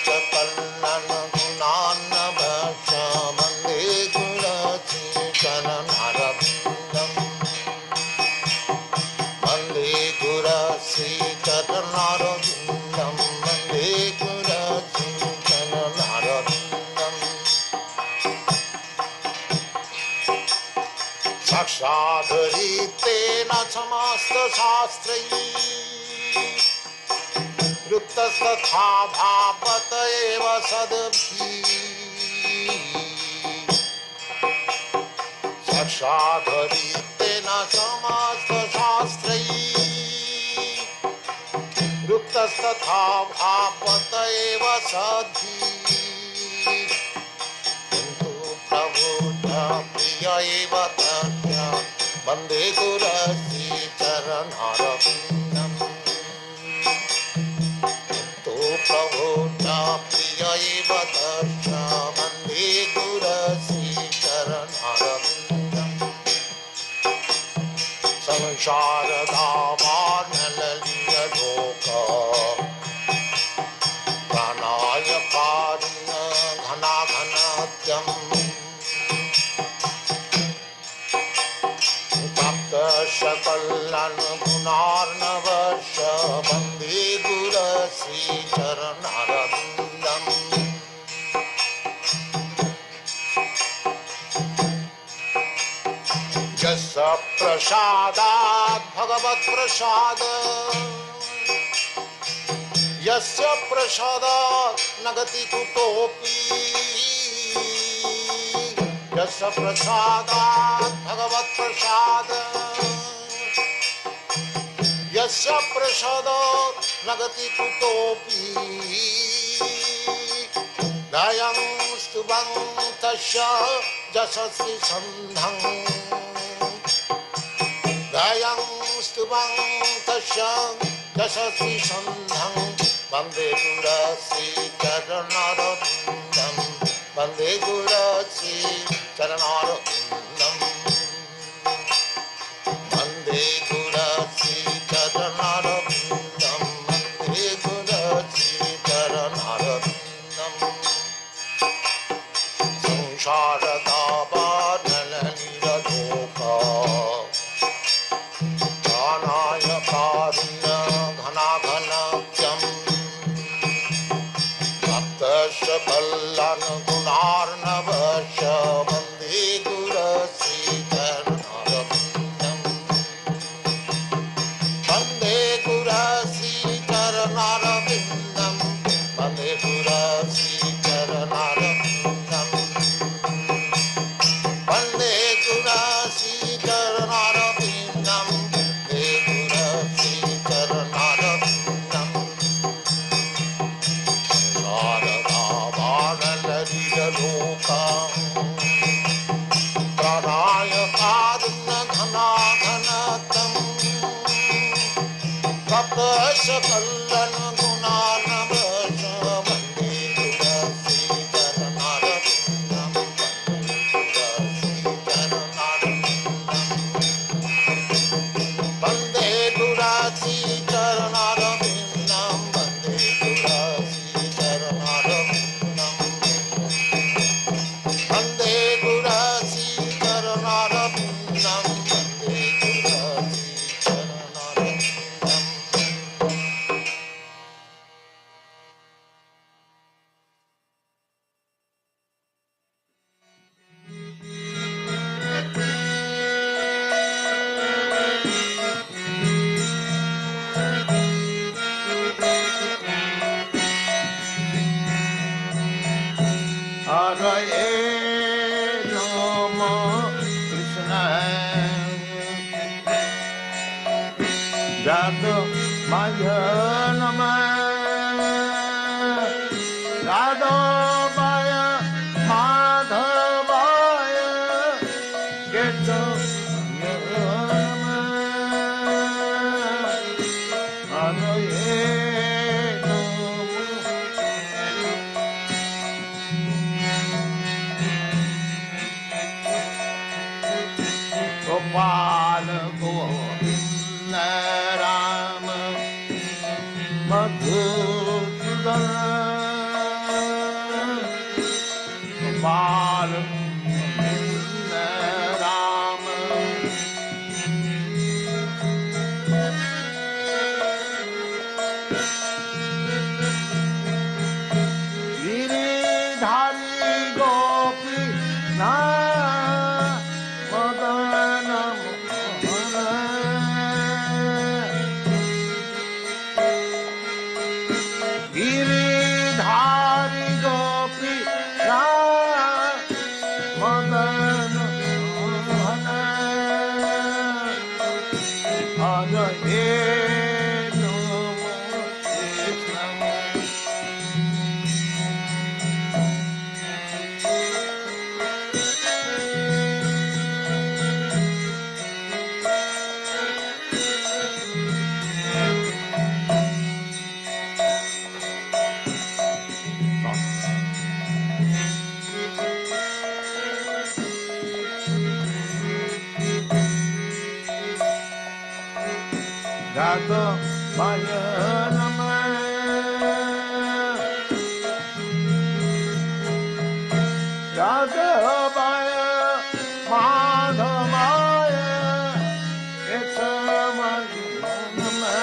सकलनन गुणान्नवश वन्दे गुरश्री चरणरविन्दम् वन्दे गुरश्री चरणरविन्दम् वन्दे गुरश्री चरणरविन्दम् साक्षादरितेन समस्तशास्त्रैः युक्तस्तथा भावत एव सद्भिः साक्षादरितेन समस्तशास्त्रैः युक्तस्तथा भावत एव सद्भिः किन्तु प्रभुः प्रिय एव तस्य वन्दे गुरश्री चरणरविन्दम् प्रभो प्रिय एव तस्य वन्दे गुरश्री चरणरविन्दम् संसारदावानललितलोक प्राणाय कारुण्य घनाघनत्यम् प्राप्त सकलनन गुणार्णवश वन्दे गुरश्री चरणरविन्दम् यस्य प्रसादात् भगवत् प्रसाद यस्य प्रसादात् न गति कुतोऽपि यस्य प्रसादात् भगवत् प्रसाद यस्य प्रसादात् न गति कुतोऽपि दयं स्तुवं तस्य यशस्वी सन्धं दयं स्तुवं तस्य यशस्वी सन्धं वन्दे गुरश्री चरणारविन्दं वन्दे गुरश्री चरणारविन्दं वन्दे गुरश्री चरणारविन्दं वन्दे गुरश्री चरणारविन्दं संसारदावानलनिरलोका दानाय कारुण्य घनाघनत्यं भक्तस्य कल्याणगुणार्णवस्य वन्दे गुरश्री चरणारविन्दं वन्दे गुरश्री चरणारविन्दं वन्दे गुरश्री चरणारविन्दं वन्दे गुरश्री चरणारविन्दं वन्दे गुरश्री चरणारविन्दं शारदावानललितलोकं प्राणाय कारुण्यघनाघनतं भक्तस्य कल्याणगुणार्णवस्य वन्दे गुरश्री चरणारविन्दं वन्दे गुरश्री चरणारविन्दं वन्दे गुरश्री चरणारविन्दं वन्दे गुरश्री चरणारविन्दं वन्दे गुरश्री चरणारविन्दं हरये नमः कृष्णाय यादवाय नमः यादवाय माधवाय केशवाय नमः हरये गोपाल गोविंद राम मधुसूदन गोपाल गोविंद राम गिरिधारी गोपी ना मदन गिरिधारी गोपी मदन मोहन हरे नमः कृष्ण यादवाय नमः यादवाय माधवाय केशवाय नमः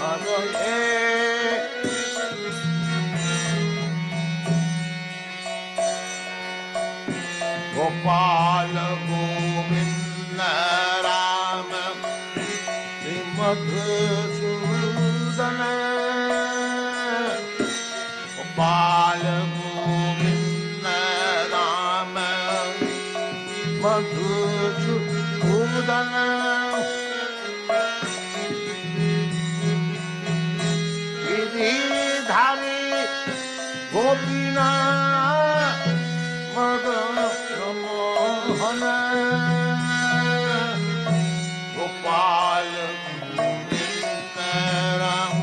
हरये गोपाल गोविंद राम श्री मधुसूदन गोपाल गोविंद राम मधुसूदन गिरिधारी गोपीनाथ मदन मोहन गोपाल गोविंद राम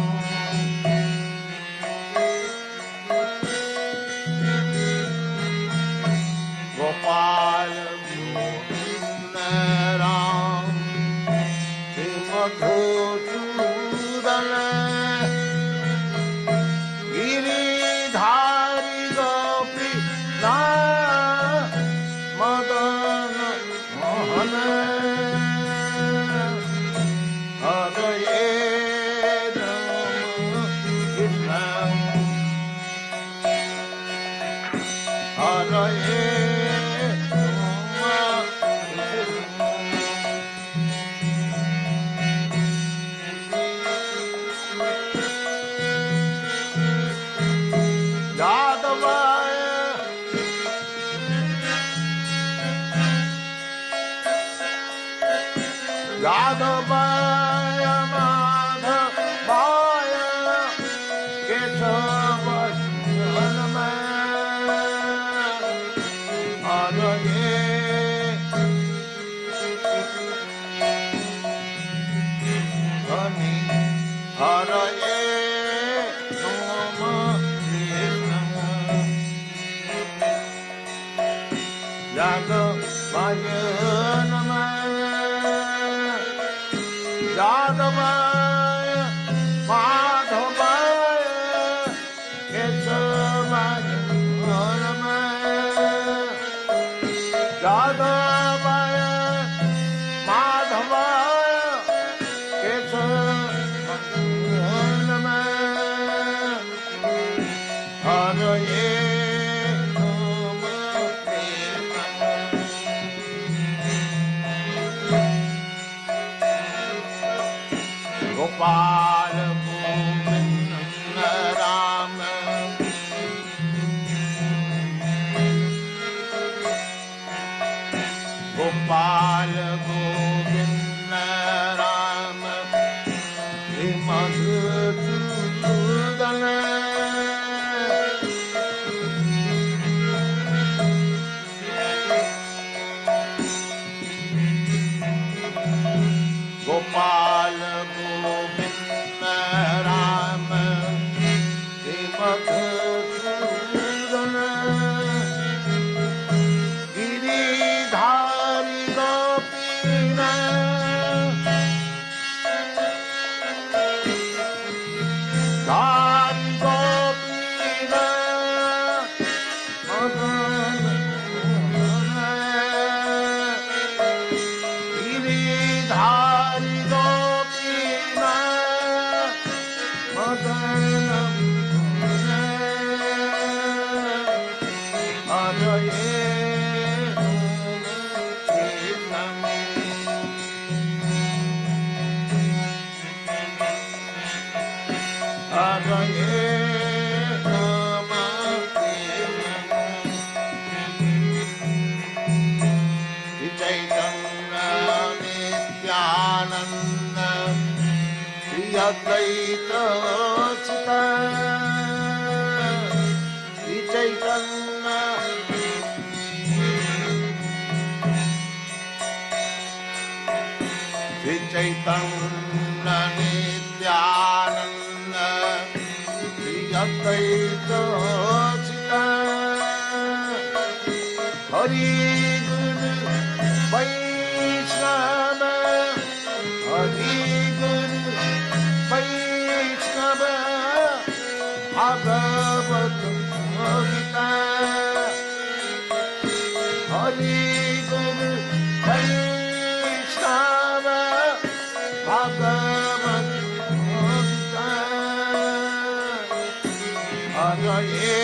गोपाल गोविंद राम श्री मधुसूदन गिरिधारी गोपीनाथ मदन मोहन हरये राम कृष्ण हरये यादवाय यादवाय माधवाय केशवाय हरये हरि हरये राम कृष्ण यादवाय नमः यादवाय माधवाय केशवाय नमः यादवाय माधवाय केशवाय नमः हरये राम कृष्ण गोपाल गोविंद राम गोपाल गोविंद राम श्री मधुसूदन गोपाल गोविंद राम श्री मधुसूदन गिरिधारी गोपीनाथ धारी गोपीनाथ मदन गिरिधारी गोपीनाथ मदन हरये कृष्ण हरये राम कृष्ण चैतन्य नित्यानंद श्री अद्वैत चित श्री चैतन्य श्री चैतन्य नित्यानंद श्री अद्वैत चित हरि गुरु वैष्णव हरि गुरु वैष्णव भागवत गीता हरि गुरु वैष्णव भागवत गीता हरये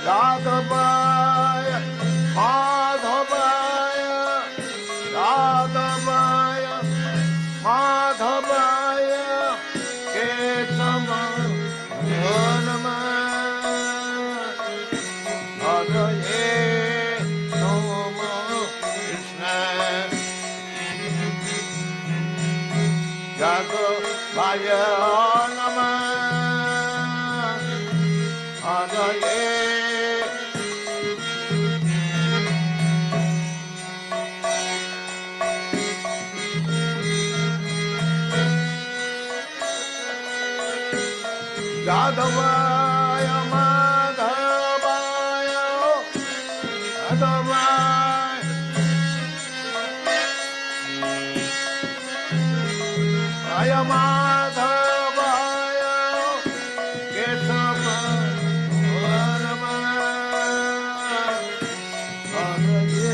야더바야 마더바야 야더바야 마더바야 개참아 연마 아더예 노모 크리스나 야더바야 나마 아더예 야더바야 마더바야 야더바야 아야 마더바야 개참아 원아마 아더예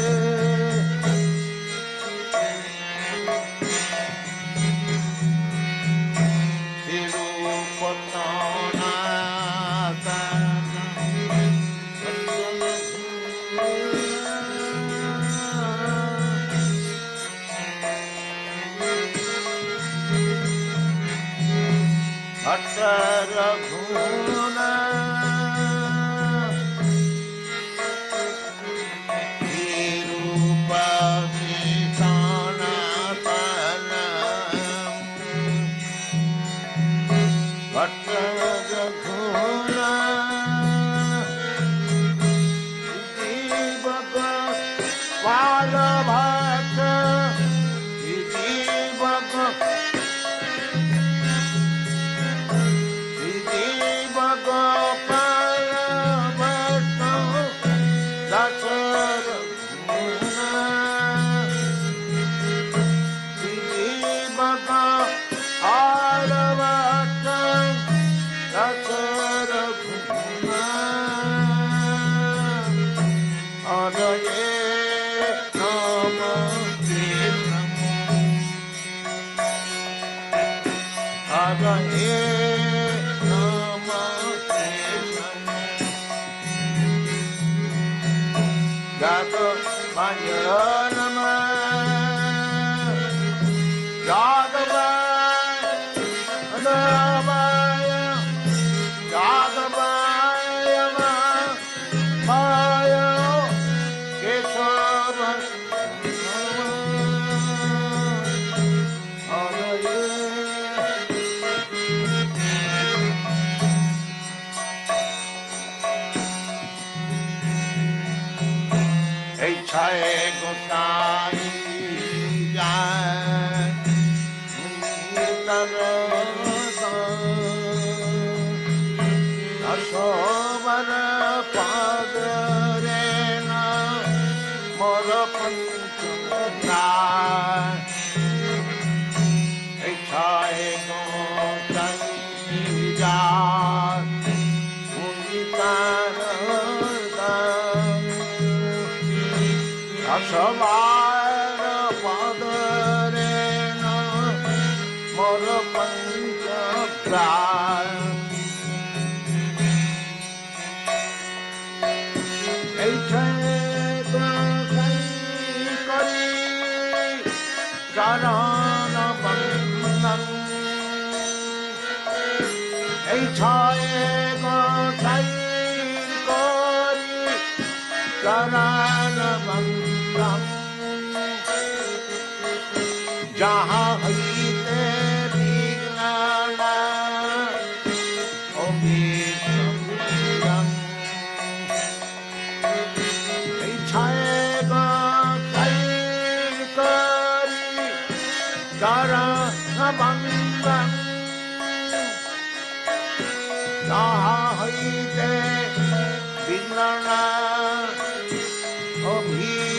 जहाँ हईते बिगनाना ओमीशम इच्छाएगा तैर करी जरा बंदन जहाँ हईते बिगनाना ओमीशम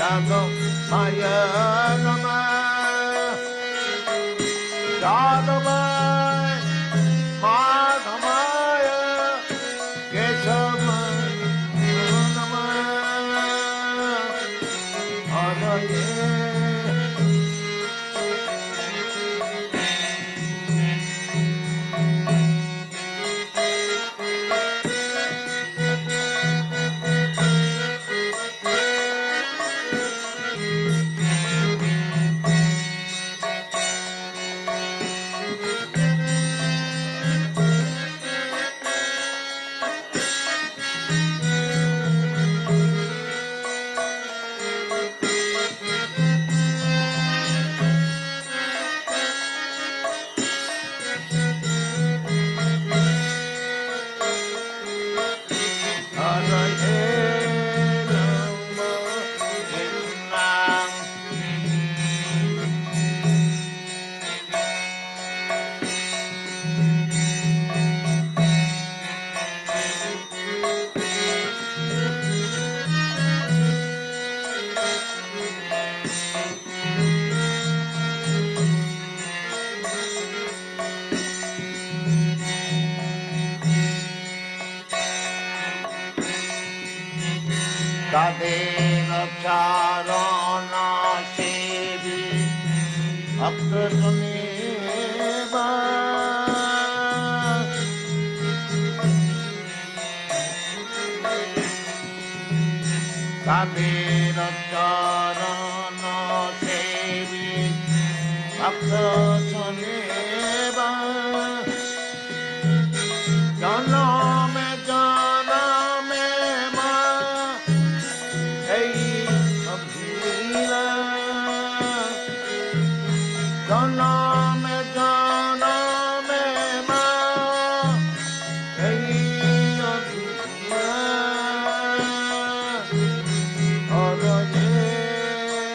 Jago Maya Nama Jadavai Madhamaya Keshavaya Nama Haraye Tader charana sevi bhakta suneva Tader charana sevi bhakta suneva janame janame ma Janam janam ma hey adhura haraye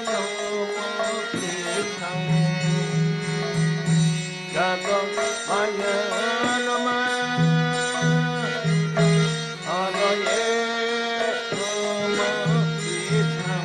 namo krishna jagam maya nama haraye namo krishna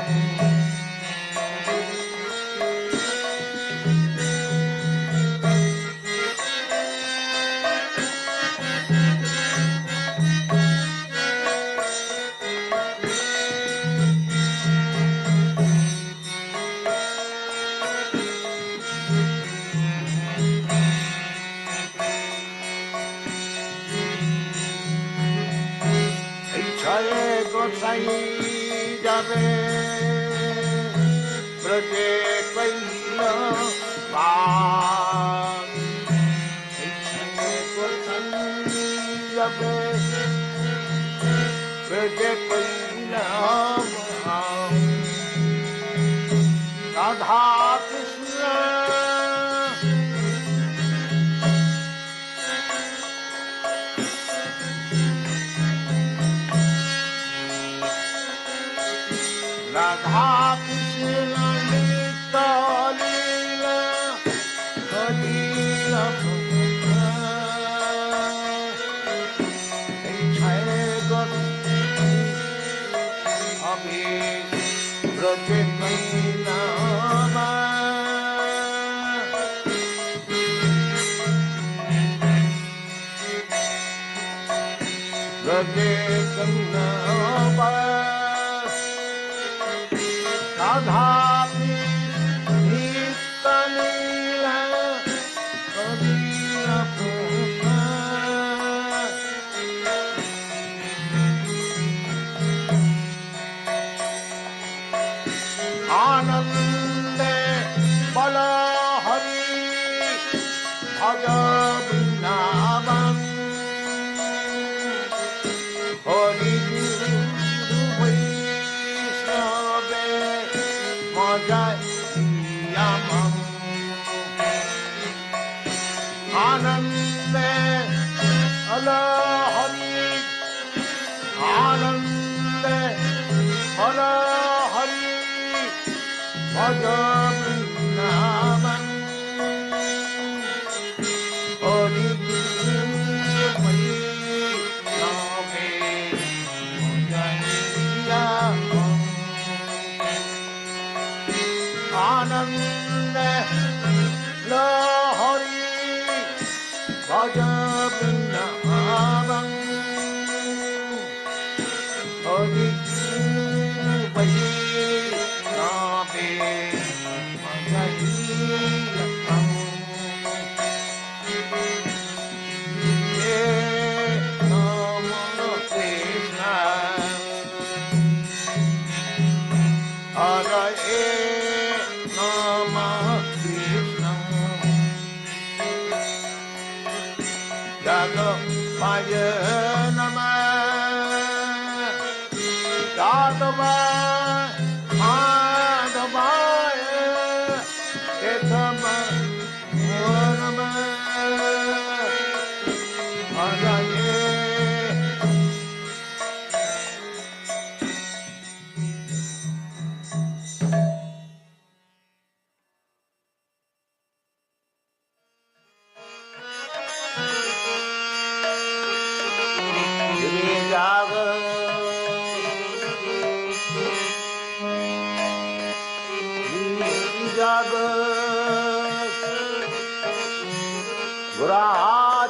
ইচ্ছায় গোসাই যাবে ব্রজে কইল বাস ইচ্ছায় গোসাই যাবে ব্রজে কইল বাস Radha Krishna Radha Krishna Nitya Leela Leela Prabha Ichhaye Got Abhi Braje Kaina Ma Braje Kaina Ma Radha Nitya Leela Leela Prabha Anande Bala Hari Bhaja Vrindavan Hari Guru Vaishnava Jayamam Anande Ala Hari Anande Ala Hari Bhajavrindavan Hari Vaishnava Jayamam आनंद लहरी भज वृंदावन हरि वैष्णवे मगहीयम् हे नमो कृष्ण हरे नमः Krishna Jagavaya Namah Jagavaya Madhavaya Ketamaya Namah Haraye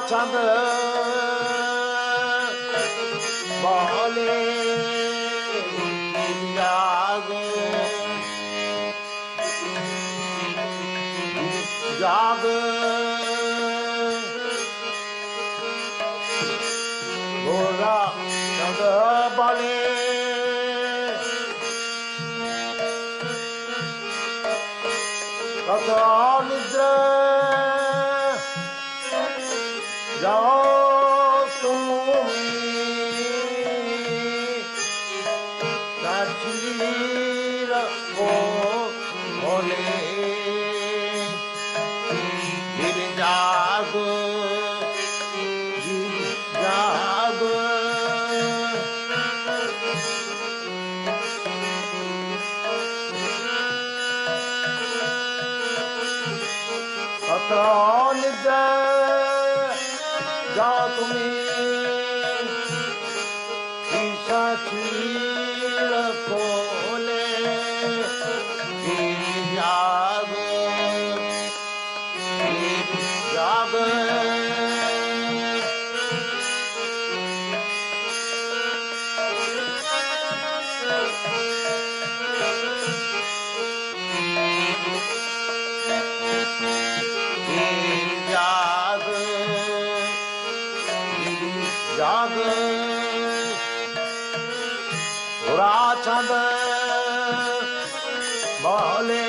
Chand Bale Jag Jag Gora Chand Bale Kata Nidra जाओ तुम्हें सचीर को बोले गिर जाग कतो निद्रा जाओ तुम्हें विषचीर खोले जाग जाग जाग चंद बोले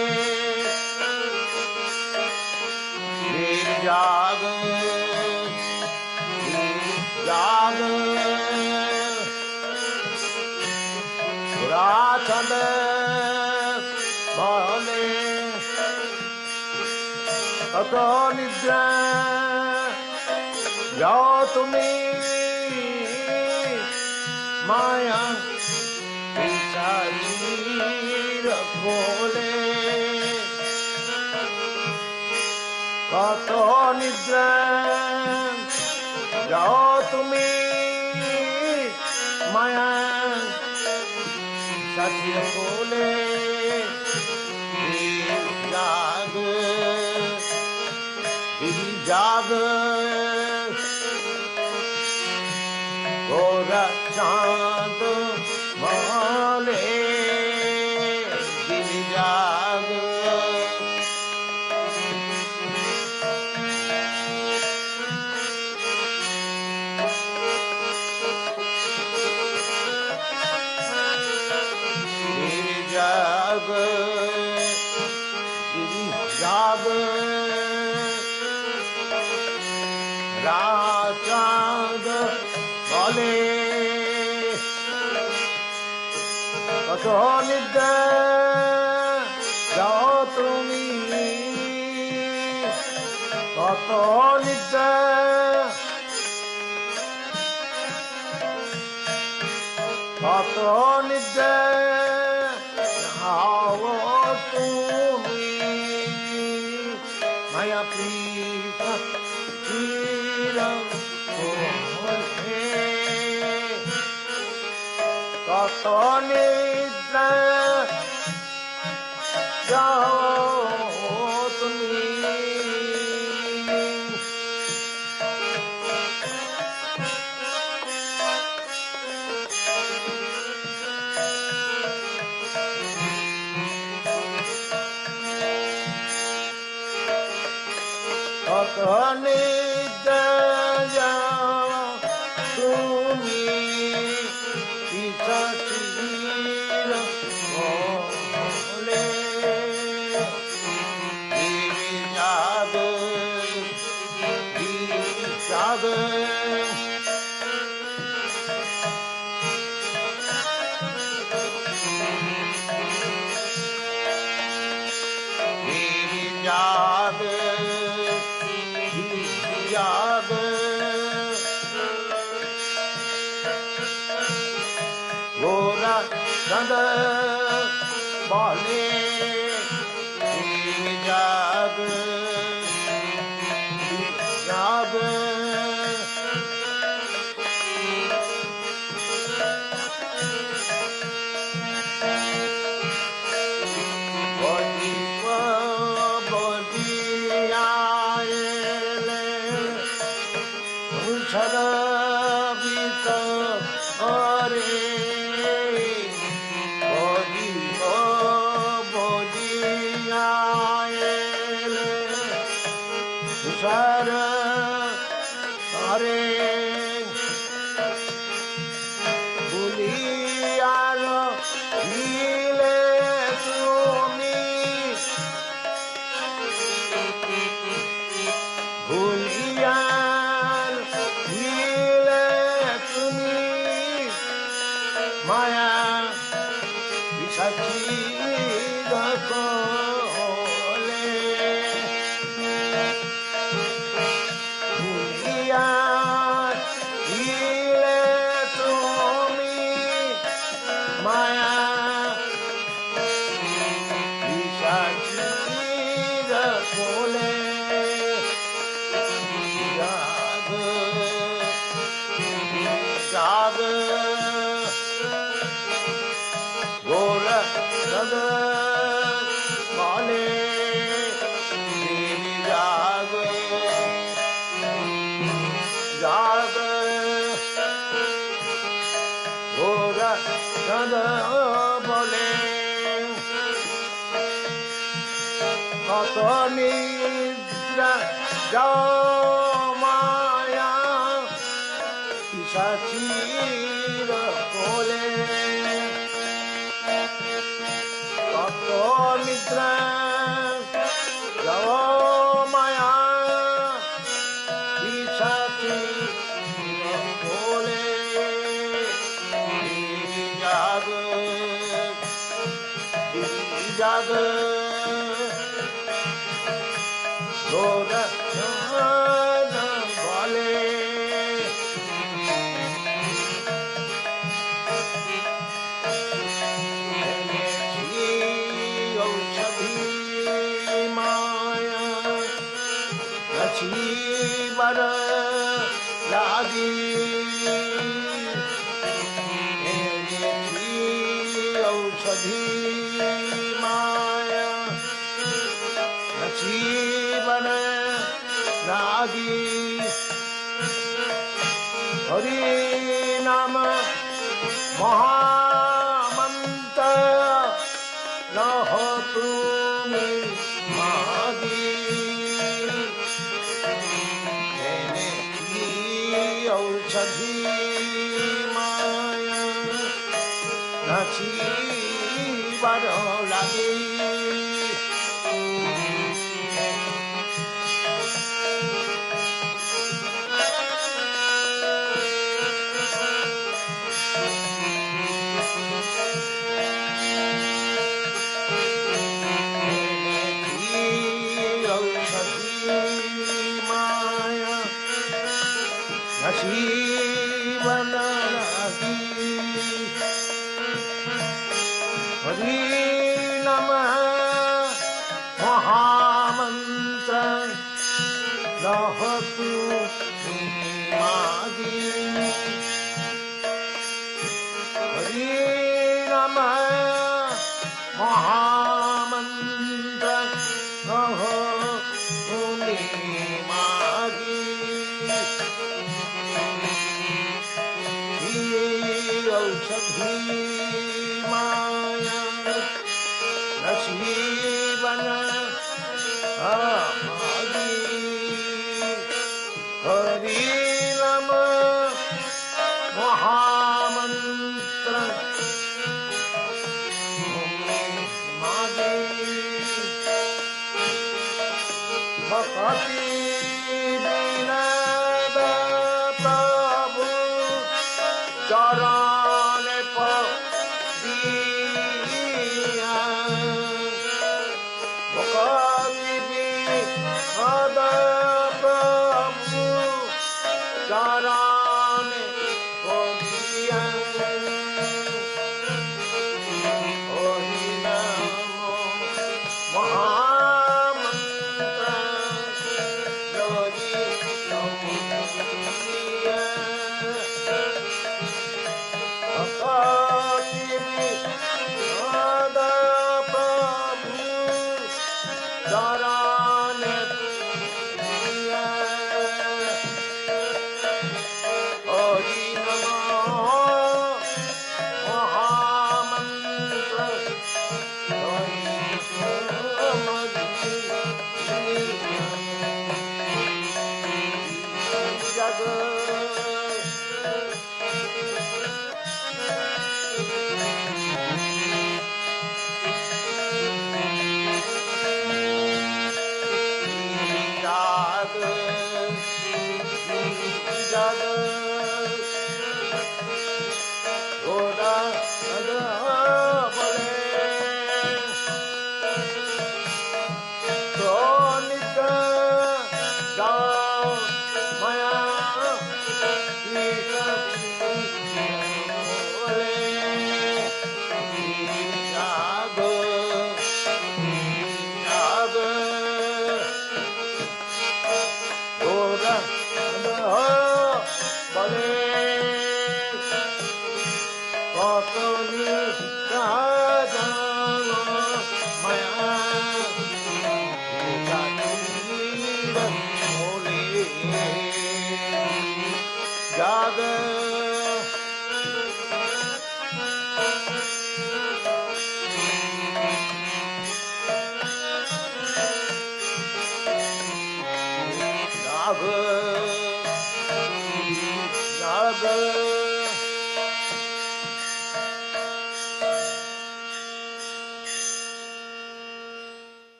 जाग जाग चंद बोले कतो निद्रा जाओ तुम्हें माया शरीर खोले कतो निद्रा जाओ तुम्हें माया शरीर खोले जाग जाग गोरा चांद माले गिर जाग गिर जाग गिर जाग राचांद बोले कतो निद्रा जाओ तुम्हें कतो निद्रा कतो निद्रा जाओ तुम्हें माया प्रीत कतो निद्रा जाओ নিত্য তুমি পিসাচির বলে বিষাদ বিষাদ याद याद गोरा चंद बोले याद याद छरबित अरे बजी बजियाएले सर अरे भूलियार हिले তুমি ভুলিয়ার माया पिशाची कोले भूलिया हिले तुम्ही माया पिशाची कोले जाग जाग गोरा जग माले देवी जाग जाग गोरा जग बोले कत निद्रा जाओ माया पिशाचीर कोले निद्रा जाओ माया पिशाची बोले जाग जाग गोर बोले बर लागी औषधी माया जीवन लागी हरि नाम महामंत्र रह तुम्हें मागी औषधी माया नाची बर लागे जीवन लगी हरि नमः महामंत्र रहतु मागी हरि नमः महामंत्र रहतु मागी औषधी माया नशीबन आगी अति विनद प्रभु चरण पदिया भक्ति विनद प्रभु चरण पदिया हरि नाम महामंत्र योगी नौमिया भक्ति विनोद प्रभु चरण पदिया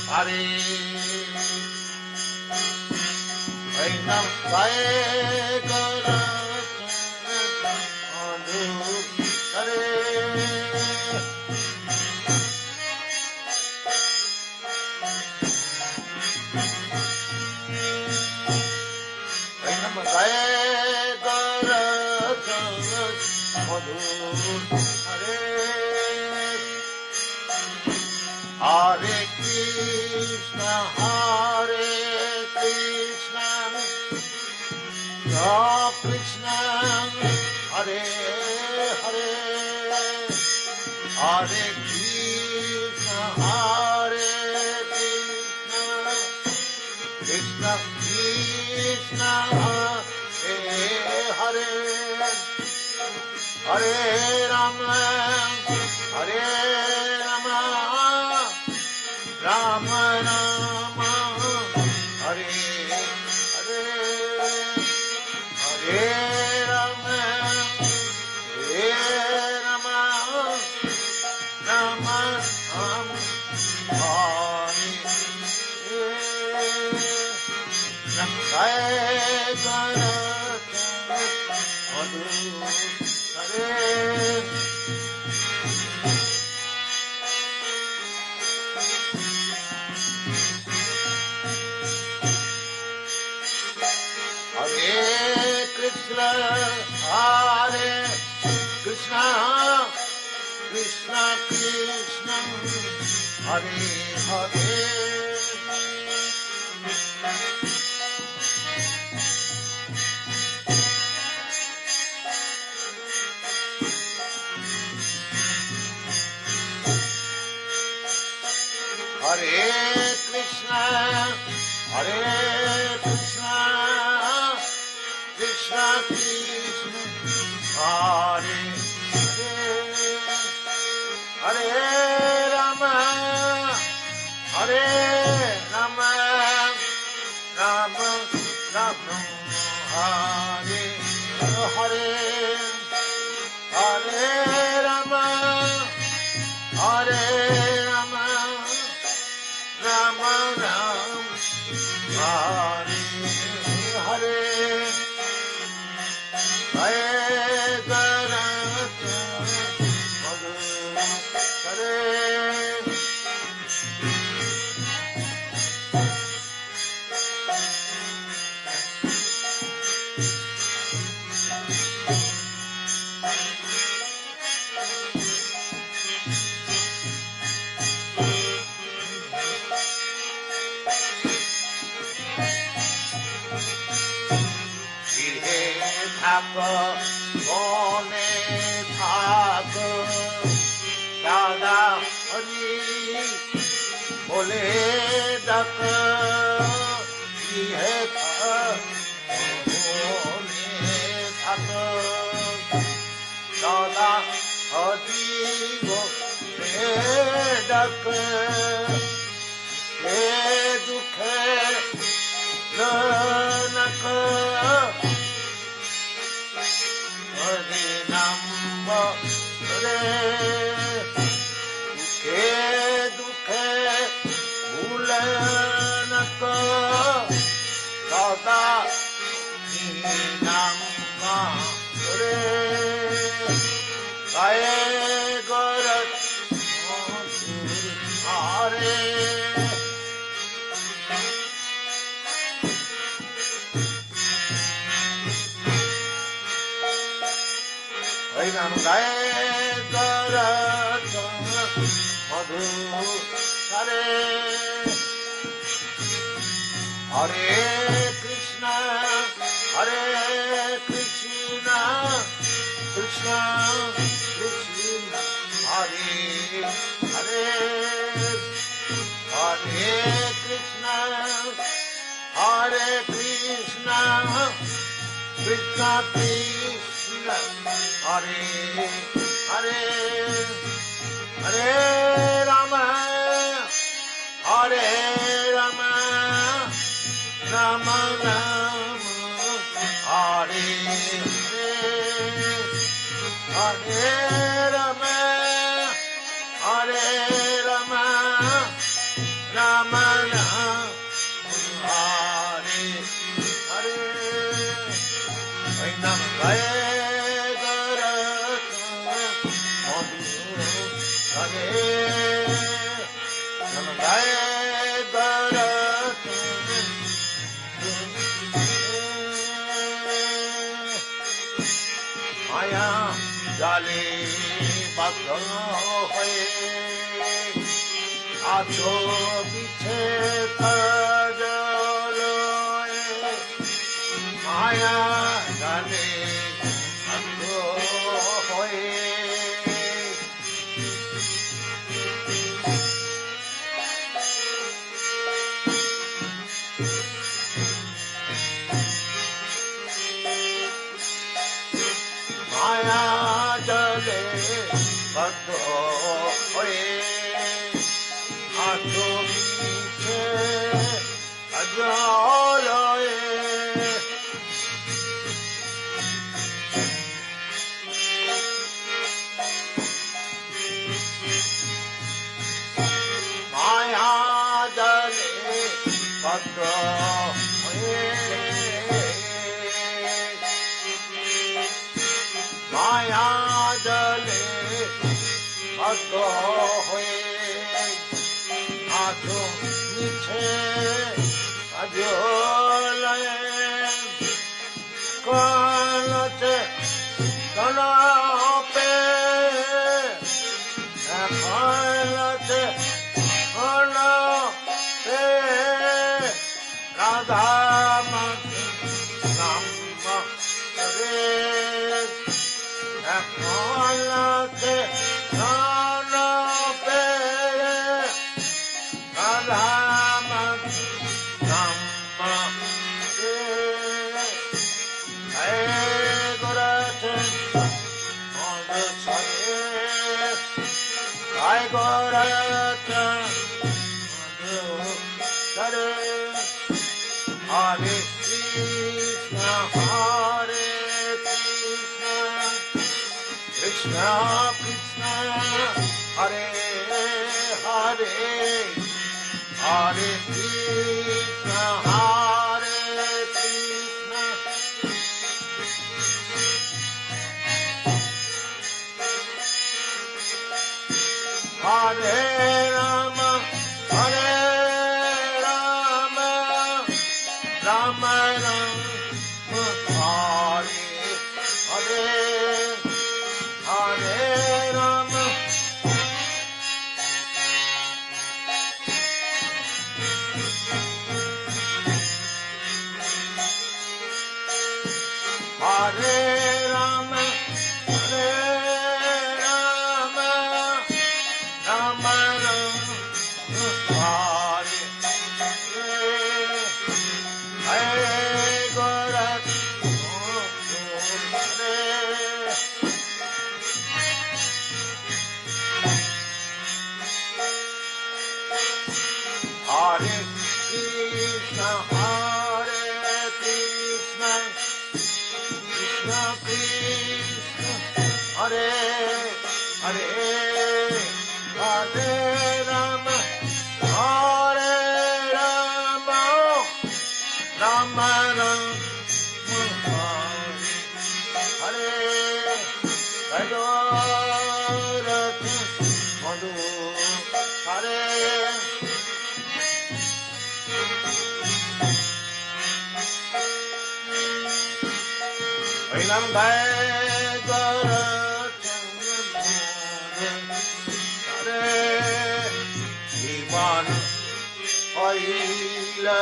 हरि नमः महामंत्र Krishna Krishna Hare Hare Rama Hare Rama Rama Rama Hare Hare Hare Rama Hare Rama Rama Rama Hare Jai Garatha Madhu Hare Hare Krishna Krishna Krishna Hare Hare Hare Krishna Krishna Krishna Hare Hare Hare Rama Rama Rama Hare Hare Hare Rama Hare Rama Rama Ram Hare Hare Hare Garatha Madhu Hare Mone Thak Dada Hari Bole Dak Ihe Mone Thak Dada Hari Bole Dak He Dukhe Lanak Hare Nama Hare Dukhe Bhulanaka Dada Nama Hare Gaye Garat Hare Nam Gaye Garatha Madhu Hare Hare Krishna Krishna Krishna Hare Hare Hare Krishna Krishna Krishna Hare Hare Hare Rama Hare Rama Rama Rama Hare Hare Hare Rama Hare Rama Rama Rama Hare Hare Nam Gaye Garatha Madhu Hare Nam Gaye Garatha Maya Jale Bhagya Hoye Acho Piche Kajaloye Maya Jale Bhagya Hoye 아초 미체 아저러에 마야자네 마야자네 아도에 아초 미체 아저러에 꼴라체 떠나빼 꼴라체 떠나빼 가다마스 남마레 꼴라체 떠나빼 가다마스 남마레 아이고라체 어느 차례 아이고라체 어느 차례 Hare Krishna, Hare Krishna, Krishna Krishna, Hare Hare, Hare Krishna, Hare Krishna, Hare Rama, Hare Rama, Rama Rama, Hare Hare, Hare Rama, Hare Rama, Hare Rama, Rama Rama, Hare Hare. Hare Gorak, Hare. Hare Krishna, Hare Krishna, Krishna Krishna, Hare Hare, Hare Rama, Hare Rama, Rama Rama, Hare Hare, Rajarat Madhu, Hare. Nam Đại Garat Hare Iman Oila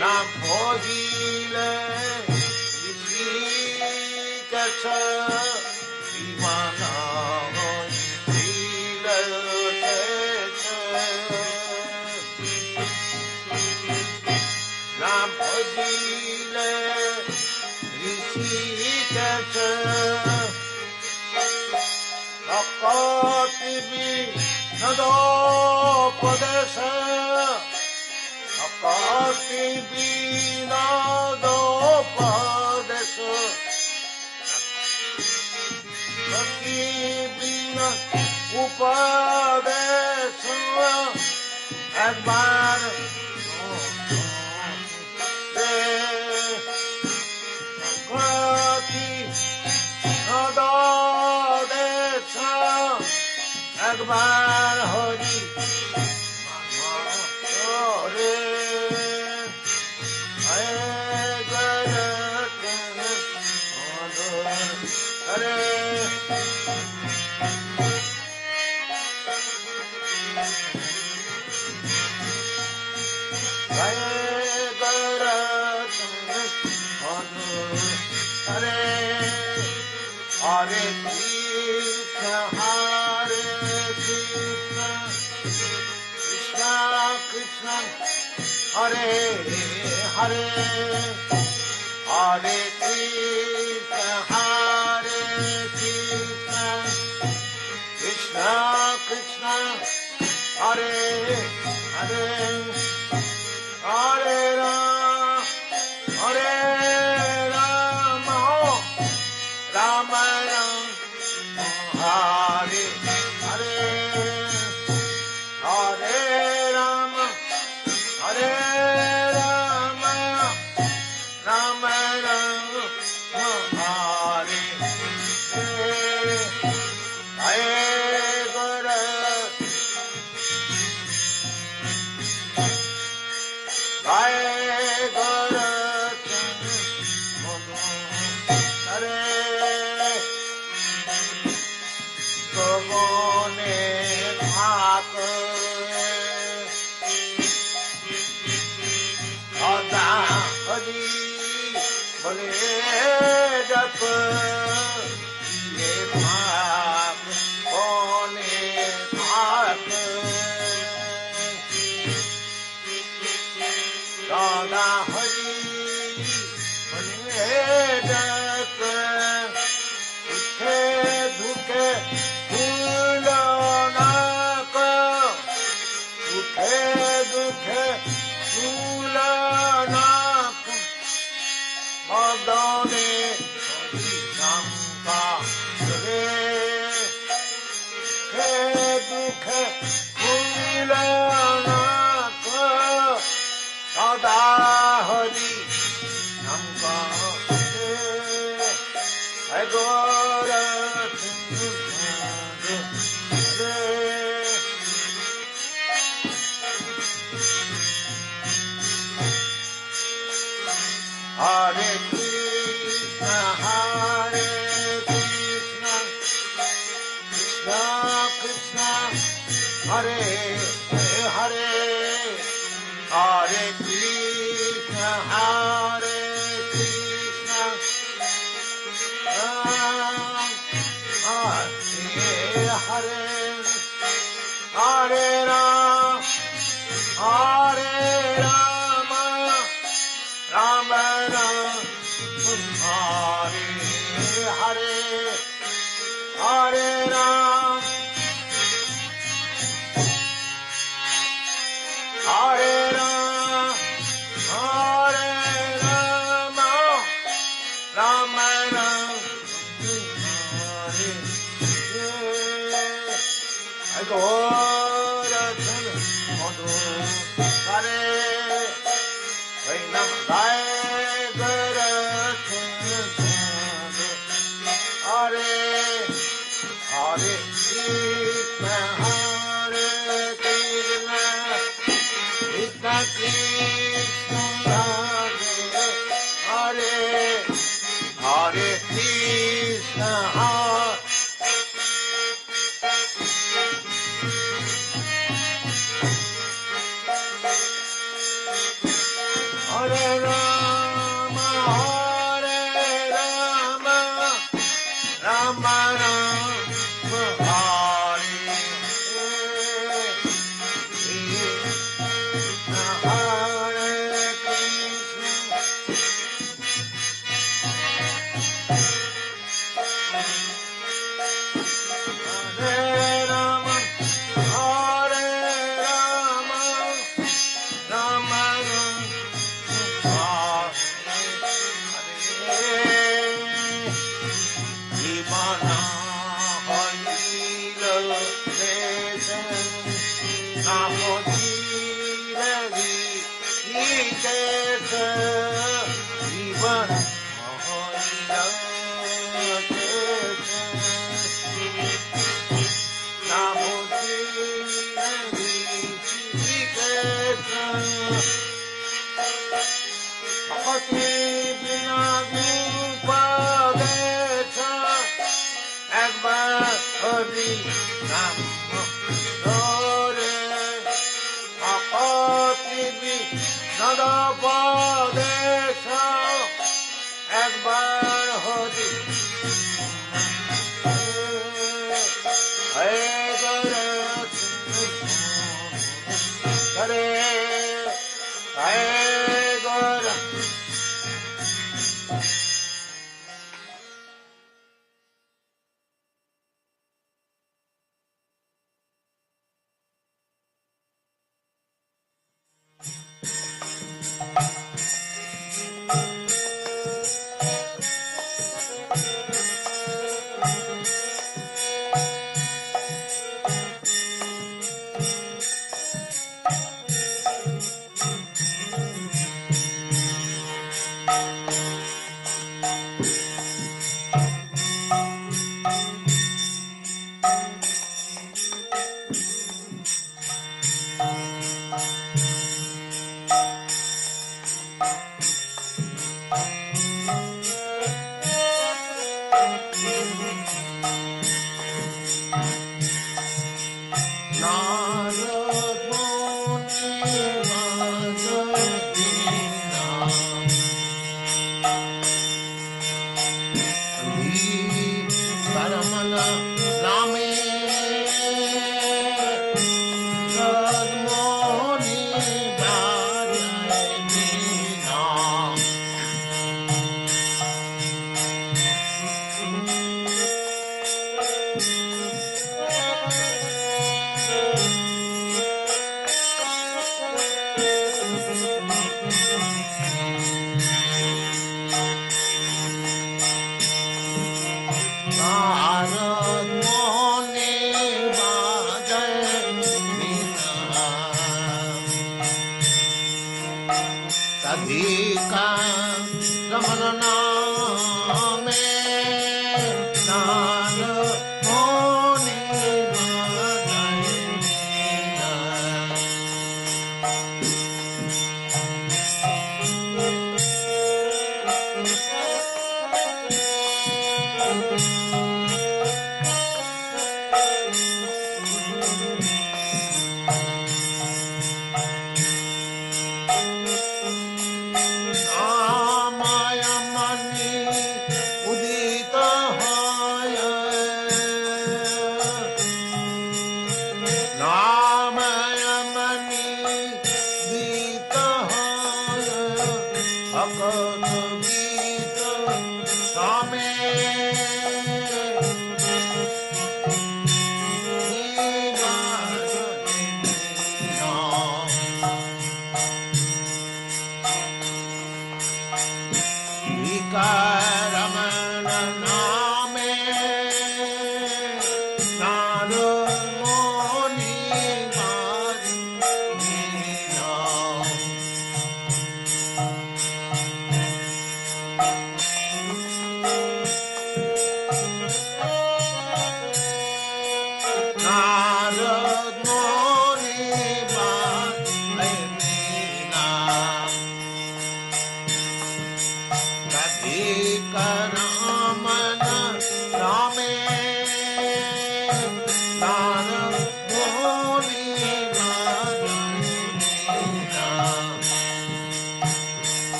Nam Phojile Iskatsa Iman Oila Nam Phojile Iskatsa Akatibi Nado Padesa Akatibi Nado Padesa Akatibi Nado Padesa Akbar Akati Nado Desa Akbar Hari Hare Hare Krishna, Hare Krishna, Krishna Krishna, Hare Hare, Hare Krishna, Hare Hare Ram, Hare Ram, Ram Ram, Hare Hare, Hare Ram, Hare Ram, Ram Ram, Hare Hare. Radha Hari Dukhe Dukhe Phulanaka Dukhe Dukhe Phulanaka Madane Hari Namka Dukhe Dukhe Phulanaka Sada Hari Namka Agora Hare Krishna, Hare Krishna, Krishna Krishna, Hare Hare, Hare Krishna, Hare Krishna, Hare Hare Ram, Hare Rama, Rama Ram, Hare Hare, Hare Ram, Hare Ram, Hare Rama, Rama Ram, Hare Hare. Agora Madhu Hare Vainam Hare Hare Hare Krishna, Hare Krishna, Krishna Krishna, Hare Hare Krishna, Hare Rama, Hare Rama, Rama Rama, Hare Krishna, Hare Krishna, Hare Rama, Hare Rama, Rama Rama, Dimana Haila Desan Namodiravi Ikesa Dimana Haila Desan Namodiravi Ikesa Bhakti Bina Upadesa Ekbar Hari Nam Dore Bhakti Bina Upadesa Ekbar Hari Hare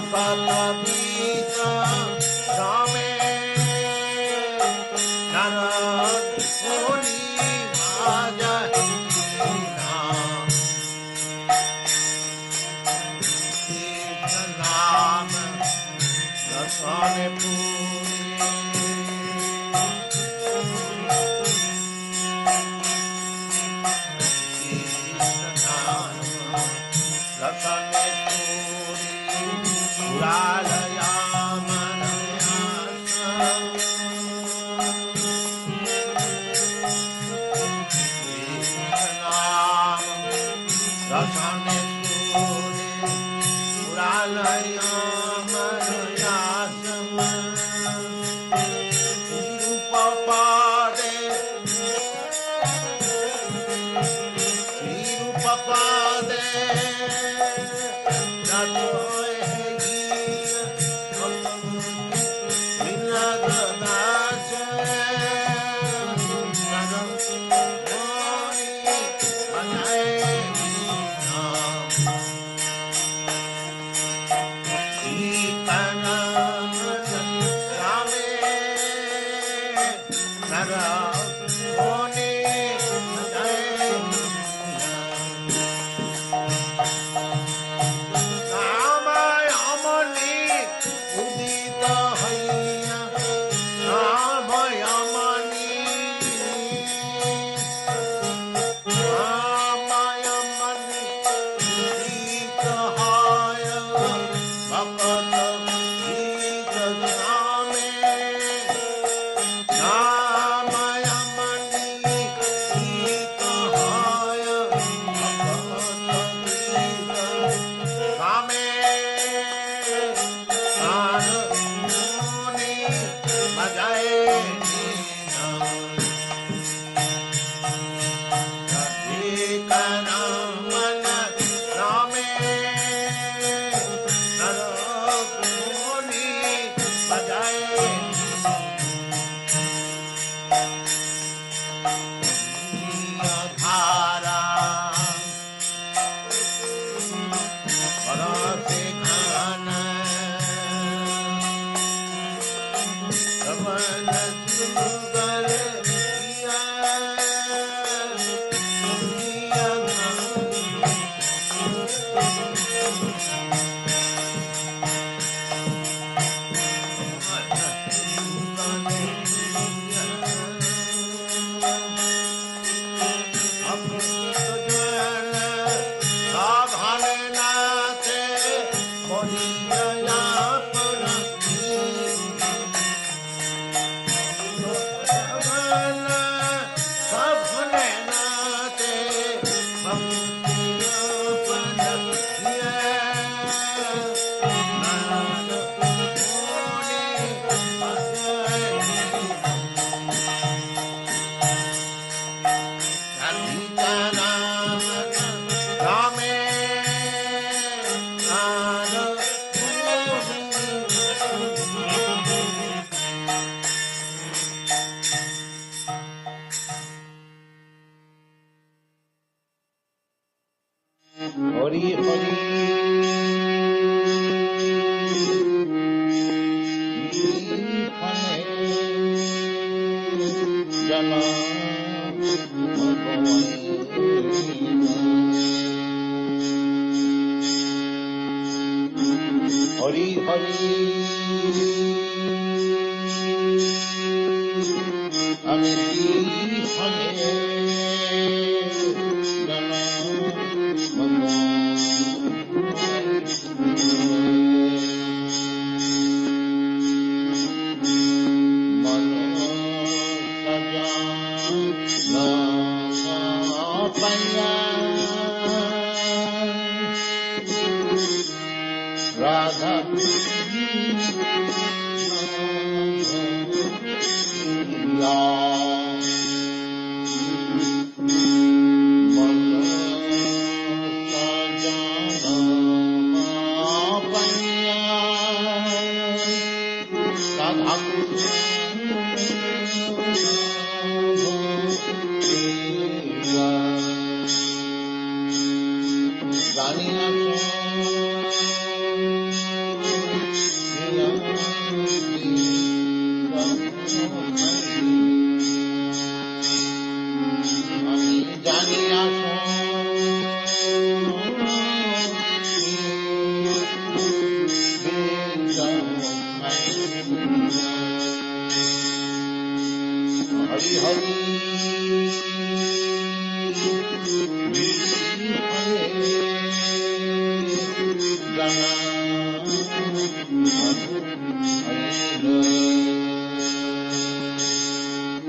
Papa Pita Rame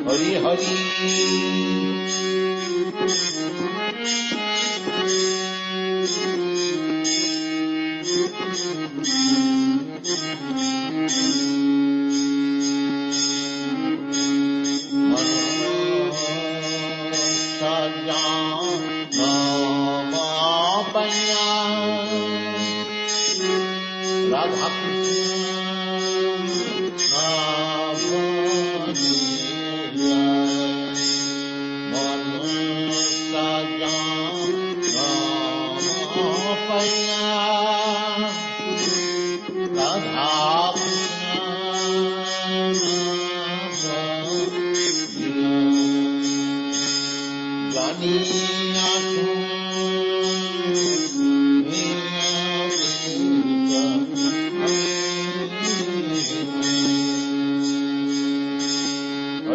Hari Hari Radha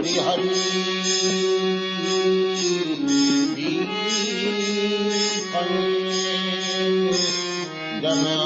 Hari Hari जना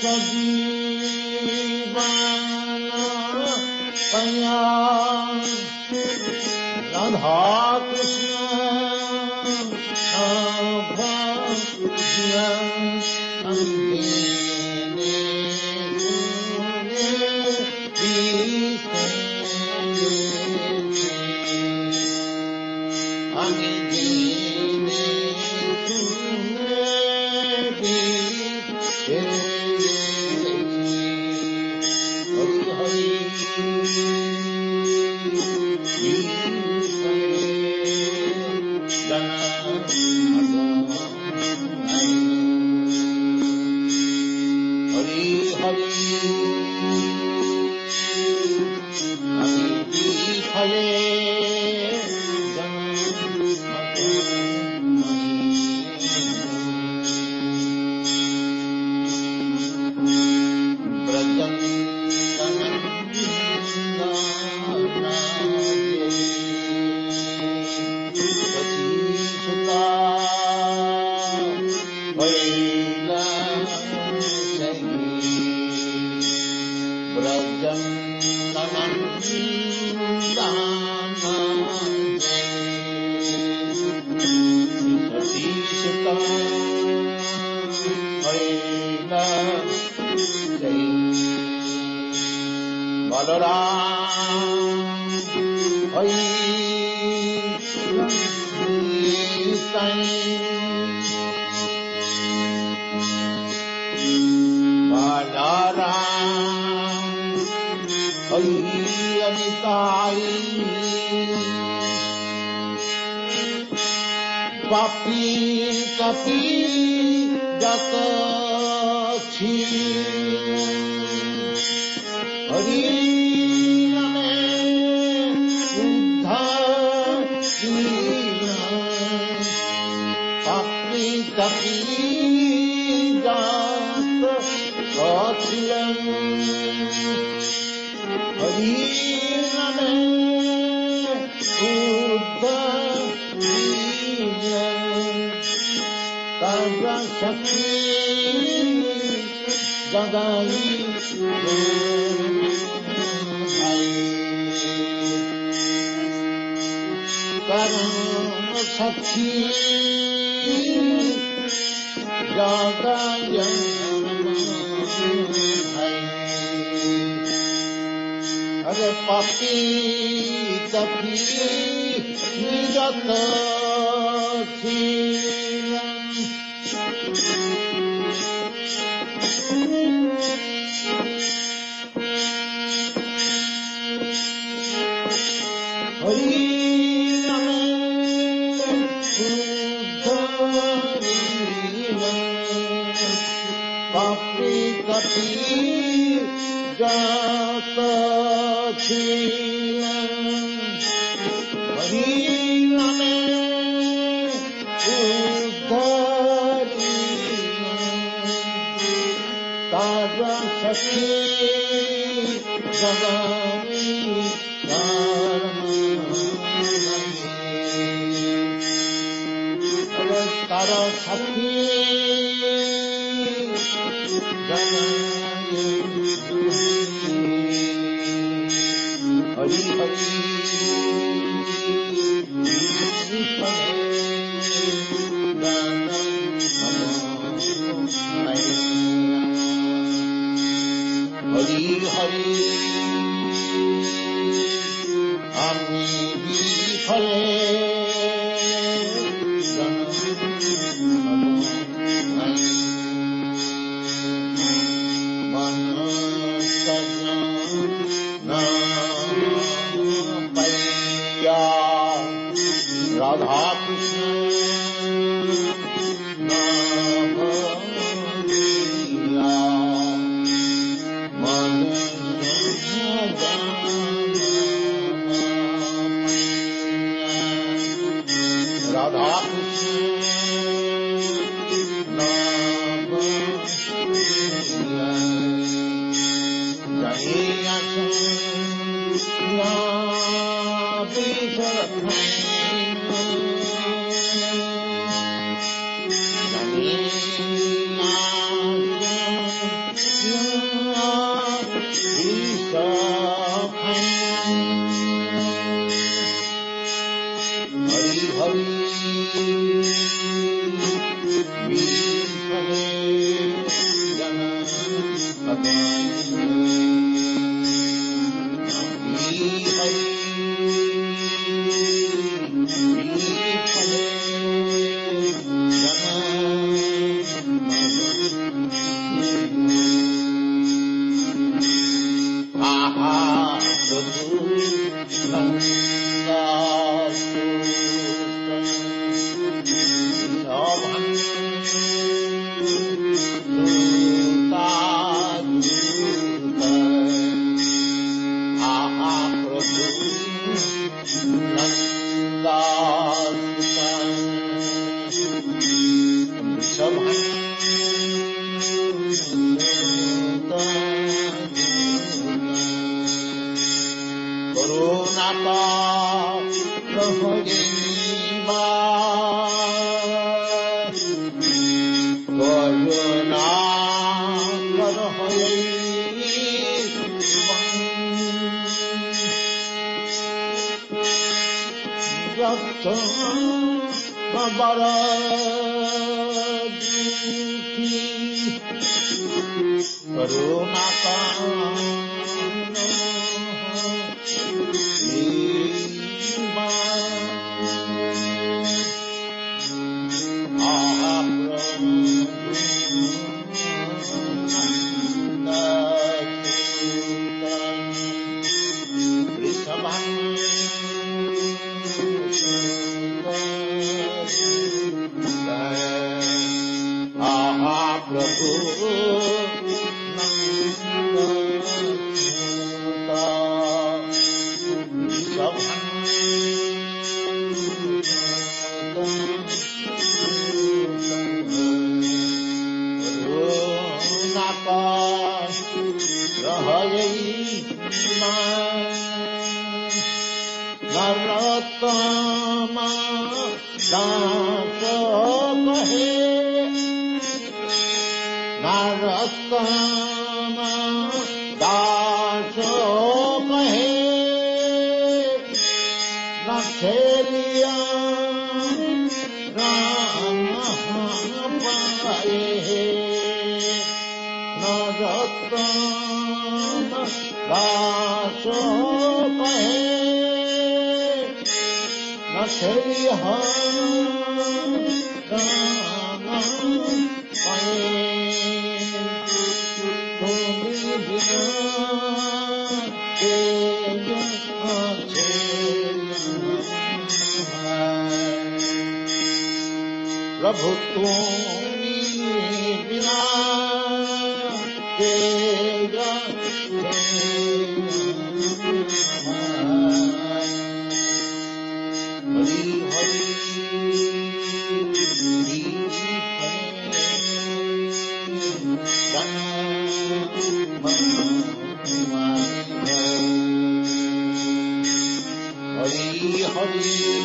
सजीवन कन्या राधा कृष्ण पापी कपी जत छी हरि नामे उद्धार पापी कपी जत छियन हरि नामे उद्धार शक्ति जगाई कर्म शक्ति जगाई अरे पापी तपी जत छी पापी कपी जात छी हरि नामे उद्धारी ताजा शक्ति जगाई तारा शक्ति हरि हरि हरि हरि আমি বিফলে राधा कृष्ण नाम लिया मन राधा कृष्ण नाम लिया Mahaprabhu Nanda प्रभु तुम्ही बिना तेरा हरि हरि हरि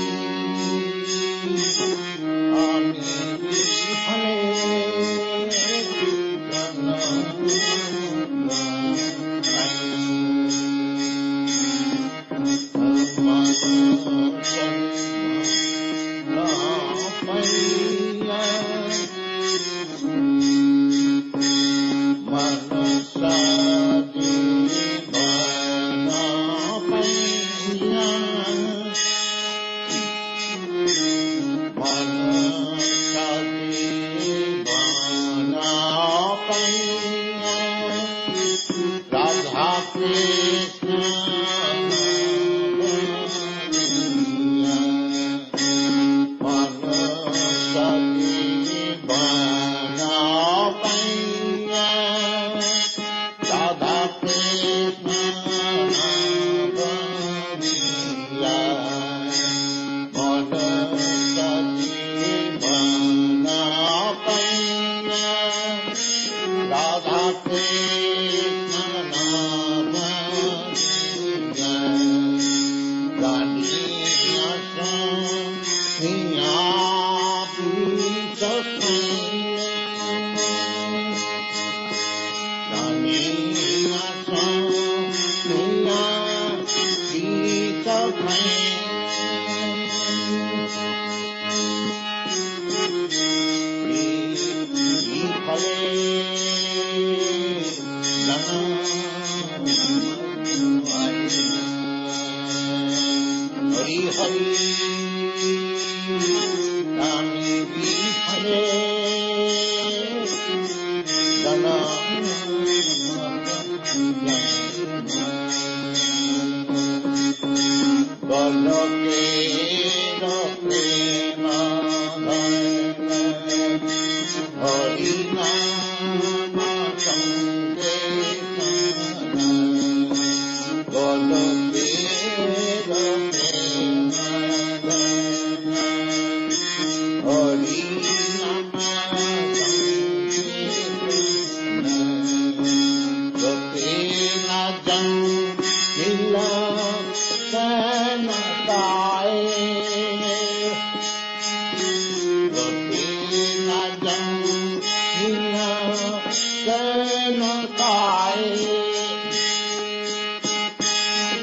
काये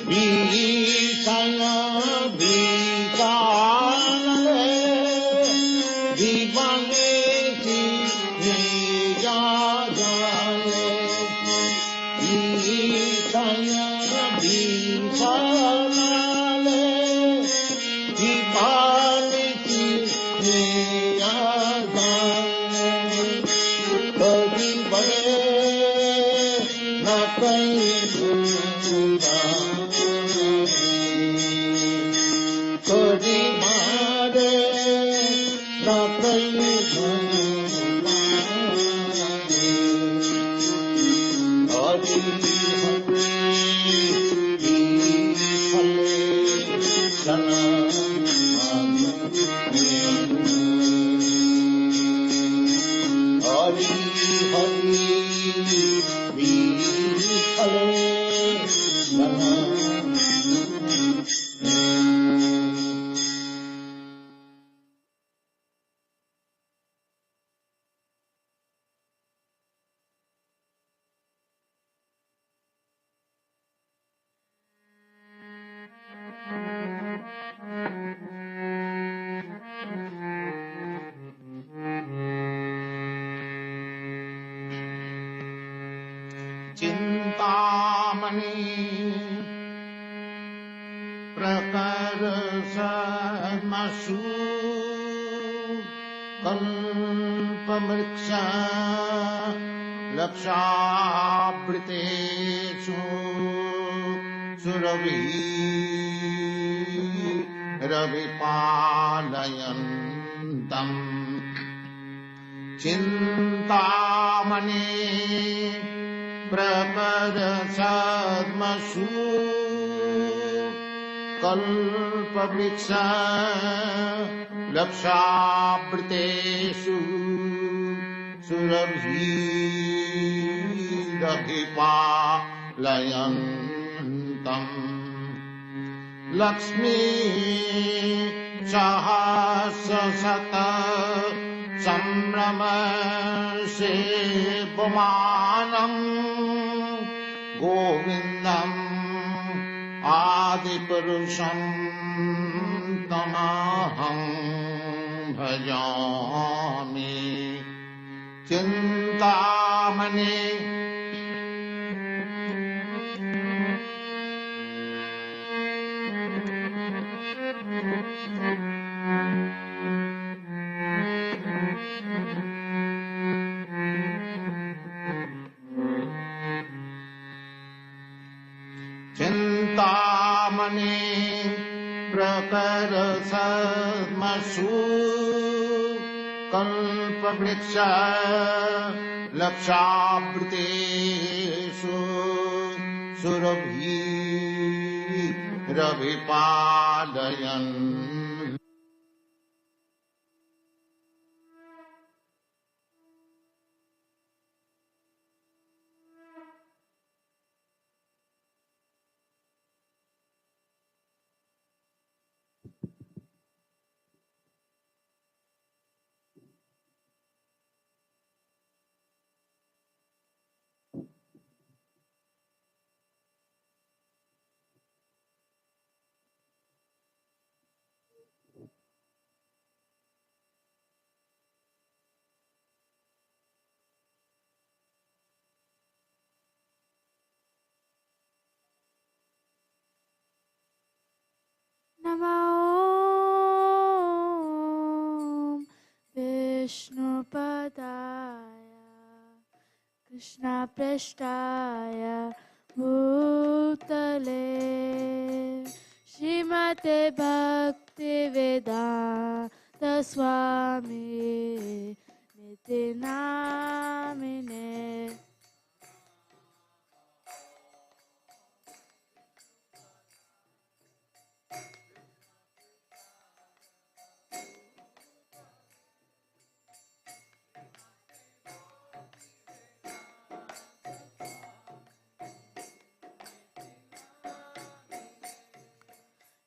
भीषण भीषानले दीवाने की जा जाने भीषण भीषानले दीवाने की जा जाने कभी बड़े न कहीं कभी मारे न कहीं हरि हरि फले हरि हरि फले चिंतामणि प्रकर समसु कल्पवृक्ष लक्षावृतेषु सुरभि रविपालयन्तम् चिंतामणि प्रकर सद्मसु कल्पवृक्ष लक्षावृतेषु सुरभिरभिपालयन्तम् लक्ष्मी सहस्रशत संभ्रम सेवमानम् गोविन्दम् आदिपुरुषम् तमहं भजामि चिन्तामणि चिंतामणि प्रकर सद्मसु कल्पवृक्ष लक्षावृतेषु सुरभिरभिपालयन् नमो विष्णुपदाय कृष्णपृष्ठाय भूतले श्रीमते भक्तिवेदान्त स्वामी निति नामिने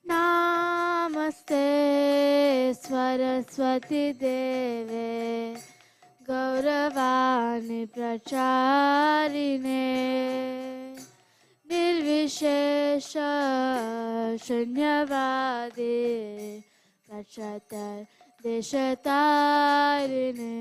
नमस्ते सरस्वती देवे गौरवाणी निप्रचारिणे निर्विशेष शून्यवादे प्रचतर देशतारिणे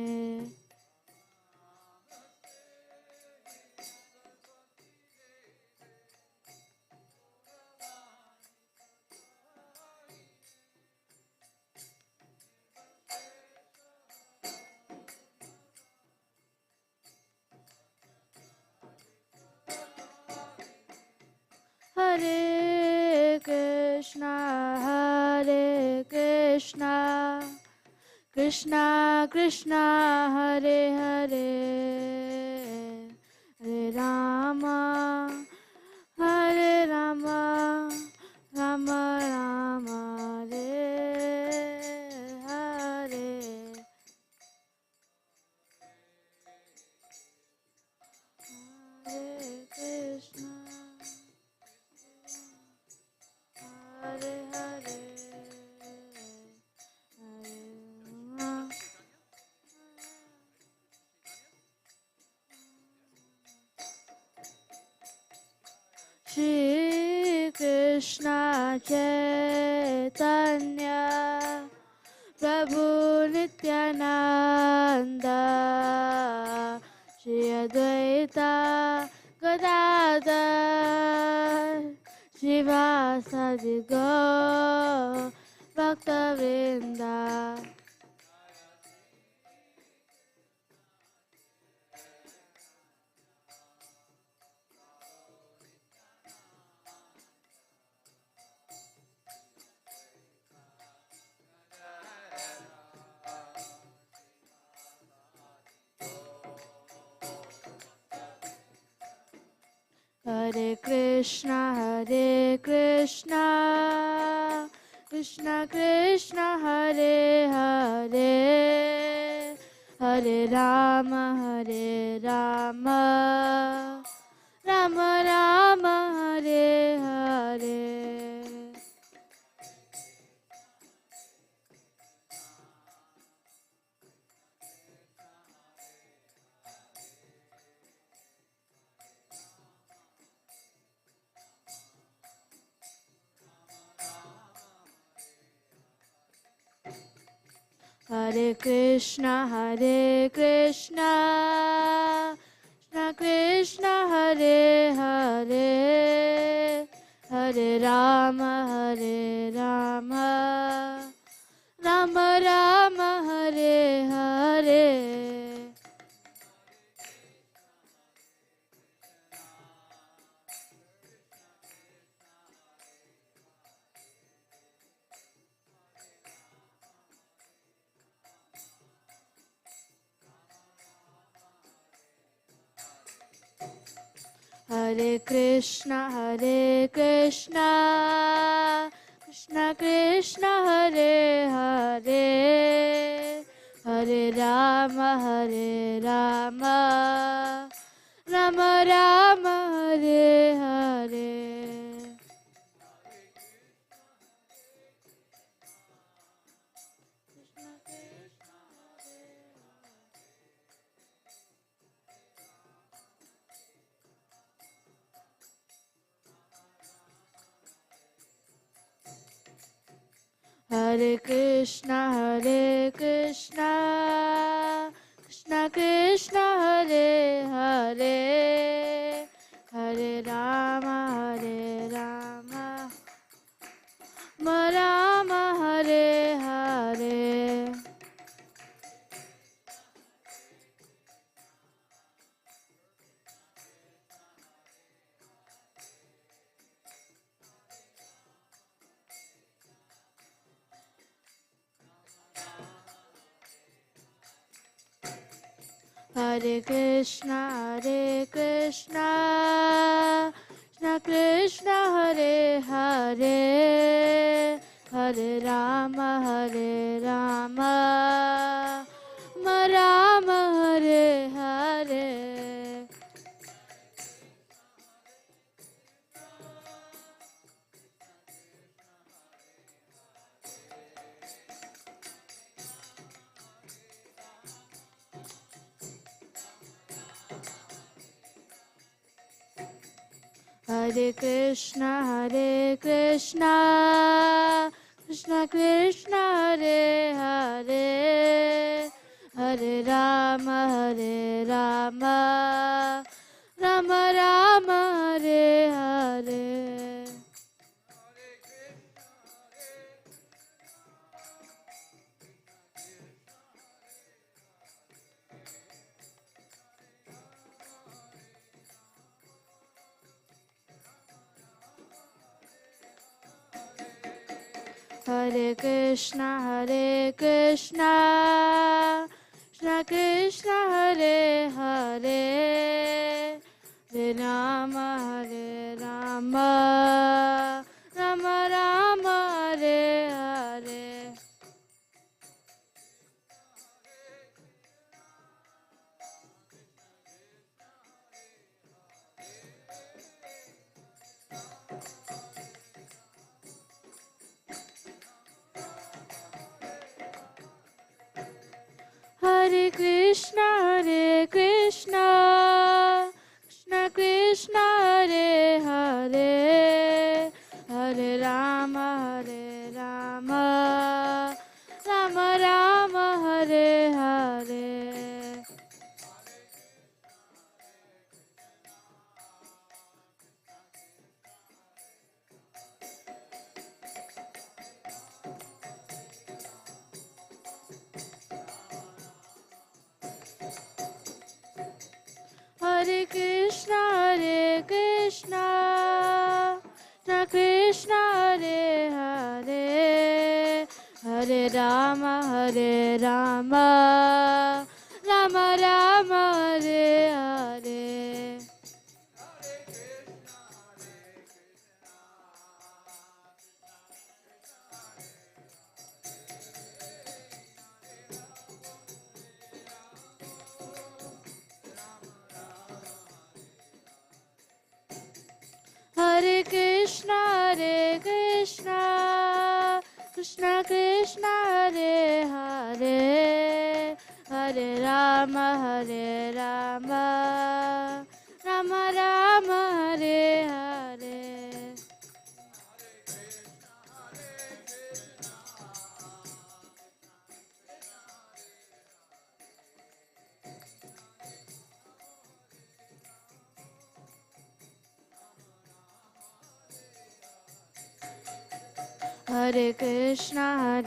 Hare Krishna, Krishna Krishna, Hare Hare, Hare Rama, Hare Rama, Rama Rama, Hare Hare. Hare Krishna, Hare Hare, Hare Rama. Shri Krishna Chaitanya Prabhu Nityananda Shri Advaita Gadadhar Shivasadi Gaur Bhakta-vrinda. Hare Krishna, Krishna Krishna, Hare Hare, Hare Rama, Rama Rama, Hare Hare. Hare Krishna, Krishna Krishna, Hare Hare, Hare Rama, Rama Rama, Hare Hare. Hare Krishna, Krishna Krishna, Hare Hare, Hare Rama, Rama Rama, Hare Hare. Hare Krishna, Krishna Krishna, Hare Hare, Hare Rama, Rama Rama, Hare Hare. Hare Krishna, Krishna Krishna, Hare Hare, Hare Rama, Rama Rama, Hare Hare. Hare Krishna, Krishna Krishna, Hare Hare, Hare Rama, Rama Rama, Hare Hare. Hare Krishna, Krishna Krishna, Hare Hare, Hare Rama, Rama Rama, Hare Hare. Hare Krishna, Krishna Krishna, Hare Hare, Hare Rama, Rama Rama, Hare Hare. Hare Krishna, Krishna Krishna, Hare Hare, Hare Rama, Rama Rama, Hare Hare. Hare Krishna, Krishna Krishna, Hare Hare, Hare Rama, Rama Rama, Hare Hare. Hare Krishna,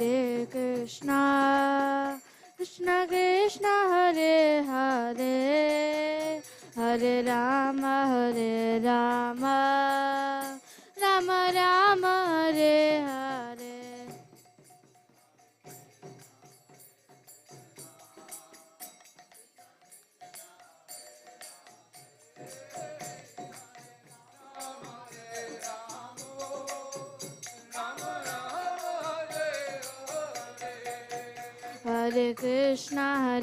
Krishna Krishna, Hare Hare, Hare Rama, Rama Rama, Hare Hare. Hare Krishna,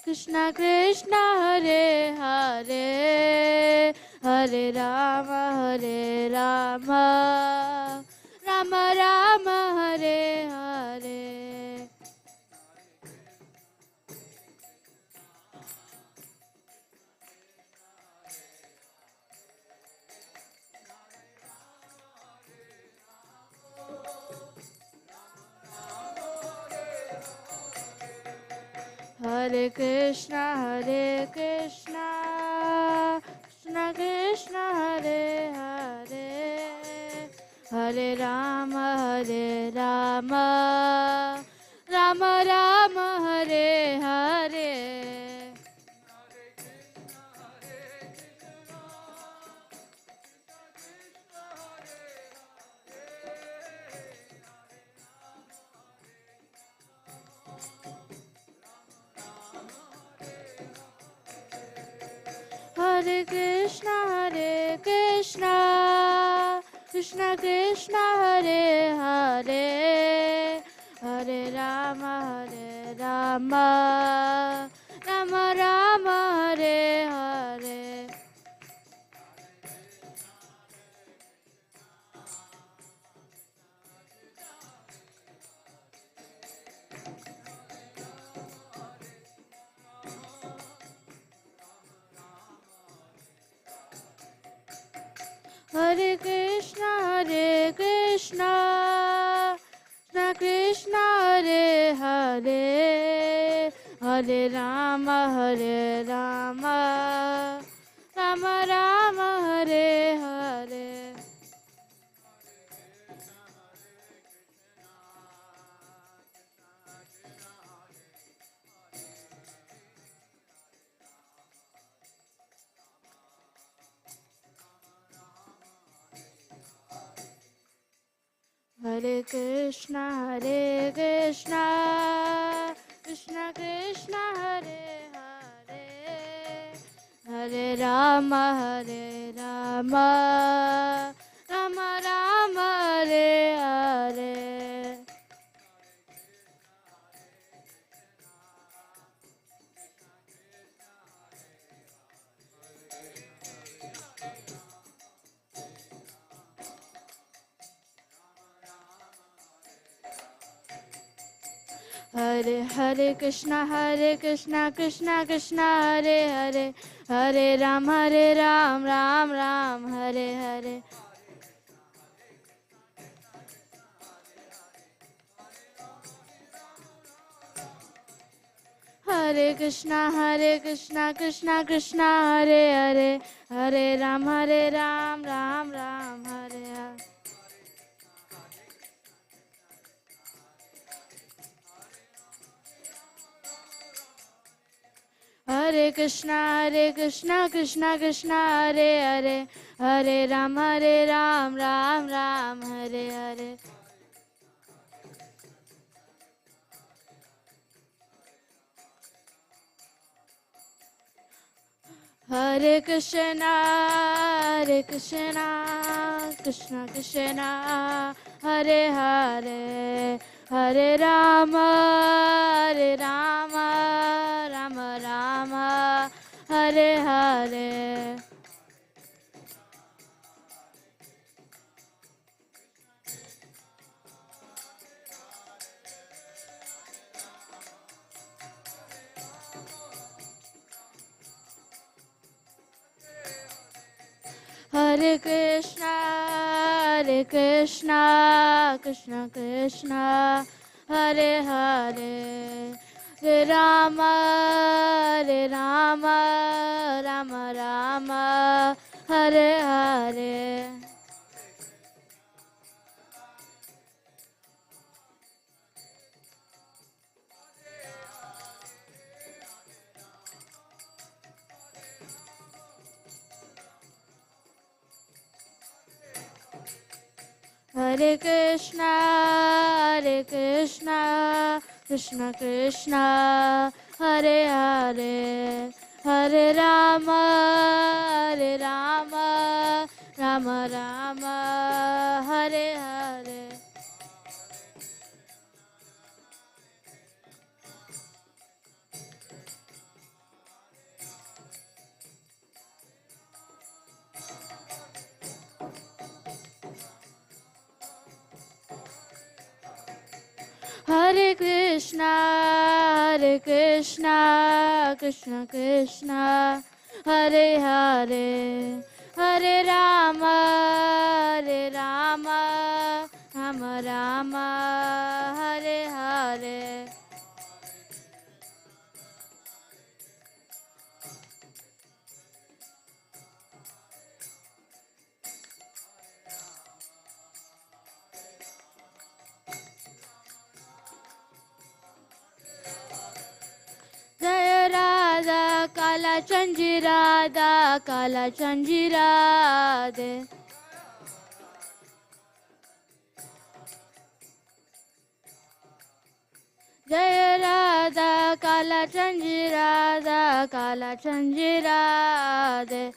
Krishna Krishna, Hare Hare, Hare Rama, Rama Rama, Hare Hare. Hare Krishna, Krishna Krishna, Hare Hare, Hare Rama, Rama Rama, Hare Hare. Hare Krishna, Krishna Krishna, Hare Hare, Hare Rama, Rama Rama, Hare Hare. Hare Krishna, Krishna Krishna, Hare Hare, Hare Rama, Rama Rama, Hare Hare. Hare Krishna, Krishna Krishna, Hare Hare, Hare Rama, Rama Rama, Hare Hare. Hare Hare Krishna, Krishna Krishna, Hare Hare, Hare Ram, Ram Ram, Hare Hare. Hare Krishna, Krishna Krishna, Hare Hare, Hare Ram, Ram Ram, Hare Hare. Hare Krishna, Krishna Krishna, Hare Hare, Hare Ram, Ram Ram, Hare Hare. Hare Krishna, Krishna Krishna, Hare Hare, Hare Rama, Rama Rama, Hare Hare. Hare Krishna, Krishna Krishna, Hare Hare, Hare Rama, Rama Rama, Hare Hare. Hare Krishna, Krishna Krishna, Hare Hare, Hare Rama, Rama Rama, Hare Hare. Hare Krishna, Krishna Krishna, Hare Hare, Hare Rama, Rama Rama, Hare Hare. Jaya Radha, Kala Chanji Radha, Kala Chanji Radhe. Jaya Radha, Kala Chanji Radha, Kala Chanji Radhe.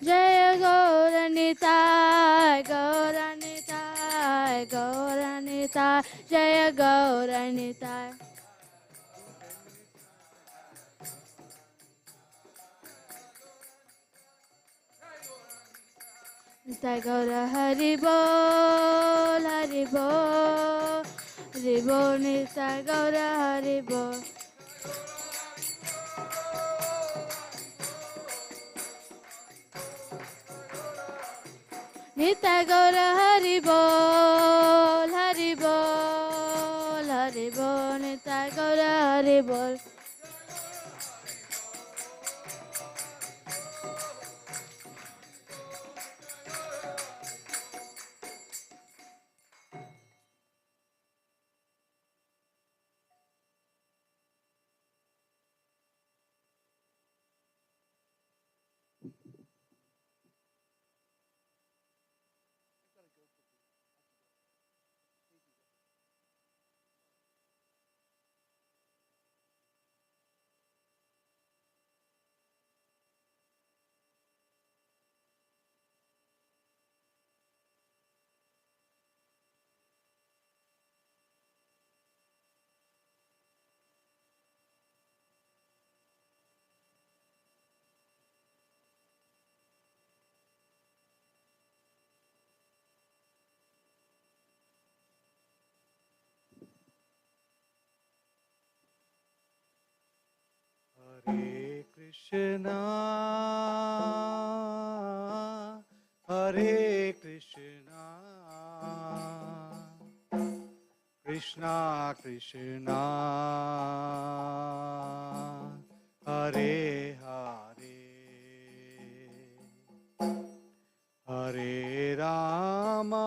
Jaya Gauranitai, Gauranitai, Jaya Gauranitai. Nitai Gaura Hari Bol, Hari Bol, Hari Bol, Nitai Gaura Hari Bol. Nitai Gaura Hari Bol, Hari Bol, Hari Bol, Nitai Gaura Hari Bol. Hare Krishna, Hare Krishna, Krishna Krishna, Hare Hare, Hare Rama,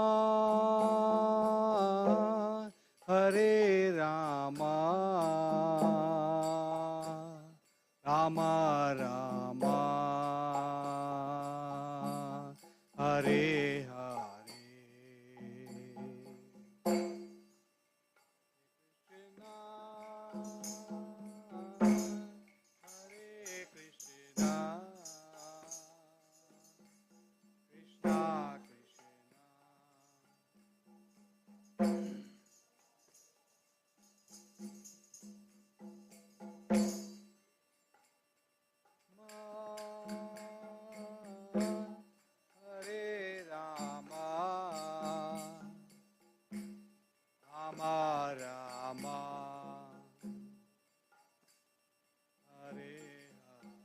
Hare Rama, Rama Rama, Hare Hare. Hare Krishna, Krishna Krishna, Hare Rama, Rama Rama, Hare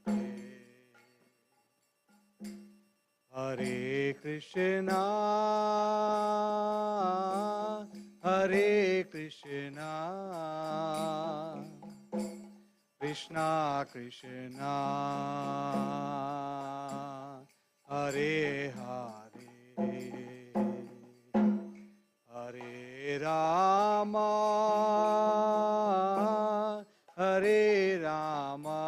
Hare, Hare Krishna, Hare Krishna, Krishna Krishna, Hare Hare, Hare Rama, Hare Rama,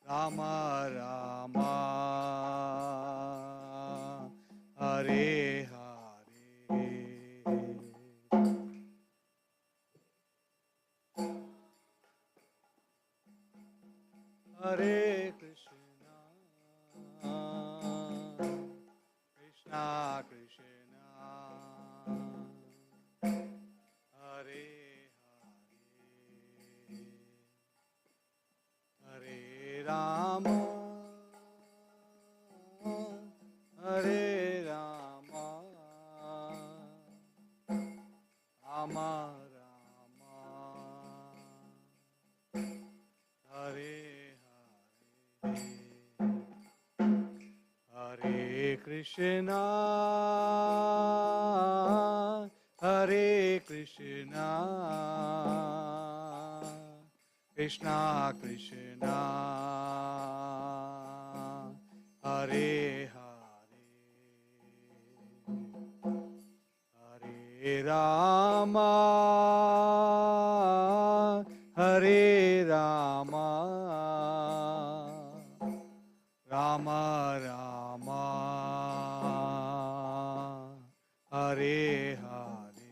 Rama Rama, Hare Hare. Hare Krishna, Krishna Krishna, Hare Hare, Hare Rama, Hare Rama, Rama Rama, Hare Hare Krishna, Hare Krishna, Krishna Krishna, Hare Hare, Hare Rama, Hare Rama, Rama Rama, Hare Hare,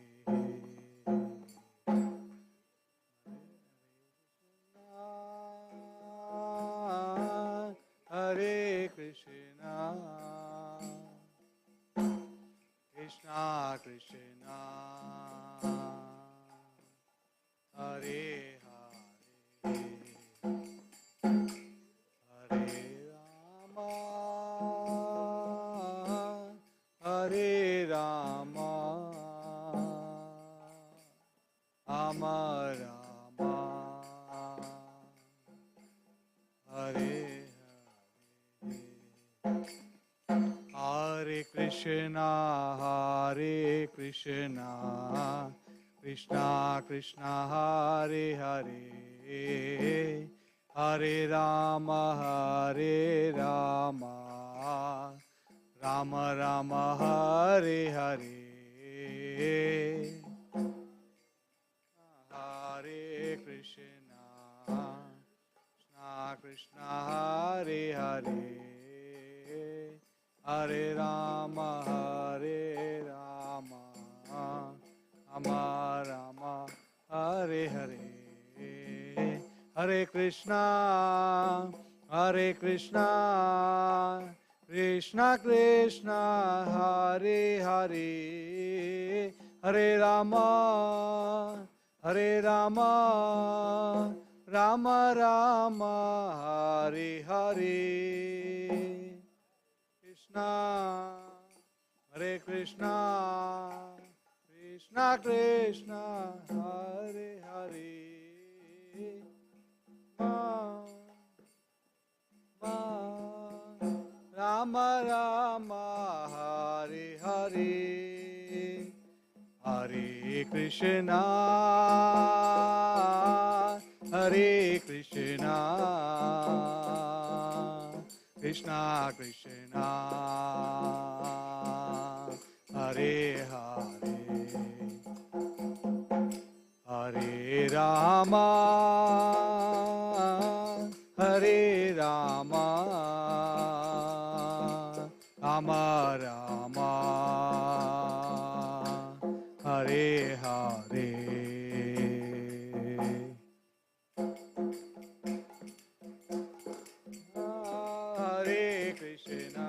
Hare Krishna, Krishna Krishna, Hare Hare, Hare Rama, Hare Rama, Rama Rama, Hare Hare, Krishna, Hare Krishna, Krishna Krishna, Hare Hare, Hare Rama, Hare Rama, Rama Rama, Hare Hare. Hare Krishna, Krishna Krishna, Hare Hare, Hare Rama, Hare Rama, Rama Rama, Hare Hare. Hare Krishna, Hare Krishna, Krishna Krishna, Hare Hare, Hare Rama, Hare Rama, Rama Rama, Hare Hare. Krishna, Hare Krishna, Krishna Krishna, Hare Hare. Rama Rama, Hare Hare, Hare Krishna, Hare Krishna, Krishna Krishna, Hare Hare, Hare Rama, Hare Rama, Rama Rama, Hare Hare. Hare Krishna,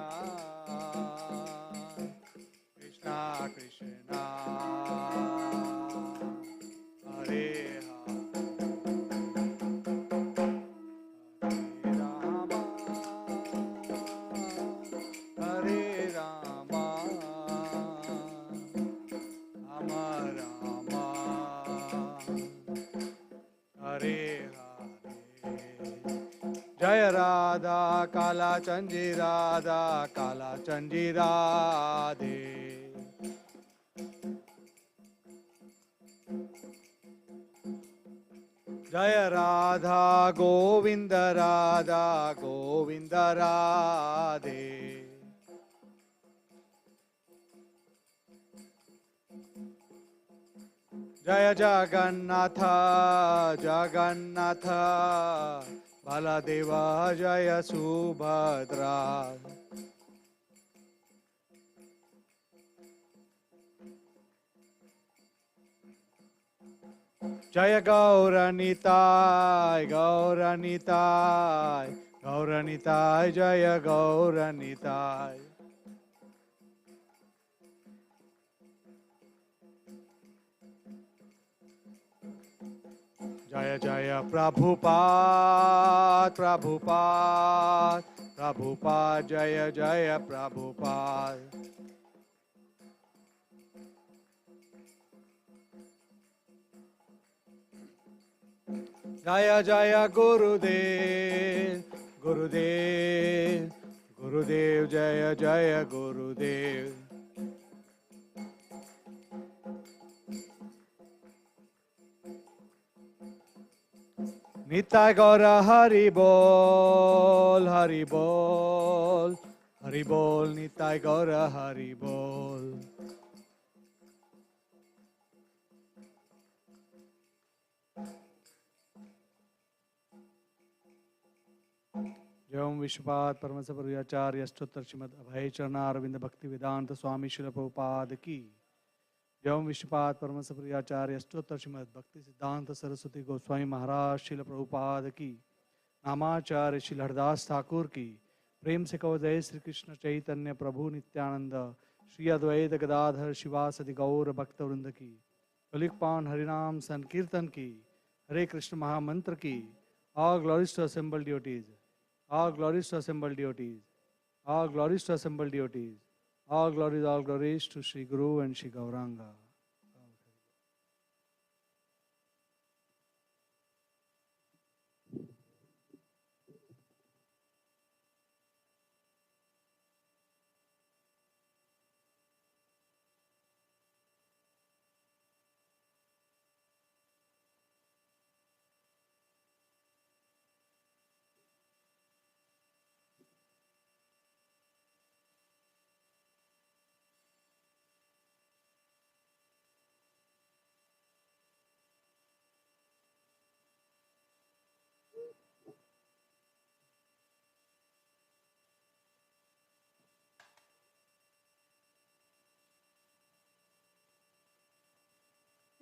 Krishna Krishna, Hare Hare Rama, Rama Rama, Hare Hare. Jaya Radha Kala Chanji Radha Kala Chanji Radhe. Jaya Radha Govinda Radha Govinda Radhe. Jaya Jagannatha Jagannatha Baladeva Jaya Subhadra. Jaya Gauranitai Gauranitai Gauranitai Jaya Gauranitai. Jaya Jaya Prabhupada Prabhupada Prabhupada Jaya Jaya Prabhupada. Jaya Jaya Gurudev Gurudev Gurudev Jaya Jaya Gurudev. Nitai Gaura Hari Bol Hari Bol Hari Bol Nitai Gaura Hari Bol. Jam Vishwapad Paramasapariyacharya Astotar Srimad Abhay Charana Arvind Bhakti Vedanta Swami Srila Prabhupada ki. Jam Vishwapad Paramasapariyacharya Astotar Srimad Bhakti Siddhanta Saraswati Goswami Maharaj Srila Prabhupada ki. Namacharya Srila Haridas Thakur ki. प्रेम से कहो जय श्री कृष्ण चैतन्य प्रभु नित्यानंद श्री अद्वैत गदाधर शिवासदि गौर भक्त वृंद की कलिकपान हरिनाम संकीर्तन की हरे कृष्ण महामंत्र की all glories to assembled deities, all glories to assembled deities, all glories to assembled deities, all glories to Sri Guru and Sri Gauranga.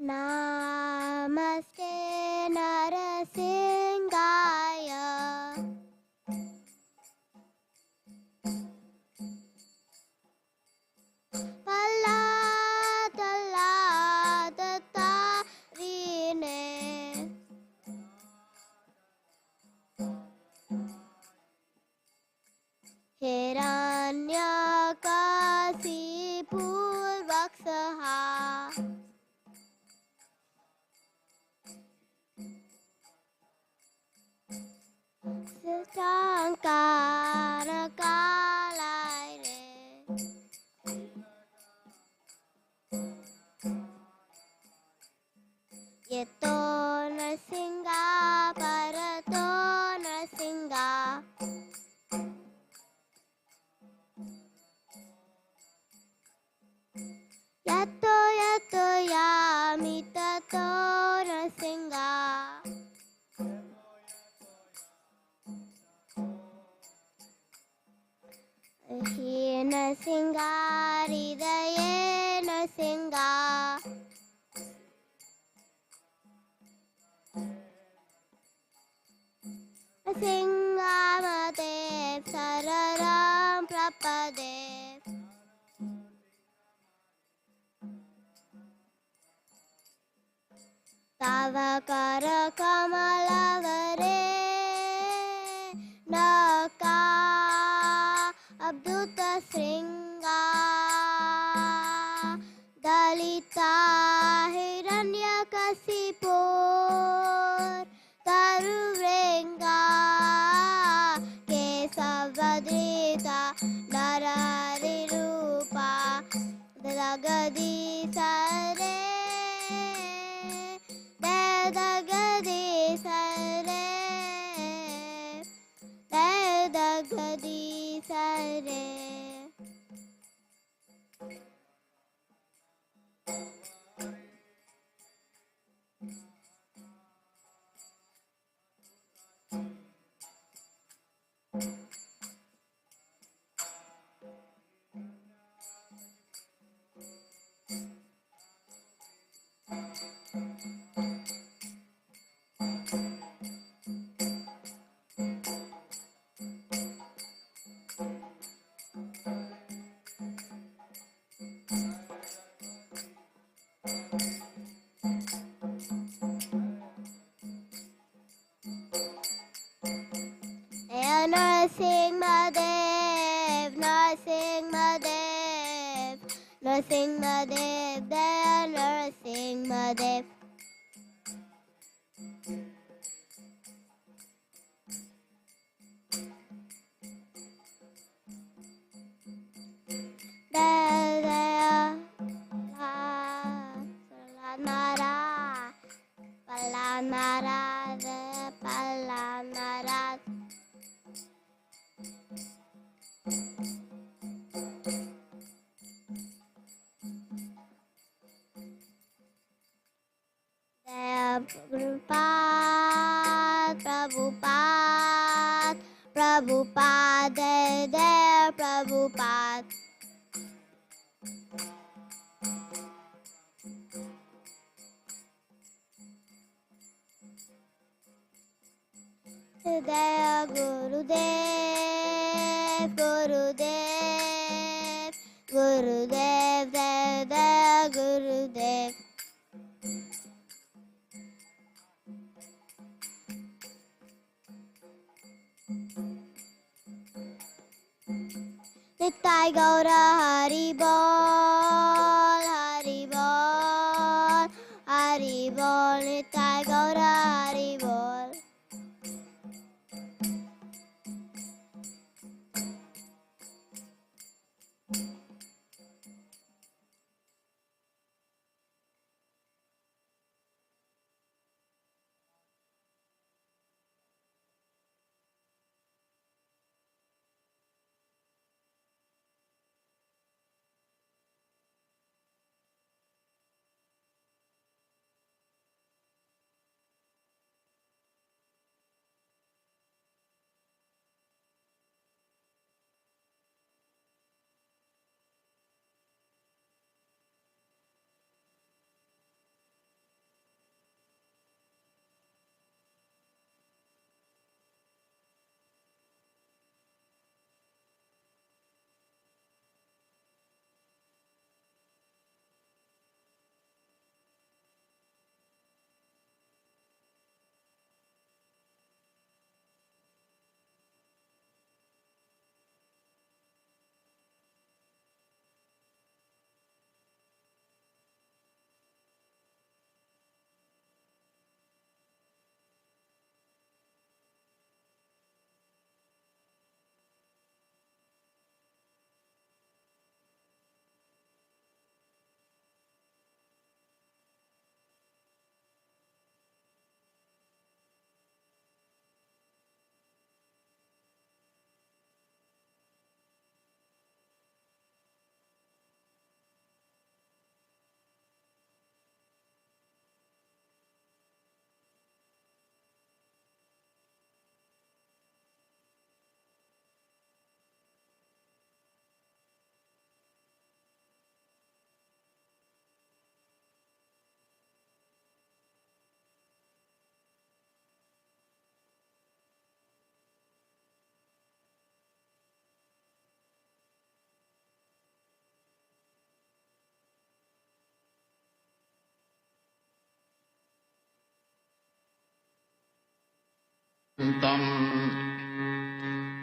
Namaste Narasingaya Palatatarine Hiranyakasipurvaksaha Sankara Yeto Narsinga Parato Narsinga Yato Yato Yamitato Narsinga He Narsinga Hridaye Narsinga Singamadev Sararam Prapadev Tavakara Kamalavare Naka Abduta Sringa Dalita Hiranyakasipur Taruvenga Kesavadrita Narari Rupa Dagadi Sare Dagadi Sare Dagadi Sare Nursing Madev, Nursing Madev, Nursing Madev, there Nursing Madev. There, Palanara, Palanara, Palanara. Prabhupada, Prabhupada, Prabhupada, there, Prabhupada. There, Gurudev, Gurudev, Gurudev, there, Gurudev. Nittai Gaura Hari Bol, Hari Bol, Hari Bol, Nittai Gaura Hari Bol.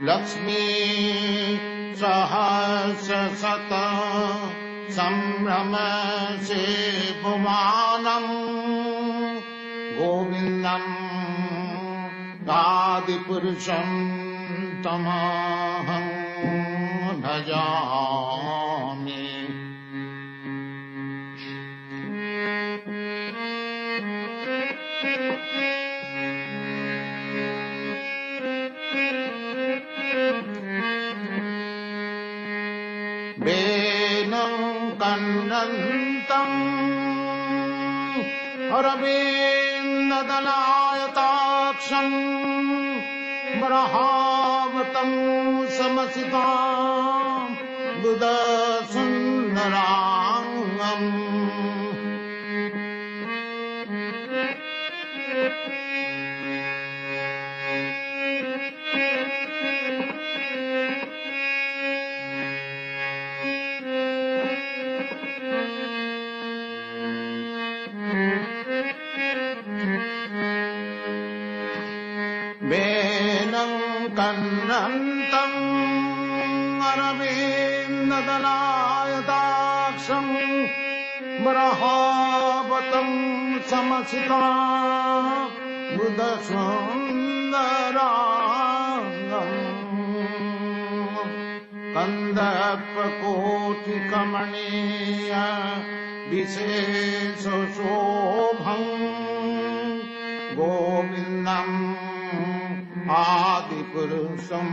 Lakshmi सहस्रशत संभ्रम से पुमानम् गोविन्दम् आदिपुरुषम् तमहं भजामि। वेनं कन्नन्तम् अरविन्ददलायताक्षम् बरहावतं समसितां बुधसुन्दराङ्गम् वेनं कन्नन्तम् अरविन्ददलायताक्षम् बरहावतं समसितां बुधसुन्दराङ्गम् कन्दर्पकोटिकमनीय विशेषशोभम् गोविन्दम् आदिपुरुषं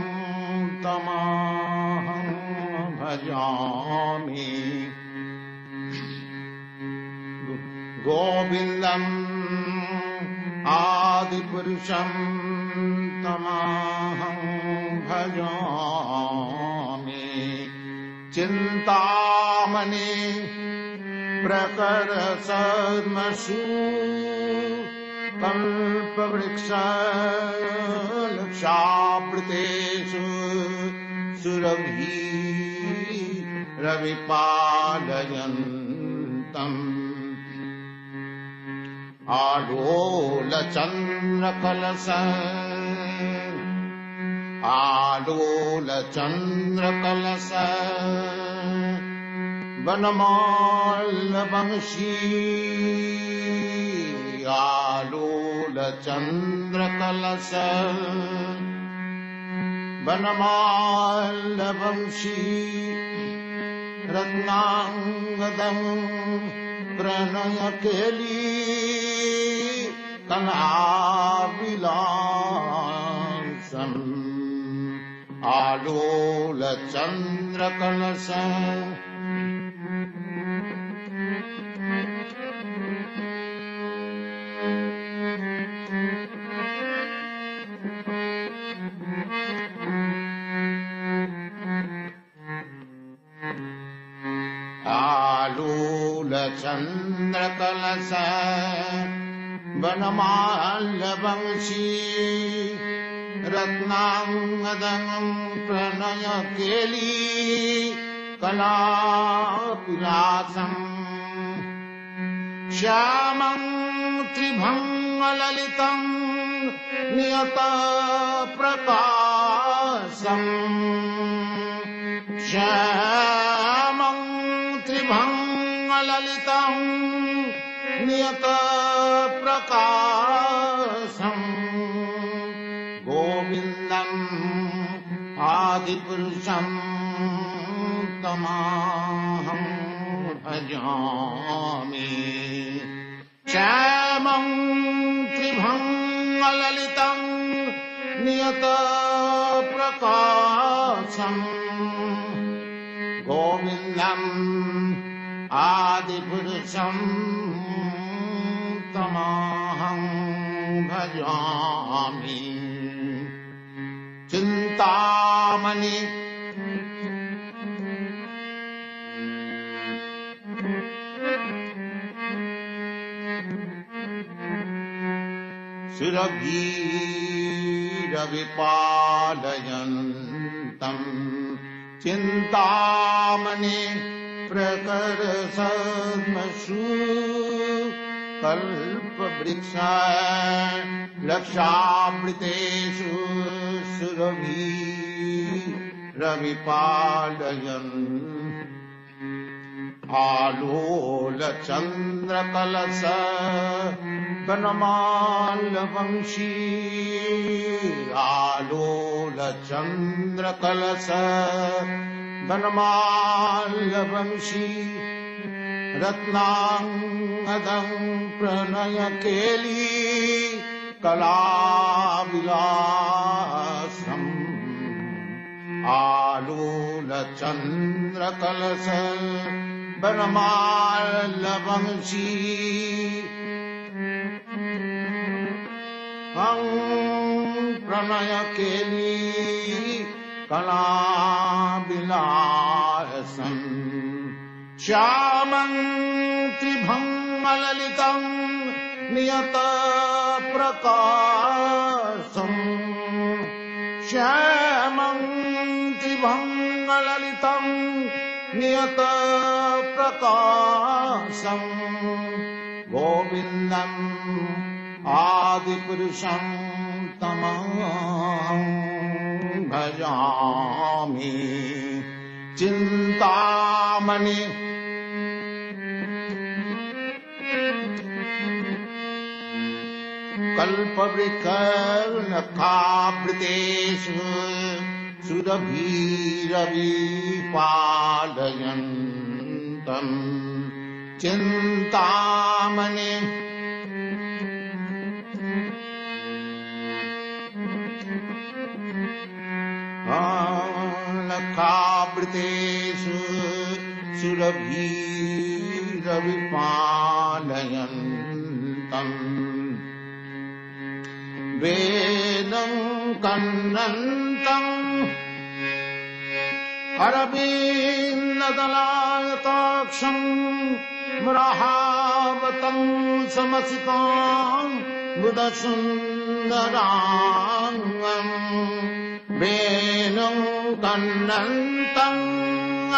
तमहं भजामि। गोविन्दम् आदिपुरुषं तमहं भजामि। चिन्तामणि प्रकरसद्मसु कल्पवृक्षावृतेषु सुरभिरविपालयन्तम् आलोलचन्द्रकलश वनमाल्यवंशी आलोलचन्द्रकलश वनमाल्यवंशी रत्नाङ्गदम् प्रणयकेली कलाविलासम् आलोलचन्द्रकलश आलोलचन्द्रकलश वनमाल्यवंशी रत्नाङ्गदम् प्रणयकेली कलाविलासम् श्यामं त्रिभङ्गललितं नियतप्रकाशम् श्यामं त्रिभङ्गललितं नियतप्रकाशम् गोविन्दम् आदिपुरुषं तमहं भजामि। श्यामं त्रिभङ्गललितं नियतप्रकाशम् गोविन्दम् आदिपुरुषं तमहं भजामि। चिन्तामणि सुरभीरविपालयन्तम् चिन्तामणि प्रकरसद्मसु कल्पवृक्षाय लक्षावृतेषु सुरभि रविपालयन् आलोलचन्द्रकलश वनमाल्यवंशी आलोलचन्द्रकलश वनमाल्यवंशी रत्नांगदं प्रणयकेली कलाविलासम् आलोलचन्द्रकलश वनमाल्यवंशी प्रणयकेली कलाविलासम् श्यामं त्रिभङ्गललितं नियतप्रकाशम् श्यामं त्रिभङ्गललितं नियतप्रकाशम् गोविन्दम् आदिपुरुषं तमहं भजामि चिन्तामणि कल्पवृक्षनखावृतेषु सुरभिरविपालयन्तम् चिन्तामणि नखावृतेषु सुरभिरविपालयन्तम् वेदं कन्नन्तम् अरविन्ददलायताक्षम् मृहावतं समसितां बुधसुन्दराङ्गम् वेणुं कन्नन्तम्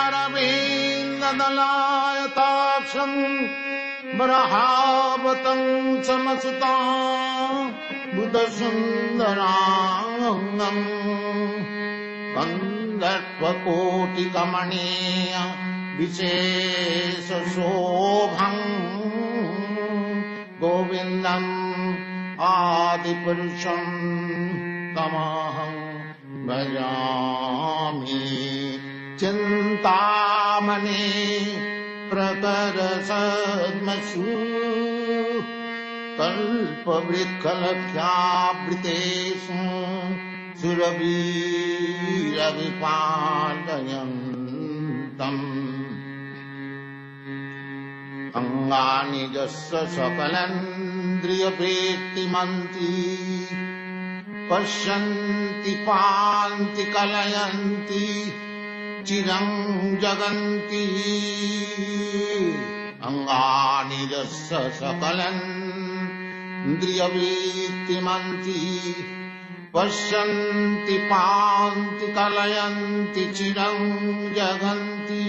अरविन्ददलायताक्षम् मृहावतं समसितां बुधसुन्दराङ्गम् कन्दर्पकोटिकमणीय विशेषशोभम् गोविन्दम् आदिपुरुषं तमहं भजामि चिन्तामणि प्रकरसद्मसु कल्पवृक्षलक्ष्यावृतेषु सुरभिरविपालयन्तम् अङ्गानि यस्य सकलेन्द्रियवृत्तिमन्ति पश्यन्ति पान्ति कलयन्ति चिरं जगन्ति अङ्गानि यस्य सकलेन्द्रियवृत्तिमन्ति पश्यन्ति पान्ति कलयन्ति चिरं जगन्ति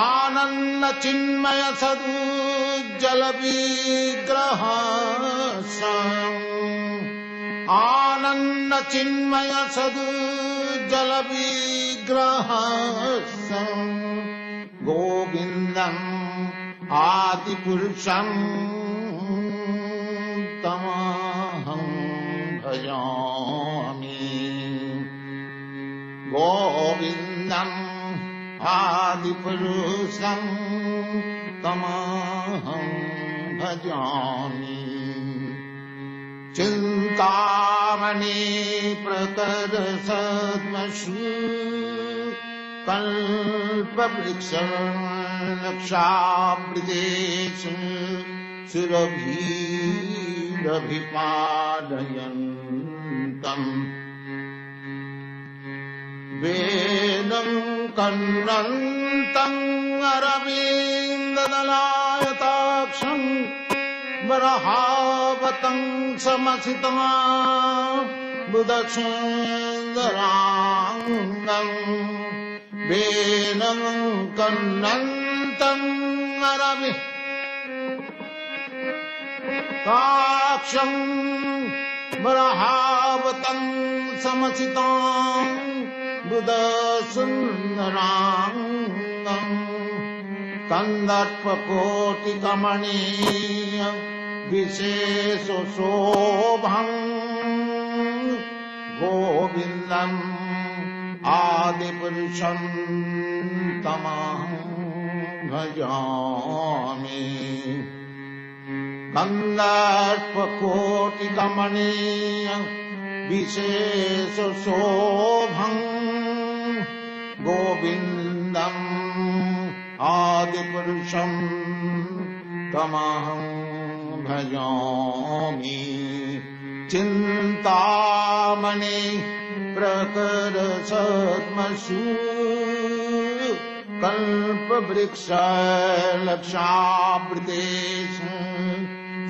आनन्दचिन्मय सदुज्जलविग्रहम् आनन्दचिन्मय सदुज्जलविग्रहम् गोविन्दम् आदिपुरुषम् तमहं भजामि गोविन्दम् आदिपुरुषं तमहं भजामि चिन्तामणि प्रकरसद्मसु कल्पवृक्षलक्षावृतेषु सुरभिरविपालयन्तम् वेदं कन्नन्तम् अरविन्ददलायताक्षम् वरहावतं समसितं बुधसुन्दराङ्गम् वेदं कन्नन्तम् काक्षं बरहावतं समसितां बुधसुन्दराङ्गं कन्दर्पकोटिकमणीय विशेषशोभं गोविन्दम् आदिपुरुषं तमहं भजामि कन्दर्पकोटिकमणीय विशेषशोभं गोविन्दम् आदिपुरुषं तमहं भजामि चिन्तामणि प्रकरसद्मसु कल्पवृक्षलक्षावृतेषु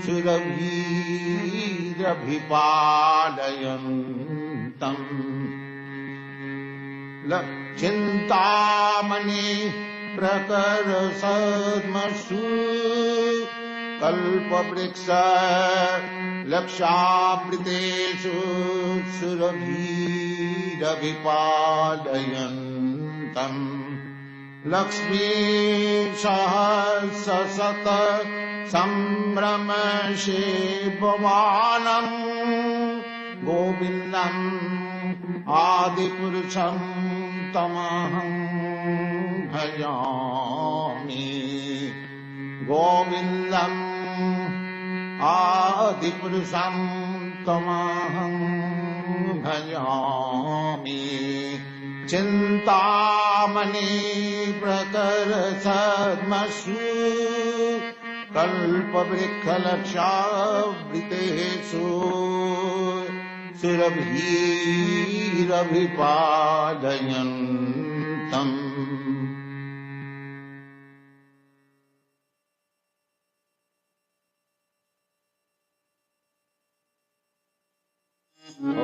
सुरभिरभिपालयन्तम् चिन्तामणि प्रकरसद्मसु कल्पवृक्ष लक्षावृतेषु सुरभिरभिपालयन्तम् लक्ष्मी सहस्रशत सम्भ्रमशेभमानम् गोविन्दम् आदिपुरुषं तमहं भजामि गोविन्दम् आदिपुरुषं तमहं भजामि चिन्तामणि प्रकरसद्मसु कल्पवृक्षलक्षावृतेषु सुरभिरभिपालयन्तम्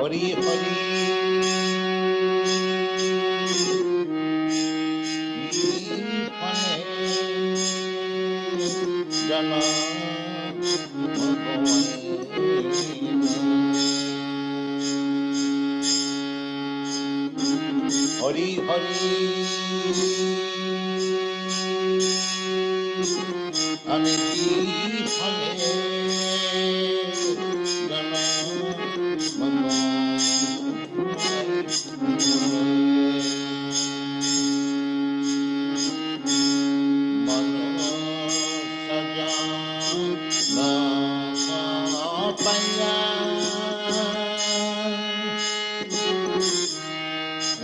हरि हरि जन हरि हरि अनिति फले जन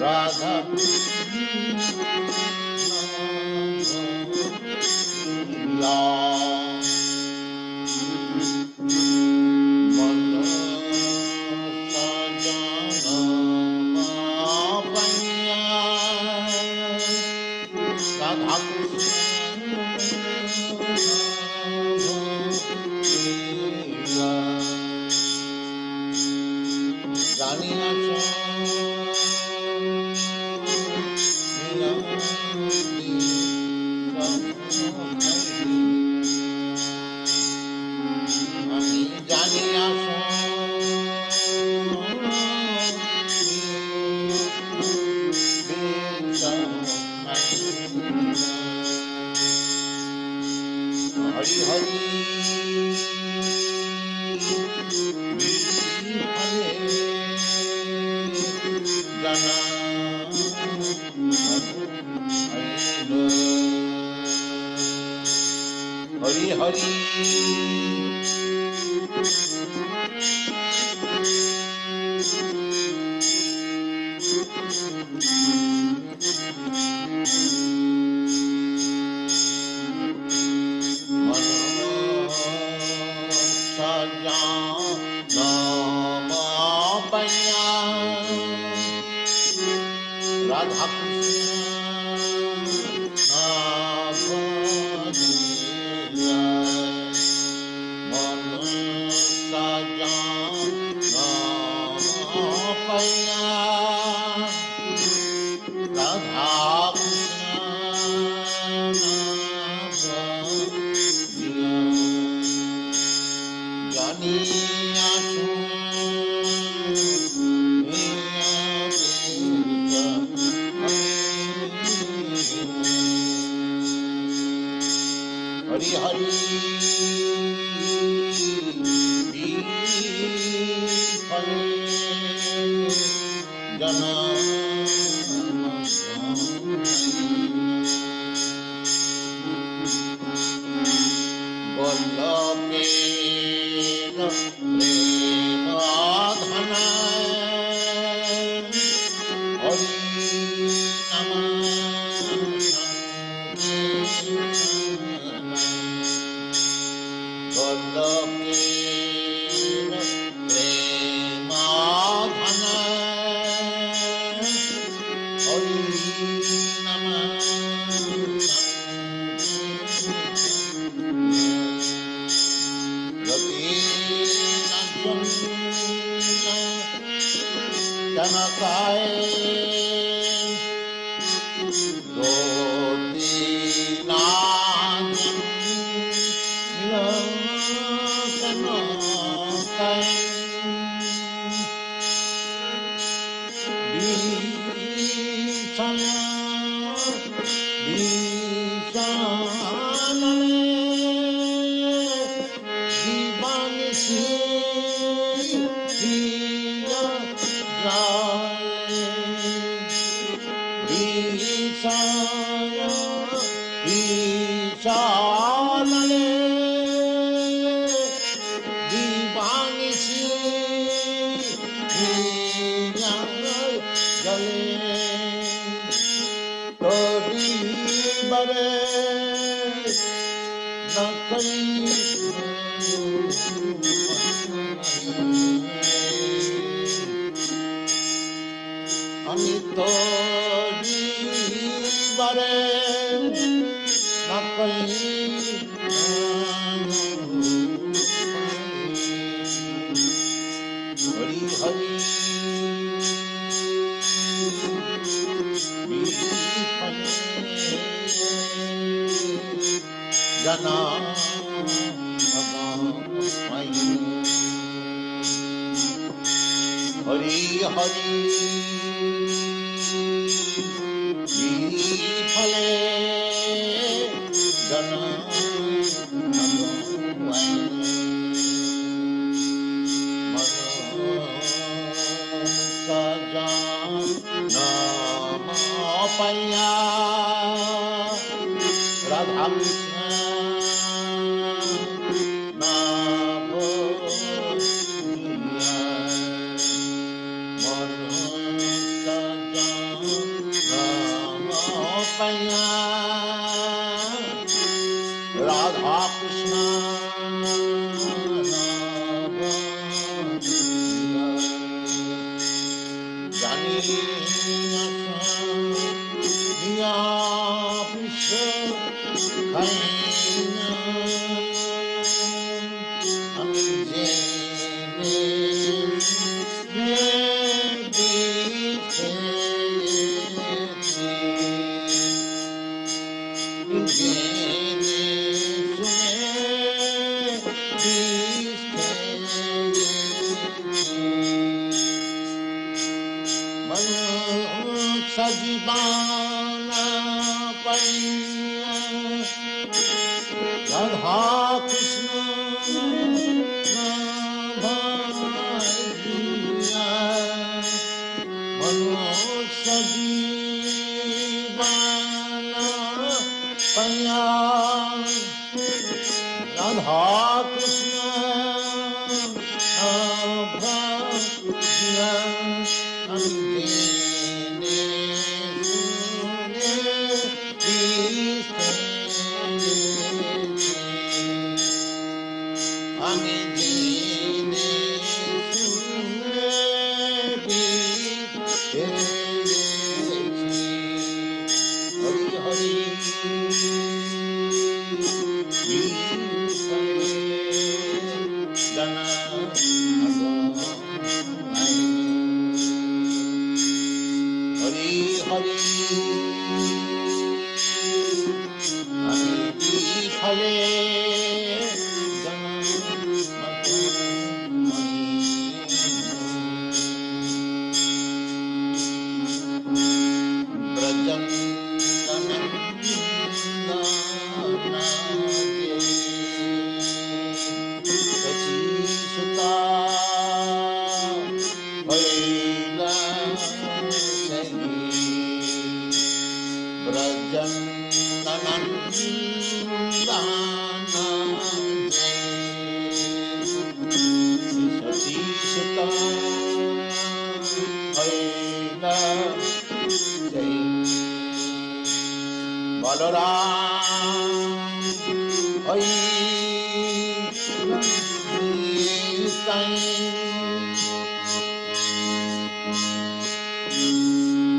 राधा हरि हरि राधा জানি আসুন হরি হরি জনা বল্লভে প্রেমধন হরি নম বল্লভে প্রেমধন হরি নম জনকায় আমি তো বারে না কই হরি হরি জানা হরি হরি ফলে জানা পাইয়া রাধা রাধা কৃষ্ণ জানি আমি সজীবানা পাইয়া রাধা কৃষ্ণ ভাইয়া সজীবানা পাইয়া রাধা কৃষ্ণ ভাইয়া আমি জেনে শুনে হরি হরি জানা হরি হরি আমি ফলে জানা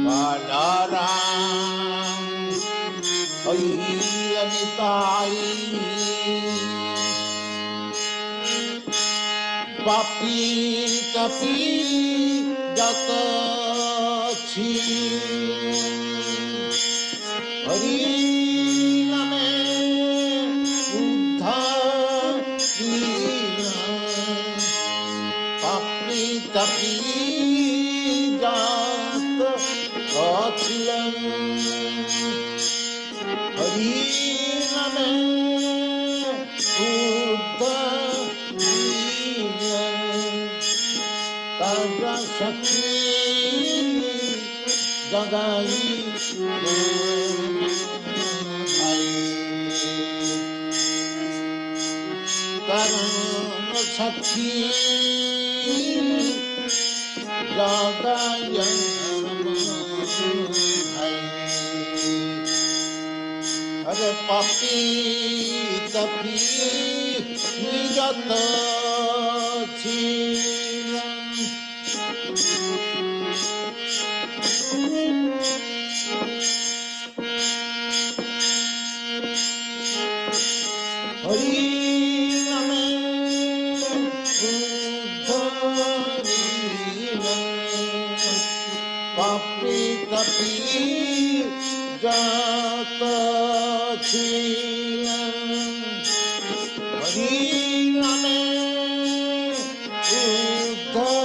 Balaram Hari Anitai Papi tapi jata chi Hari name uddharina Papi tapi jata achilam Hari name uddharina Taja Shakti Jagai Karam Shakti Jagai Hare Papi Tapi Nijata Chilam Hari name uddharina Papi tapi jata chilam Hari name uddharina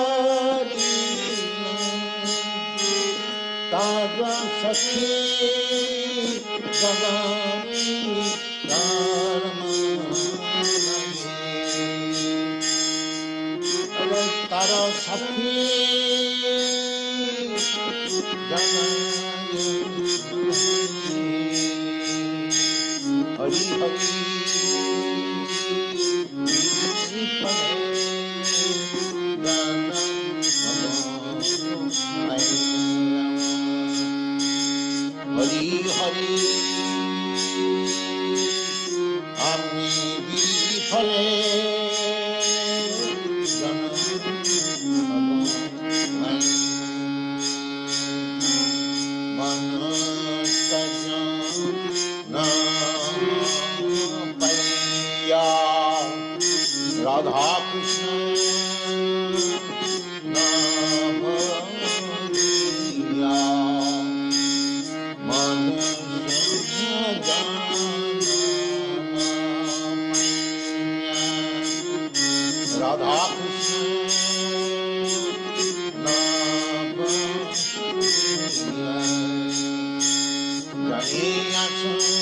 Taja Sakhi Jagami Tara Sakhi Jagami Hari Hari Hari Hari Ami Bifale Radha Krishna Namaya Manasya Janamaya Radha Krishna Namaya Janiya Chanya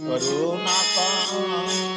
Karuna